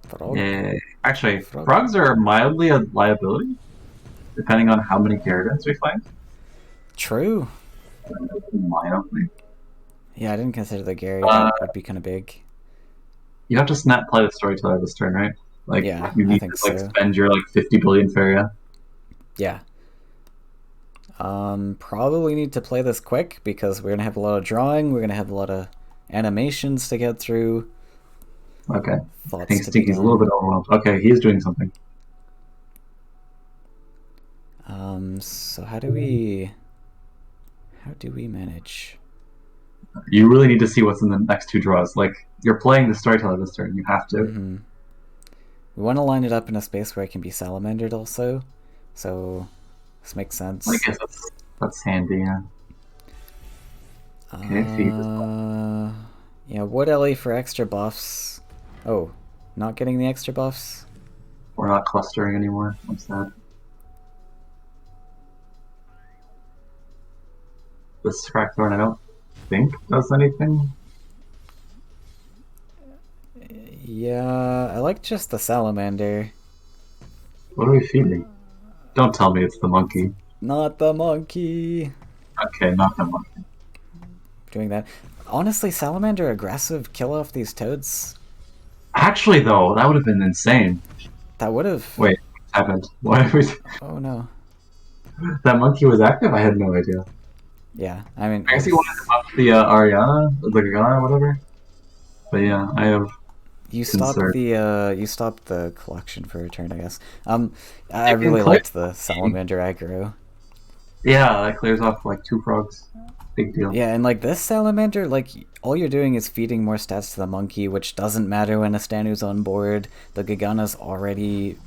S1: Frog.
S2: Yeah. Actually, frogs are mildly a liability, depending on how many Gyarados we find.
S1: True.
S2: Mildly.
S1: Yeah, I didn't consider the Gary. That would be kind of big.
S2: You have to snap play the Storyteller this turn, right? Like,
S1: yeah,
S2: you need to like spend your like 50 billion Faeria.
S1: Yeah. Probably need to play this quick because we're gonna have a lot of drawing. We're gonna have a lot of animations to get through.
S2: Okay. I think Stinky's a little bit overwhelmed. Okay, he is doing something.
S1: So how do we manage?
S2: You really need to see what's in the next two draws. Like, you're playing the Storyteller this turn. You have to.
S1: Mm-hmm. We want to line it up in a space where it can be salamandered also. So this makes sense.
S2: I guess that's handy, yeah. Okay,
S1: yeah, Wood Ellie for extra buffs. Oh, not getting the extra buffs?
S2: We're not clustering anymore. I'm sad. This Crackthorn, I don't think does anything.
S1: Yeah, I like just the salamander.
S2: What are we feeding? Don't tell me it's the monkey.
S1: Not the monkey.
S2: Okay, not the monkey.
S1: Doing that. Honestly, salamander aggressive, kill off these toads.
S2: Actually, though, that would have been insane.
S1: That would have.
S2: Wait, what happened? Why was?
S1: Oh no.
S2: That monkey was active? I had no idea.
S1: Yeah, I mean.
S2: I guess he wanted to buff the Ariana, the Gagana, whatever. But yeah, I have.
S1: You stopped the collection for a turn, I guess. I really liked the salamander aggro.
S2: Yeah, that clears off like 2 frogs. Big deal.
S1: Yeah, and like this salamander, like all you're doing is feeding more stats to the monkey, which doesn't matter when Astanu's on board. The Gigana's already.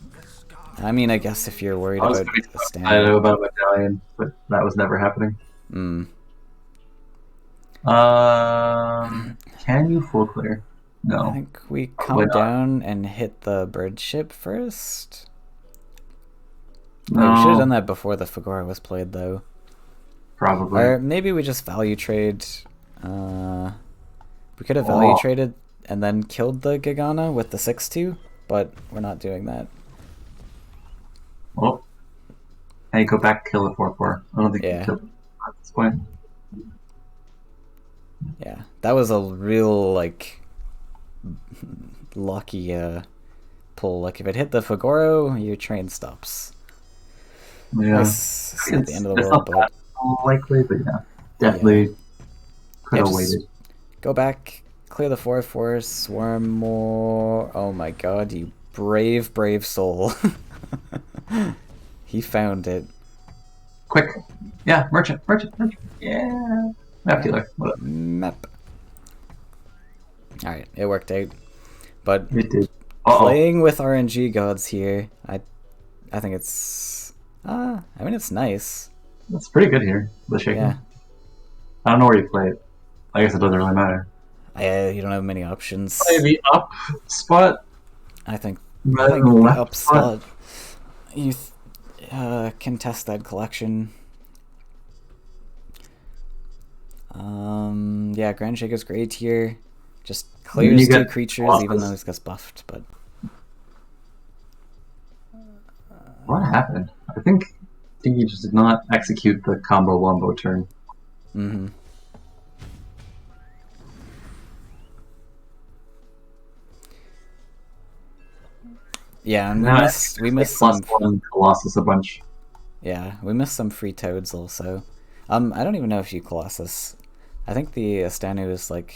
S1: I mean, I guess if you're worried about Astanu.
S2: I know about Medallion, but that was never happening. Can you full clear? No.
S1: I think we come down and hit the bird ship first.
S2: No.
S1: Oh, we should have done that before the Fagora was played, though.
S2: Probably.
S1: Or maybe we just value trade. We could have value traded and then killed the Gigana with the 6-2, but we're not doing that.
S2: Oh. Hey, go back, kill the 4-4. I don't think you killed it at this point.
S1: Yeah, that was a real, like, lucky pull. Like, if it hit the Fagoro, your train stops.
S2: Yeah.
S1: It's not the end of the world, but...
S2: Likely, but yeah. Definitely could have waited.
S1: Go back, clear the 4-4, swarm more... Oh my god, you brave, brave soul. He found it.
S2: Quick. Yeah, merchant. Yeah. Map dealer.
S1: Map. Alright, it worked out. But
S2: it did.
S1: Playing with RNG gods here, I think it's... I mean, it's nice.
S2: It's pretty good here, the shaking.
S1: Yeah.
S2: I don't know where you play it. I guess it doesn't really matter.
S1: You don't have many options.
S2: Play the up spot.
S1: I think
S2: the
S1: up spot. You can test that collection. Yeah, Grand Shaker's great here. Just clears 2 creatures, even though he gets buffed. But
S2: what happened? I think he just did not execute the combo wombo turn.
S1: Mm-hmm. Yeah, and we missed some
S2: Colossus a bunch.
S1: Yeah, we missed some free toads also. I don't even know if you Colossus. I think the Astanu is like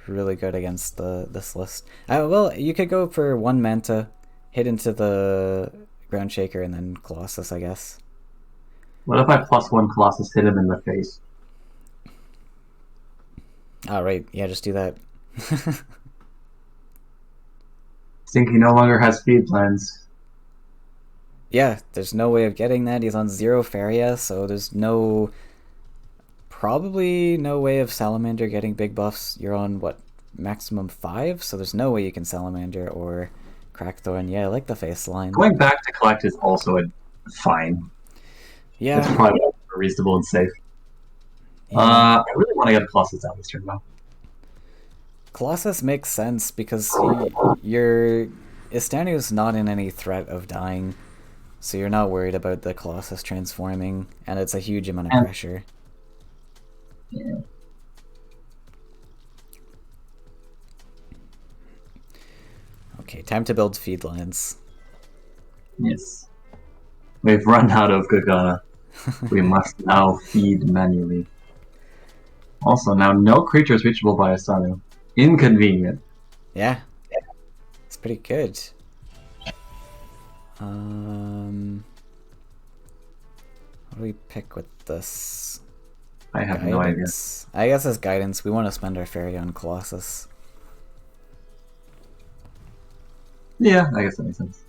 S1: really good against this list. Well, you could go for 1 Manta, hit into the Ground Shaker, and then Colossus, I guess.
S2: What if I +1 Colossus hit him in the face?
S1: Oh, right. Yeah, just do that.
S2: Stinky no longer has speed plans.
S1: Yeah, there's no way of getting that. He's on 0 Faeria, so there's probably no way of Salamander getting big buffs. You're on, what, maximum 5? So there's no way you can Salamander or Crackthorn. Yeah, I like the face line.
S2: Going back to collect is also fine.
S1: Yeah.
S2: It's probably reasonable and safe.
S1: Yeah.
S2: I really want to get a Colossus out this turn though.
S1: Colossus makes sense because your Istaniu's not in any threat of dying, so you're not worried about the Colossus transforming, and it's a huge amount of pressure.
S2: Yeah.
S1: Okay, time to build feed lines.
S2: Yes. We've run out of Gagana. We must now feed manually. Also, now no creature is reachable by Asanu. Inconvenient.
S1: Yeah. It's pretty good. What do we pick with this?
S2: I have
S1: guidance?
S2: no idea.
S1: I guess as guidance, we want to spend our Faeria on Colossus.
S2: Yeah, I guess that makes sense.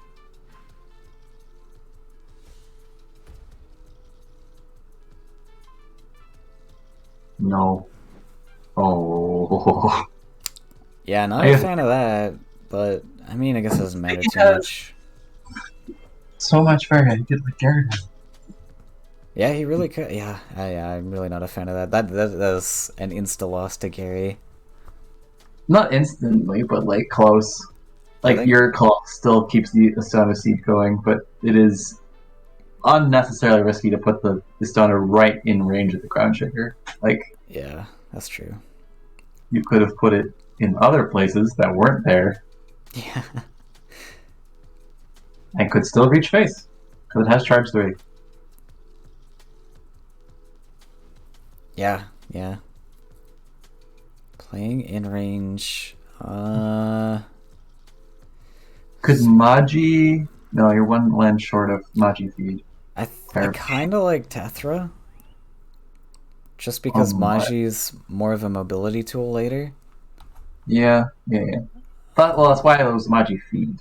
S2: No. Oh.
S1: Yeah, not a fan of that, but I mean, I guess it doesn't matter too much.
S2: So much Faeria, you get like Garrett.
S1: Yeah, he really could. Yeah, I'm really not a fan of that. That was an insta loss to Gary.
S2: Not instantly, but like close. Like your call still keeps the Astana seed going, but it is unnecessarily risky to put the Astana right in range of the Ground Shaker. Like,
S1: yeah, that's true.
S2: You could have put it in other places that weren't there.
S1: Yeah.
S2: And could still reach face because it has charge 3.
S1: Yeah, yeah. Playing in range.
S2: Could Magi? No, you're one land short of Magi feed.
S1: I kind of like Tethra. Just because Magi's more of a mobility tool later.
S2: Yeah. But, well, that's why it was Magi feed.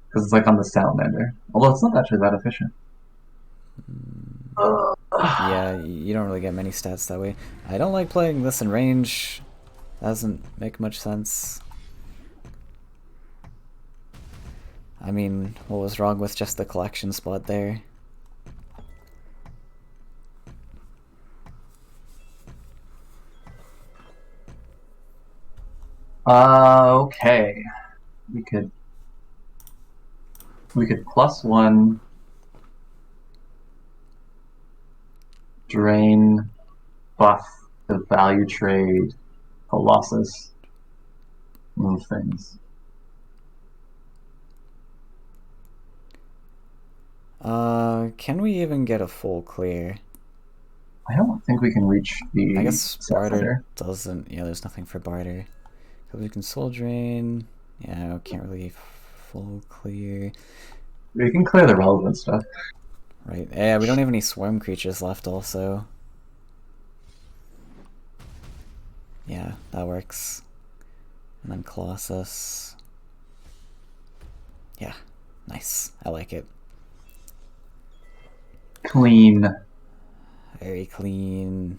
S2: Because it's like on the Salamander. Although it's not actually that efficient.
S1: Yeah, you don't really get many stats that way. I don't like playing this in range. That doesn't make much sense. I mean, what was wrong with just the collection spot there?
S2: Okay. We could +1 drain buff the value trade Colossus move things.
S1: Can we even get a full clear?
S2: I don't think we can reach the.
S1: I guess barter doesn't. Yeah, there's nothing for barter. Because we can soul drain. Yeah, can't really full clear.
S2: We can clear the relevant stuff.
S1: Right. Yeah, we don't have any swarm creatures left. Also. Yeah, that works. And then Colossus. Yeah, nice. I like it.
S2: Clean.
S1: Very clean.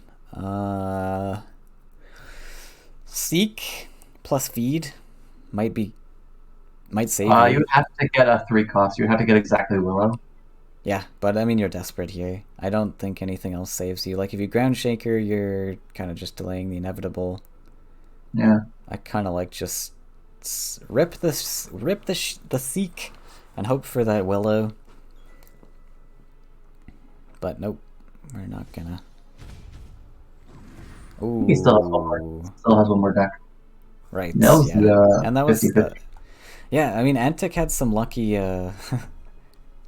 S1: Seek plus feed might save you.
S2: You would have to get a 3 cost. You would have to get exactly Willow.
S1: Yeah, but I mean you're desperate here. I don't think anything else saves you. Like if you Ground Shaker, you're kind of just delaying the inevitable.
S2: Yeah.
S1: I kind of like just rip the Seek and hope for that Willow. But nope, we're not gonna. Ooh.
S2: He still has one more deck.
S1: Right.
S2: Yeah.
S1: And that was yeah, I mean Antic had some lucky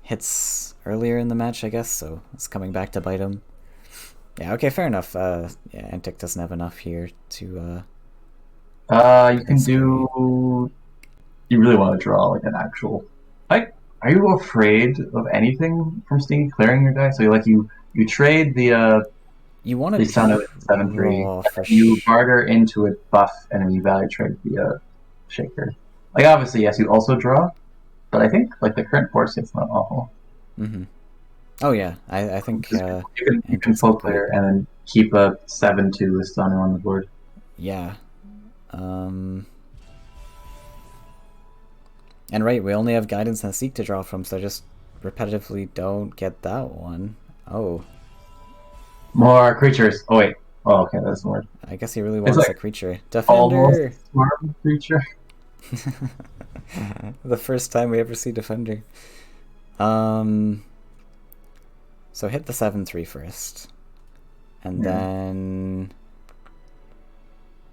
S1: hits earlier in the match, I guess, so it's coming back to bite him. Yeah, okay, fair enough. Yeah, Antic doesn't have enough here to
S2: you can do. You really want to draw like an actual. Like, are you afraid of anything from Stinky clearing your die? So you trade the
S1: you want to
S2: the sound of 7/3. You barter into it buff, and then you value trade the shaker. Like obviously, yes, you also draw, but I think like the current force hit's not awful.
S1: Mm-hmm. Oh yeah, I think
S2: You can
S1: Antic's got
S2: poke
S1: great.
S2: there and then keep a 7/2 stunner on the board.
S1: Yeah. And right, we only have guidance and seek to draw from, so just repetitively don't get that one. Oh,
S2: More creatures. Oh wait. Oh okay, that's the word.
S1: I guess he really
S2: It's
S1: wants
S2: like
S1: a creature.
S2: almost
S1: Defender!
S2: swarm creature.
S1: The first time we ever see Defender. Um, so hit the 7/3 first. And then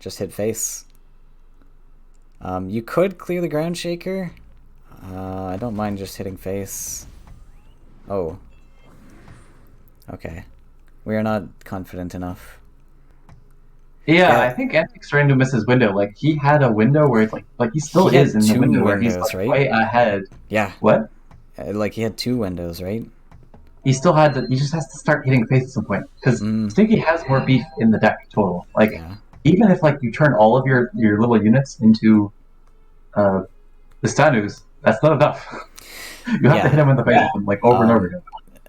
S1: just hit face. You could clear the Ground Shaker. I don't mind just hitting face. Oh. Okay. We are not confident enough.
S2: Yeah,
S1: Yeah,
S2: I think Antic's starting to miss his window. Like he had a window where it's like he still
S1: he
S2: is
S1: had
S2: in the
S1: two
S2: window where he's
S1: windows,
S2: like
S1: right?
S2: way ahead.
S1: Yeah.
S2: What?
S1: Like he had two windows, right?
S2: He still had to. He just has to start hitting face at some point because
S1: Mm,
S2: Stinky has more beef in the deck total. Like
S1: yeah.
S2: even if like you turn all of your little units into the Stanus, that's not enough. You have to hit
S1: Yeah.
S2: him in the face with them, like over and over again.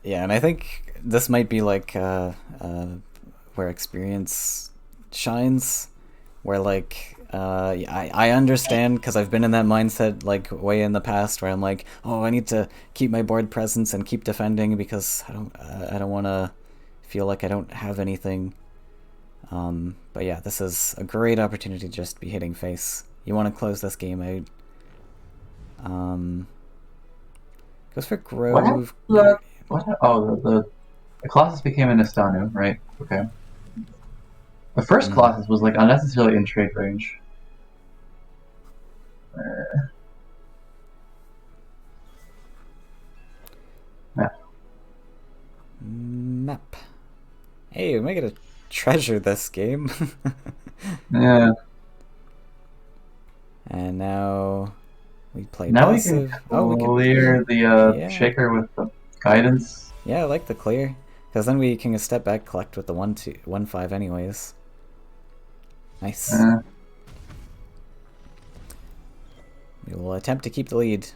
S1: Yeah, and I think this might be like where experience shines, where like I understand because I've been in that mindset like way in the past where I'm like, oh, I need to keep my board presence and keep defending because I don't want to feel like I don't have anything. But yeah, this is a great opportunity to just be hitting face. You want to close this game out. Goes for
S2: What happened?
S1: Grove.
S2: What? Oh, the Colossus became an Estanu, right? Okay. The first
S1: Mm.
S2: Colossus was like unnecessarily in trade range. Yeah.
S1: Map. Hey, we might get to treasure this game.
S2: Yeah.
S1: And now we play
S2: Now we can
S1: passive. Oh, we could.
S2: clear the
S1: Yeah.
S2: shaker with the guidance.
S1: Yeah, I like the clear. Because then we can step back, collect with the 1/2, 1/5 anyways. Nice. We will attempt to keep the lead.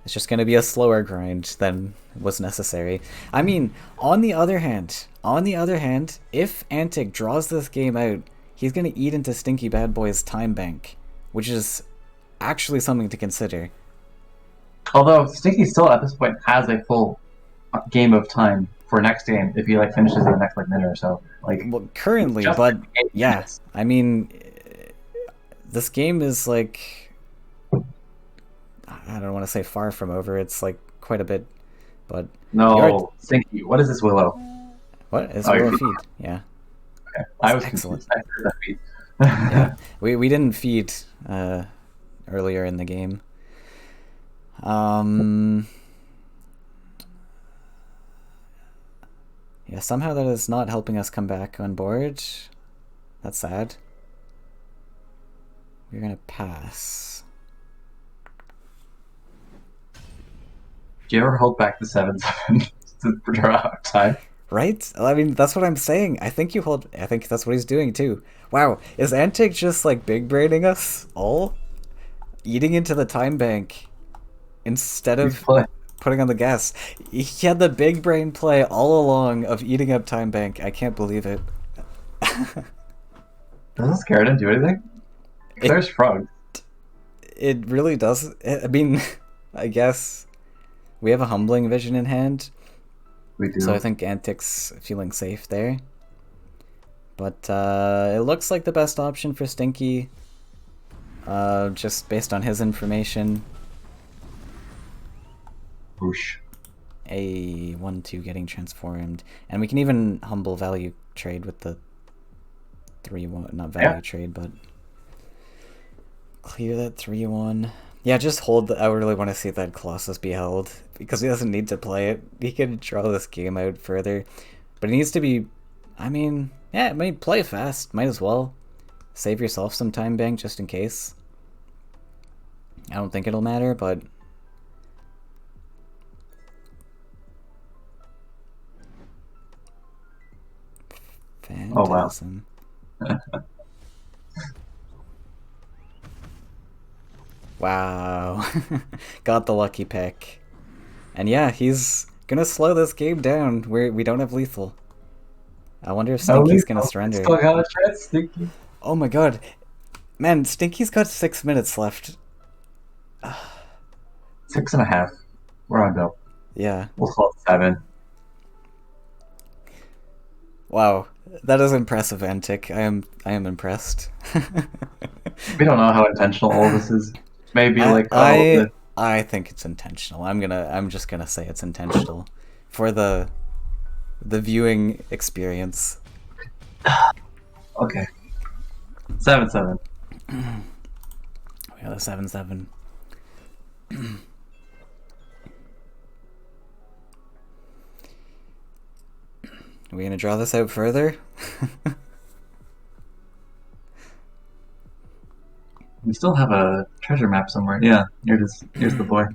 S1: It's just going to be a slower grind than was necessary. I mean, on the other hand, if Antic draws this game out, he's going to eat into Stinky Bad Boy's time bank, which is actually something to consider.
S2: Although Stinky still at this point has a full game of time for next game if he like finishes in the next like minute or so. Like
S1: Well, currently,
S2: just
S1: but
S2: like 8
S1: yeah,
S2: minutes.
S1: I mean, this game is like, I don't want to say far from over. It's like quite a bit, but
S2: No, Stinky. What is this Willow?
S1: what is
S2: Oh,
S1: Willow
S2: you're
S1: feed? Yeah,
S2: okay. I was
S1: excellent.
S2: confused. I heard that beat.
S1: Yeah, we didn't feed earlier in the game. Yeah, somehow that is not helping us come back on board. That's sad. We're gonna pass.
S2: Do you ever hold back the 7/7 to draw out time?
S1: Right? I mean, that's what I'm saying. I think that's what he's doing too. Wow, is Antic just like big braining us all? Eating into the time bank instead of putting on the gas. He had the big brain play all along of eating up time bank. I can't believe it.
S2: Does this Keratin do anything? There's frogs.
S1: It really does. I mean, I guess we have a humbling vision in hand.
S2: We do.
S1: So I think Antic's feeling safe there. But it looks like the best option for Stinky. Just based on his information.
S2: Whoosh.
S1: A 1/2 getting transformed. And we can even humble value trade with the 3/1. Not value trade, but clear that 3/1. Yeah, just hold. I really want to see that Colossus be held because he doesn't need to play it. He can draw this game out further, but it needs to be. I mean, yeah, play fast. Might as well save yourself some time bank just in case. I don't think it'll matter, but Phantasm.
S2: Oh wow.
S1: Wow. Got the lucky pick. And yeah, he's gonna slow this game down. We don't have lethal. I wonder if
S2: No,
S1: Stinky's gonna surrender.
S2: still got a chance, Stinky.
S1: Oh my god. Man, Stinky's got 6 minutes left.
S2: 6.5. We're on go.
S1: Yeah.
S2: We'll call it 7.
S1: Wow. That is impressive, Antic. I am impressed.
S2: We don't know how intentional all this is. Maybe like
S1: I think it's intentional. I'm just gonna say it's intentional. For the viewing experience.
S2: Okay. 7-7.
S1: We got a 7-7. Are we gonna draw this out further?
S2: We still have a treasure map somewhere. Yeah, here it is. Here's the boy.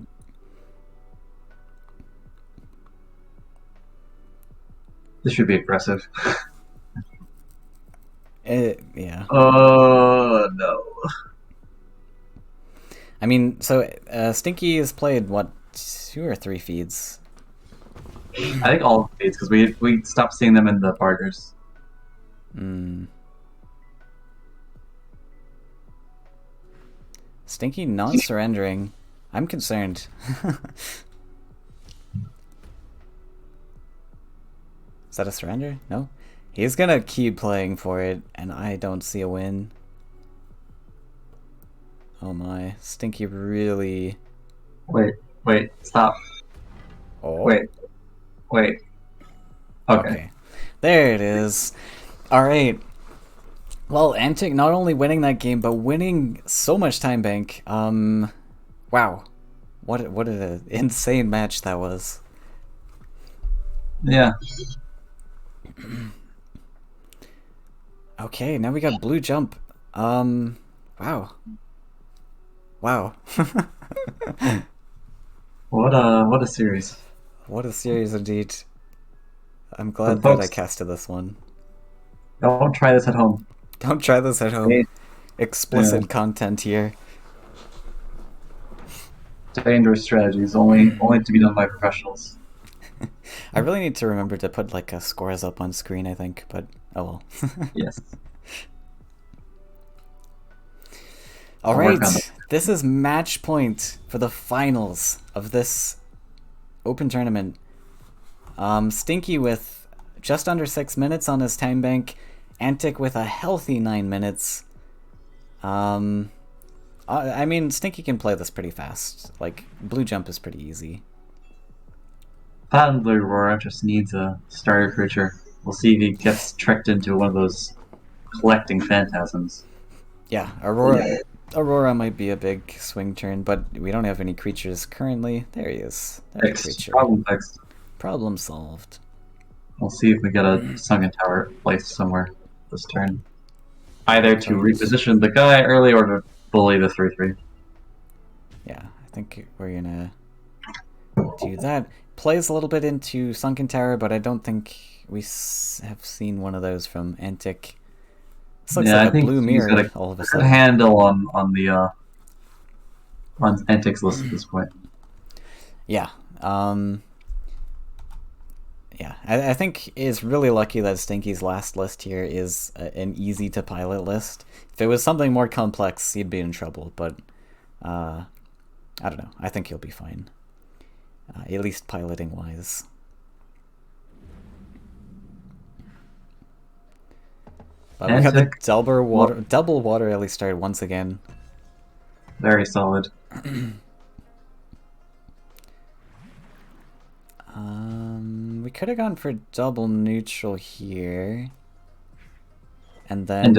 S2: This should be aggressive.
S1: Yeah.
S2: Oh no.
S1: I mean, so Stinky has played what, 2 or 3 feeds?
S2: I think all of these because we stopped seeing them in the barters.
S1: Stinky not surrendering. I'm concerned. Is that a surrender? No? He's gonna keep playing for it, and I don't see a win. Oh my. Stinky really...
S2: Wait, stop.
S1: Oh.
S2: Wait. Okay.
S1: There it is. Alright. Well, Antic not only winning that game, but winning so much time bank. Wow. What an insane match that was.
S2: Yeah.
S1: Okay, now we got blue jump. Wow. Wow.
S2: What a series.
S1: What a series indeed. I'm glad that
S2: folks,
S1: I casted this one.
S2: don't try this at home.
S1: Don't try this at home.
S2: Hey.
S1: Explicit
S2: Yeah.
S1: content here.
S2: Dangerous strategies, only to be done by professionals.
S1: I really need to remember to put like a scores up on screen, I think, but oh well.
S2: Yes.
S1: Alright, this is match point for the finals of this open tournament. Stinky with just under 6 minutes on his time bank, Antic with a healthy 9 minutes. I mean, Stinky can play this pretty fast. Like, blue jump is pretty easy.
S2: Patent Blue Aurora just needs a starter creature. We'll see if he gets tricked into one of those collecting phantasms.
S1: Yeah, Aurora might be a big swing turn, but we don't have any creatures currently. There he is. There's a creature.
S2: Problem fixed.
S1: Problem solved.
S2: We'll see if we get a Sunken Tower placed somewhere this turn. Either to reposition the guy early or to bully the 3/3.
S1: Yeah, I think we're gonna do that. Plays a little bit into Sunken Tower, but I don't think we have seen one of those from Antic. This looks like a blue mirror all of a sudden.
S2: Handle on Antic's list at this point.
S1: Yeah. Yeah, I think it's really lucky that Stinky's last list here is an easy to pilot list. If it was something more complex, he'd be in trouble, but I don't know. I think he'll be fine. At least piloting wise. But we got the double water at least started once again.
S2: Very solid.
S1: We could have gone for double neutral here. And then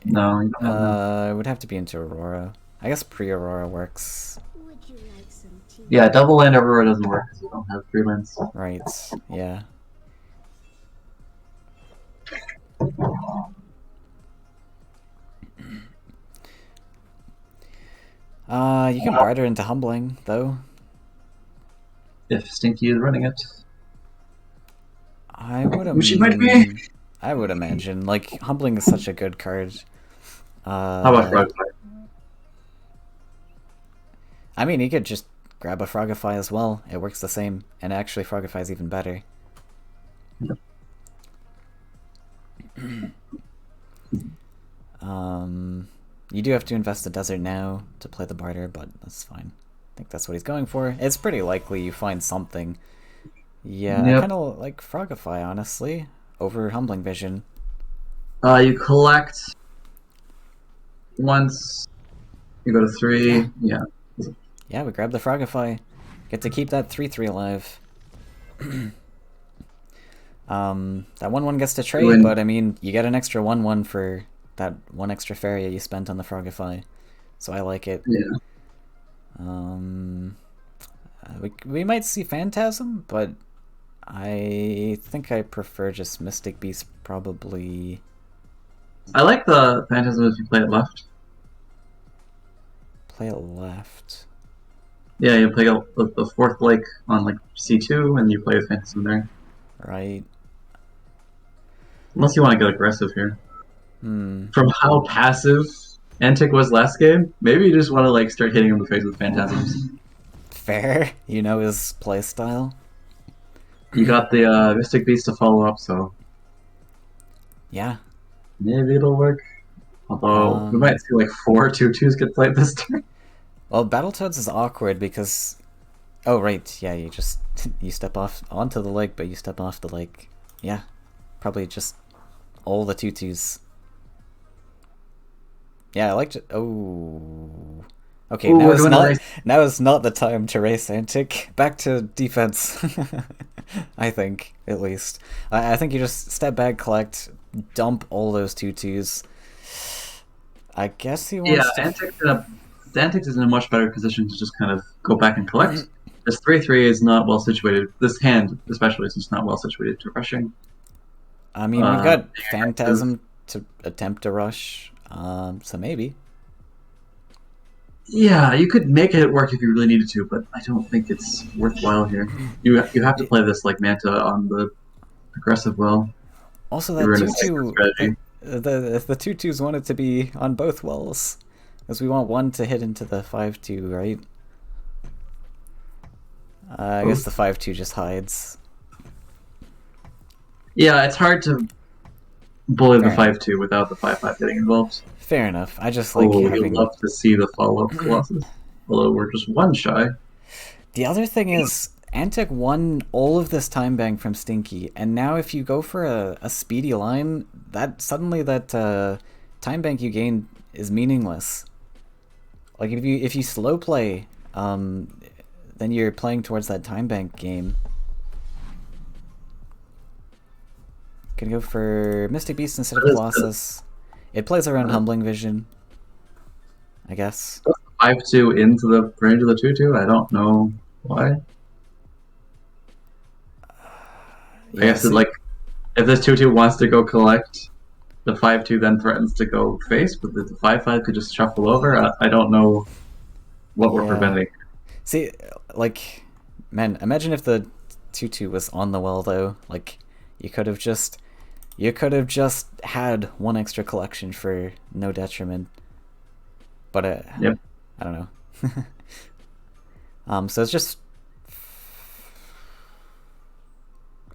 S2: no, you don't have
S1: it would have to be into Aurora. I guess pre-Aurora works.
S4: Would you like some tea?
S2: Yeah, double land Aurora doesn't work because you don't have free lands.
S1: Right, yeah. You can barter into Humbling, though.
S2: If Stinky is running it.
S1: I would
S2: Which he might be.
S1: I would imagine. Like, Humbling is such a good card.
S2: How about Frogfire?
S1: I mean, he could just grab a Frogify as well. It works the same, and actually Frogify is even better.
S2: Yep.
S1: You do have to invest the desert now to play the barter, but that's fine. I think that's what he's going for. It's pretty likely you find something. Yeah, I
S2: Yep.
S1: kind of like Frogify, honestly, over Humbling Vision.
S2: You collect once. You go to 3. Yeah.
S1: Yeah, we grab the Frogify. Get to keep that 3/3 alive. That 1/1 gets to trade, but I mean, you get an extra 1/1 for that 1 extra Faeria you spent on the Frogify. So I like it.
S2: Yeah.
S1: We might see Phantasm, but I think I prefer just Mystic Beast, probably.
S2: I like the Phantasm if you play it left.
S1: Play it left.
S2: Yeah, you play the 4th Blake on like C2, and you play with Phantasm there.
S1: Right.
S2: Unless you want to get aggressive here.
S1: Hmm.
S2: From how passive Antic was last game, maybe you just want to like start hitting him in the face with Phantasms.
S1: Fair. You know his playstyle.
S2: You got the Mystic Beast to follow up, so
S1: Yeah.
S2: maybe it'll work. Although we might see like 4 2/2s get played this turn.
S1: Well, Battletoads is awkward because... Oh, right. Yeah, you just... you step off onto the lake, but you step off the lake. Yeah. Probably just all the 2/2s. Yeah, I like to... Oh... Okay,
S2: Ooh,
S1: now is not the time to race Antic. Back to defense. I think, at least. I think you just step back, collect, dump all those 2/2s. I guess he wants to...
S2: Antic is in a much better position to just kind of go back and collect. This 3/3 is not well situated. This hand, especially, is just not well situated to rushing.
S1: I mean, we've got Phantasm to attempt to rush, so maybe.
S2: Yeah, you could make it work if you really needed to, but I don't think it's worthwhile here. You have to play this like Manta on the aggressive well.
S1: Also, that 2/2, the 2/2s want it to be on both wells, because we want one to hit into the 5/2, right? I guess the 5/2 just hides.
S2: Yeah, it's hard to bully the 5/2 without the 5/5 getting involved.
S1: Fair enough. I just like having...
S2: you'd love to see the follow-up Colossus. Although we're just 1 shy.
S1: The other thing is, Antic won all of this time bank from Stinky, and now if you go for a speedy line, that suddenly that time bank you gain is meaningless. Like if you slow play, then you're playing towards that time bank game. Gonna go for Mystic Beast instead of Colossus. It plays around Humbling Vision, I guess.
S2: 5/2 into the range of the 2/2. I don't know why. I guess like if this 2/2 wants to go collect, the 5/2 then threatens to go face, but the 5/5 could just shuffle over. I don't know what we're preventing.
S1: See, like, man, imagine if the 2/2 was on the well though. Like, you could have just had 1 extra collection for no detriment. But
S2: yep.
S1: I don't know. So it's just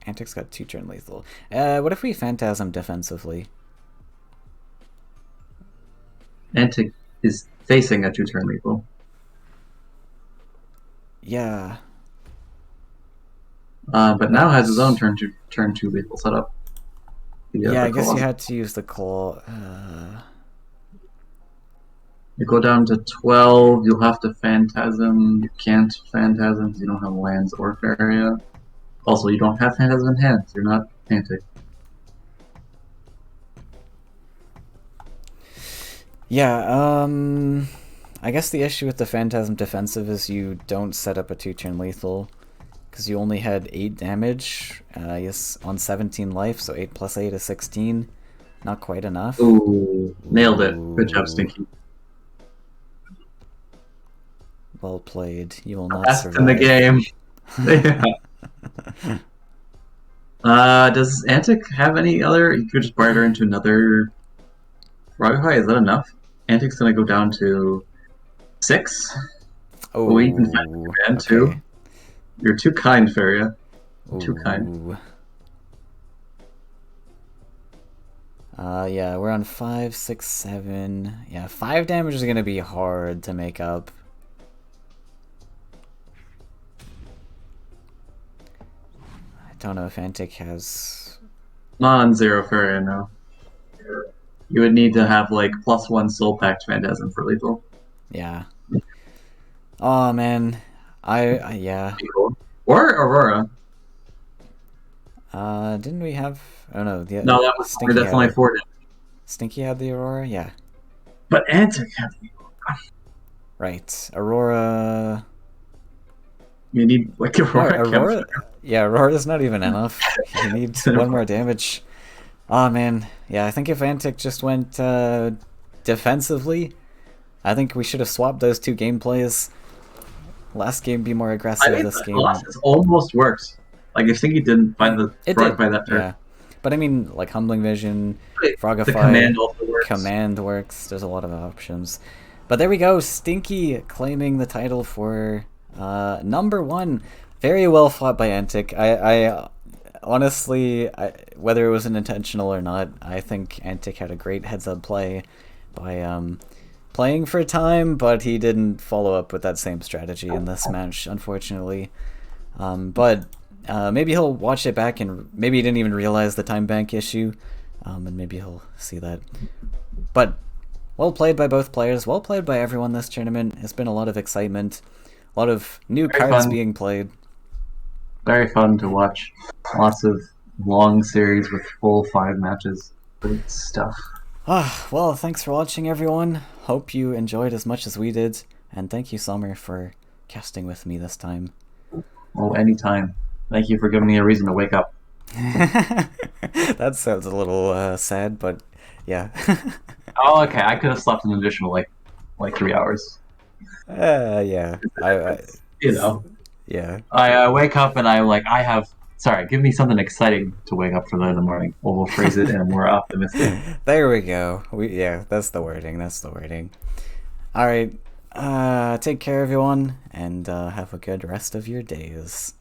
S1: Antic's got 2-turn lethal. What if we Phantasm defensively?
S2: Antic is facing a 2-turn lethal.
S1: Yeah.
S2: But now has his own turn 2 lethal setup.
S1: Yeah, I guess you had to use the claw.
S2: You go down to 12, you'll have to Phantasm. You can't Phantasm because you don't have lands or Faeria. Also, you don't have Phantasm in hand, so you're not Antic.
S1: Yeah, I guess the issue with the Phantasm defensive is you don't set up a 2-turn lethal, because you only had 8 damage, yes, on 17 life, so 8 plus 8 is 16. Not quite enough.
S2: Ooh, nailed it. Good job, Stinky.
S1: Well played. You will not
S2: Best
S1: survive.
S2: in the game. Does Antic have any other? You could just barter into another Frogify. Is that enough? Antic's gonna go down to 6.
S1: Oh,
S2: you can find your man too.
S1: okay.
S2: You're too kind, Faeria. Too kind.
S1: Ooh. Yeah, we're on 5, 6, 7. Yeah, 5 damage is gonna be hard to make up. I don't know if Antic has...
S2: Non-zero Faeria, no. You would need to have like +1 Soul Pact Phantasm for lethal.
S1: Yeah. Oh, man. Yeah.
S2: Cool. Or Aurora.
S1: Didn't we have... Oh, no.
S2: No, that was
S1: Stinky
S2: that's
S1: had
S2: only
S1: it.
S2: 4 damage.
S1: Stinky had the Aurora? Yeah.
S2: But Antic had the
S1: Right. Aurora...
S2: You need like
S1: No,
S2: Aurora.
S1: Aurora... Yeah, Aurora's not even enough. You need 1 more damage. Oh, man. Yeah, I think if Antic just went defensively, I think we should have swapped those 2 gameplays. Last game be more aggressive,
S2: I think
S1: this
S2: the
S1: game...
S2: Colossus almost works. Like if Stinky didn't find the frog by that turn.
S1: Yeah. But I mean, like Humbling Vision, Frogify,
S2: the command also works.
S1: Command works. There's a lot of options. But there we go. Stinky claiming the title for number 1. Very well fought by Antic. I honestly, whether it was intentional or not, I think Antic had a great heads-up play by playing for time, but he didn't follow up with that same strategy in this match, unfortunately. But maybe he'll watch it back and maybe he didn't even realize the time bank issue, and maybe he'll see that. But well played by both players, well played by everyone this tournament. It's been a lot of excitement, a lot of new cards being played.
S2: Very fun to watch. Lots of long series with full 5 matches. Good stuff.
S1: Well, thanks for watching, everyone. Hope you enjoyed as much as we did, and thank you, Summer, for casting with me this time.
S2: Oh, anytime. Thank you for giving me a reason to wake up.
S1: That sounds a little sad, but yeah.
S2: Oh, okay. I could have slept an additional like 3 hours.
S1: Yeah.
S2: You know.
S1: Yeah.
S2: I wake up and I'm like, sorry, give me something exciting to wake up for in the morning. Or we'll phrase it in a more optimistic.
S1: There we go. Yeah, that's the wording. All right. Take care, everyone, and have a good rest of your days.